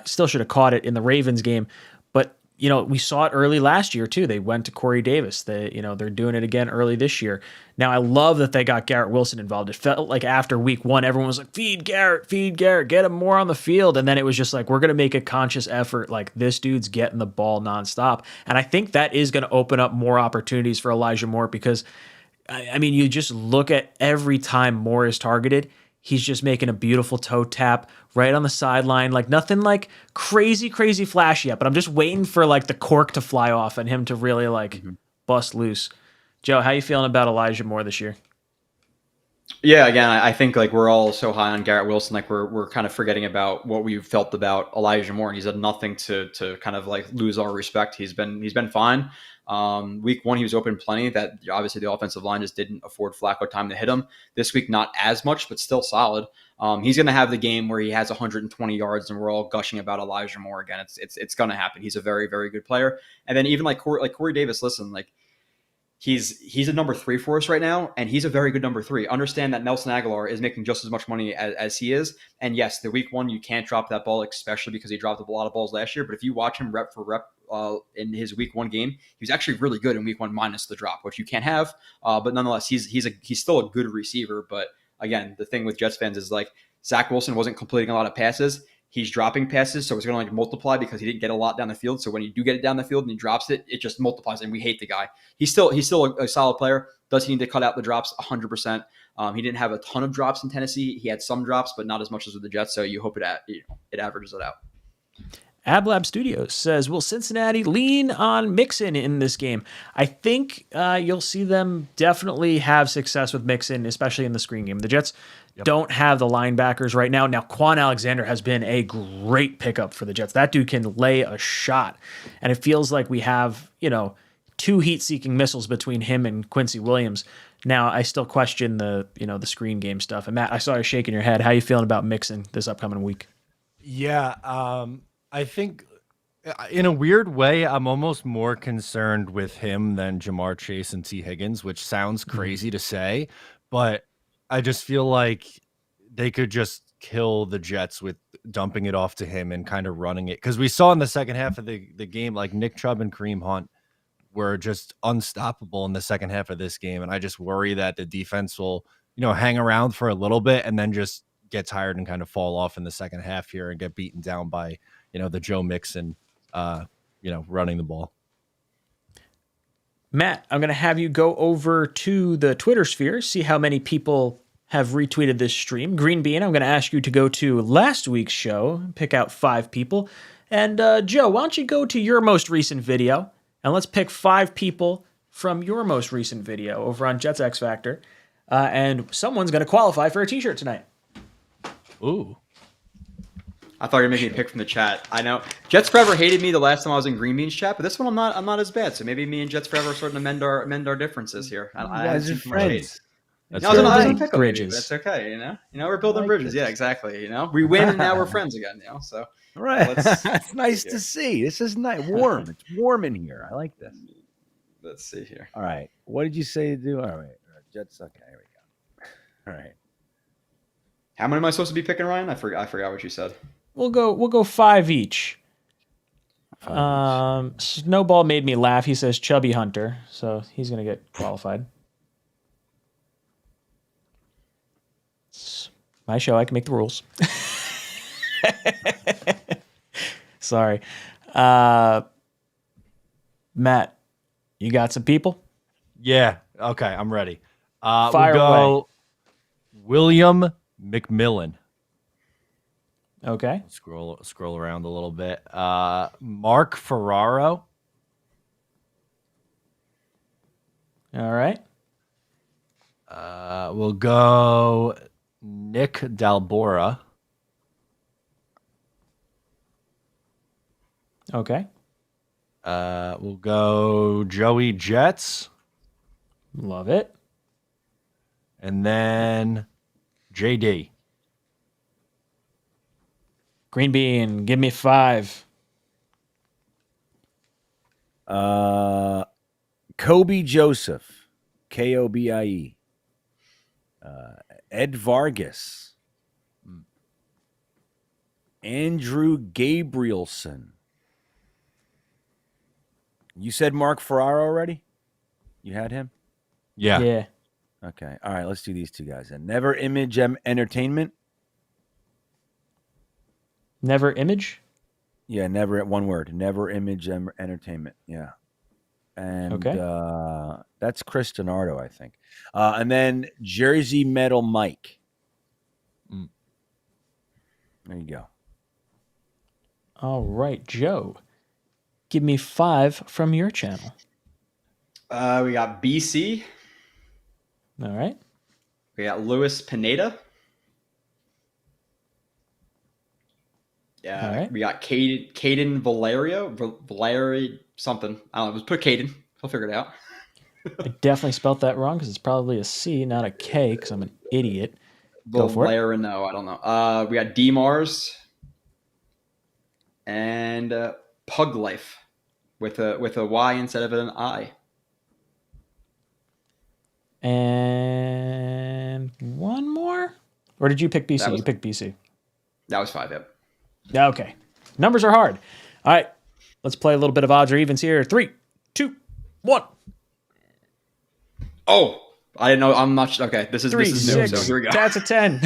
Still should have caught it in the Ravens game. But, we saw it early last year too. They went to Corey Davis. They're doing it again early this year. Now, I love that they got Garrett Wilson involved. It felt like after week 1, everyone was like, feed Garrett, get him more on the field. And then it was just like, we're going to make a conscious effort. Like this dude's getting the ball nonstop. And I think that is going to open up more opportunities for Elijah Moore, because I mean, you just look at every time Moore is targeted, he's just making a beautiful toe tap right on the sideline. Like nothing like crazy flash yet, but I'm just waiting for like the cork to fly off and him to really like bust loose. Joe, how you feeling about Elijah Moore this year? Yeah, again, I think like we're all so high on Garrett Wilson, like we're kind of forgetting about what we felt about Elijah Moore, and he's had nothing to kind of like lose our respect. He's been fine. Week 1, he was open plenty. That obviously the offensive line just didn't afford Flacco time to hit him. This week, not as much, but still solid. He's going to have the game where he has 120 yards, and we're all gushing about Elijah Moore again. It's going to happen. He's a very, very good player. And then even like Corey Davis, listen, like he's a number 3 for us right now, and he's a very good number 3. Understand that Nelson Aguilar is making just as much money as he is, and yes, the week 1 you can't drop that ball, especially because he dropped a lot of balls last year. But if you watch him rep for rep in his week 1 game, he was actually really good in week 1 minus the drop, which you can't have. But nonetheless, he's still a good receiver. But again, the thing with Jets fans is like Zach Wilson wasn't completing a lot of passes. He's dropping passes, so it's going to like multiply because he didn't get a lot down the field. So when you do get it down the field and he drops it, it just multiplies, and we hate the guy. He's still a solid player. Does he need to cut out the drops? 100%. He didn't have a ton of drops in Tennessee. He had some drops, but not as much as with the Jets. So you hope it averages it out. AbLab Studios says, will Cincinnati lean on Mixon in this game? I think you'll see them definitely have success with Mixon, especially in the screen game. The Jets don't have the linebackers right now. Now, 𝐷 Alexander has been a great pickup for the Jets. That dude can lay a shot. And it feels like we have, 2 heat-seeking missiles between him and Quincy Williams. Now, I still question the screen game stuff. And Matt, I saw you shaking your head. How you feeling about Mixon this upcoming week? Yeah, I think in a weird way, I'm almost more concerned with him than Jamar Chase and T. Higgins, which sounds crazy to say, but I just feel like they could just kill the Jets with dumping it off to him and kind of running it. Because we saw in the second half of the game, like Nick Chubb and Kareem Hunt were just unstoppable in the second half of this game. And I just worry that the defense will, hang around for a little bit and then just get tired and kind of fall off in the second half here and get beaten down by, the Joe Mixon, running the ball. Matt, I'm going to have you go over to the Twitter sphere, see how many people have retweeted this stream. Green Bean, I'm going to ask you to go to last week's show, pick out 5 people. And Joe, why don't you go to your most recent video, and let's pick 5 people from your most recent video over on Jets X Factor. And someone's going to qualify for a t-shirt tonight. Ooh. I thought you were making a pick from the chat. I know Jets Forever hated me the last time I was in Green Bean's chat, but this one I'm not as bad. So maybe me and Jets Forever are starting to mend our differences here. You guys are friends. I was on pick bridges. That's okay. We're building bridges. Yeah, exactly. We win and now we're friends again. So right, that's nice to see. This is nice, warm. It's warm in here. I like this. Let's see here. All right, what did you say to do? All right, Jets. Okay, here we go. All right. How many am I supposed to be picking, Ryan? I forgot what you said. We'll go 5 each. Snowball made me laugh. He says Chubby Hunter, so he's gonna get qualified. It's my show. I can make the rules. Sorry, Matt. You got some people? Yeah. Okay, I'm ready. Fire we'll go away. William McMillan. Okay. Scroll around a little bit. Mark Ferraro. All right. We'll go Nick Dalbora. Okay. We'll go Joey Jets. Love it. And then JD. Green Bean, give me 5. Kobe Joseph, Kobie. Ed Vargas, Andrew Gabrielson. You said Mark Ferraro already? You had him? Yeah. Yeah. Okay. All right. Let's do these 2 guys. And Never Image Entertainment. Never Image? Yeah, never, one word. Never Image Entertainment. Yeah. And Okay. That's Chris Donardo, I think. And then Jersey Metal Mike. There you go. All right, Joe. Give me 5 from your channel. We got BC. All right. We got Luis Pineda. Yeah. Right. We got Caden Valeri something. I don't know. Just put Caden. He'll figure it out. I definitely spelt that wrong because it's probably a C, not a K, because I'm an idiot. Go for it. No, I don't know. We got D Mars and Pug Life with a Y instead of an I. And one more? Or did you pick BC? You picked BC. That was 5, yep. Yeah, okay. Numbers are hard. All right. Let's play a little bit of odds or evens here. 3, 2, 1. Oh, I didn't know. I'm not sure. Okay, this is 3, new, 6. so here we go. That's a 10.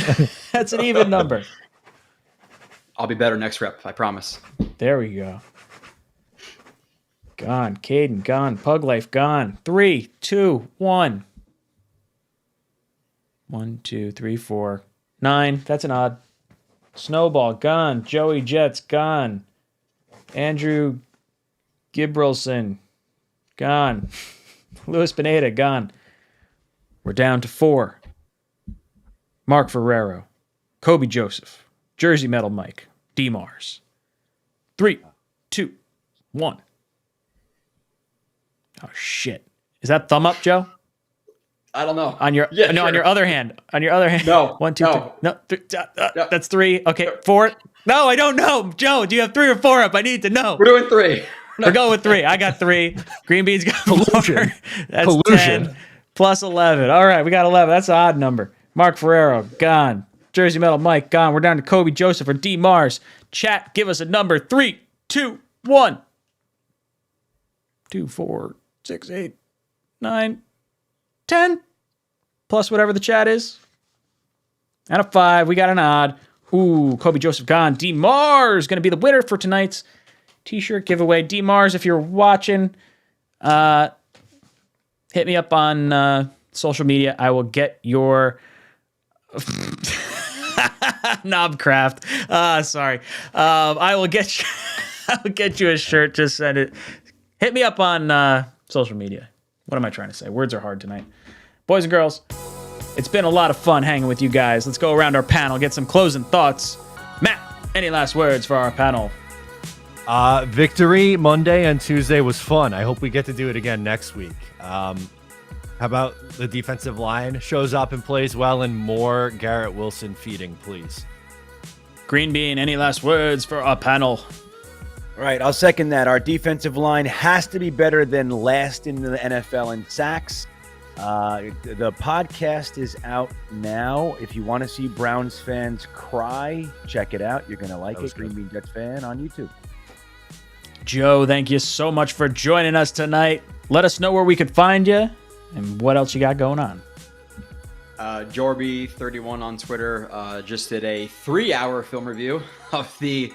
That's an even number. I'll be better next rep, I promise. There we go. Gone. Caden, gone. Pug Life, gone. 3, 2, 1. 1, 2, 3, 4. 9. That's an odd. Snowball, gone. Joey Jets, gone. Andrew Gibralson, gone. Luis Pineda, gone. We're down to 4. Mark Ferrero, Kobe Joseph, Jersey Metal Mike, D Mars. 3, 2, 1. Oh shit! Is that thumb up, Joe? I don't know. On your Yeah, no, sure. on your other hand. On your other hand. No, 1, 2, no. 3. No, that's 3. Okay, 4. No, I don't know. Joe, do you have 3 or 4 up? I need to know. We're doing 3. We're going with 3. I got 3. Green Bean's got 4. That's Collusion. 10 plus 11. All right, we got 11. That's an odd number. Mark Ferrero, gone. Jersey Metal Mike, gone. We're down to Kobe Joseph or D Mars. Chat, give us a number. 3, 2, 1. 2, 4, 6, 8, 9, 10. Plus whatever the chat is. And a 5. We got an odd. Ooh, Kobe Joseph gone. D Mars going to be the winner for tonight's T-shirt giveaway. D Mars, if you're watching, hit me up on social media. I will get your Knobcraft. Sorry. I will get you a shirt. Just send it. Hit me up on social media. What am I trying to say? Words are hard tonight. Boys and girls, it's been a lot of fun hanging with you guys. Let's go around our panel, get some closing thoughts. Matt, any last words for our panel? Victory Monday and Tuesday was fun. I hope we get to do it again next week. How about the defensive line shows up and plays well, and more Garrett Wilson feeding, please? Green Bean, any last words for our panel? All right, I'll second that. Our defensive line has to be better than last in the NFL in sacks. The podcast is out now. If you want to see Browns fans cry, check it out. You're going to like it. Green Bean Jets Fan on YouTube. Joe, thank you so much for joining us tonight. Let us know where we could find you and what else you got going on. Jorby31 on Twitter just did a 3-hour film review of the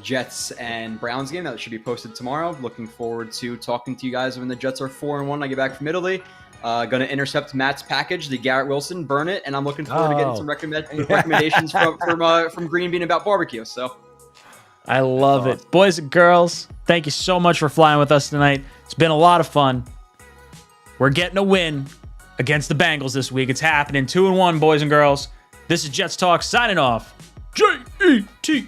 Jets and Browns game that should be posted tomorrow. Looking forward to talking to you guys when the Jets are 4-1. I get back from Italy. Going to intercept Matt's package, the Garrett Wilson, burn it, and I'm looking forward to getting some recommendations from Green Bean about barbecue. So, I love it, boys and girls. Thank you so much for flying with us tonight. It's been a lot of fun. We're getting a win against the Bengals this week. It's happening. 2-1, boys and girls. This is Jets Talk signing off. JETSFAN.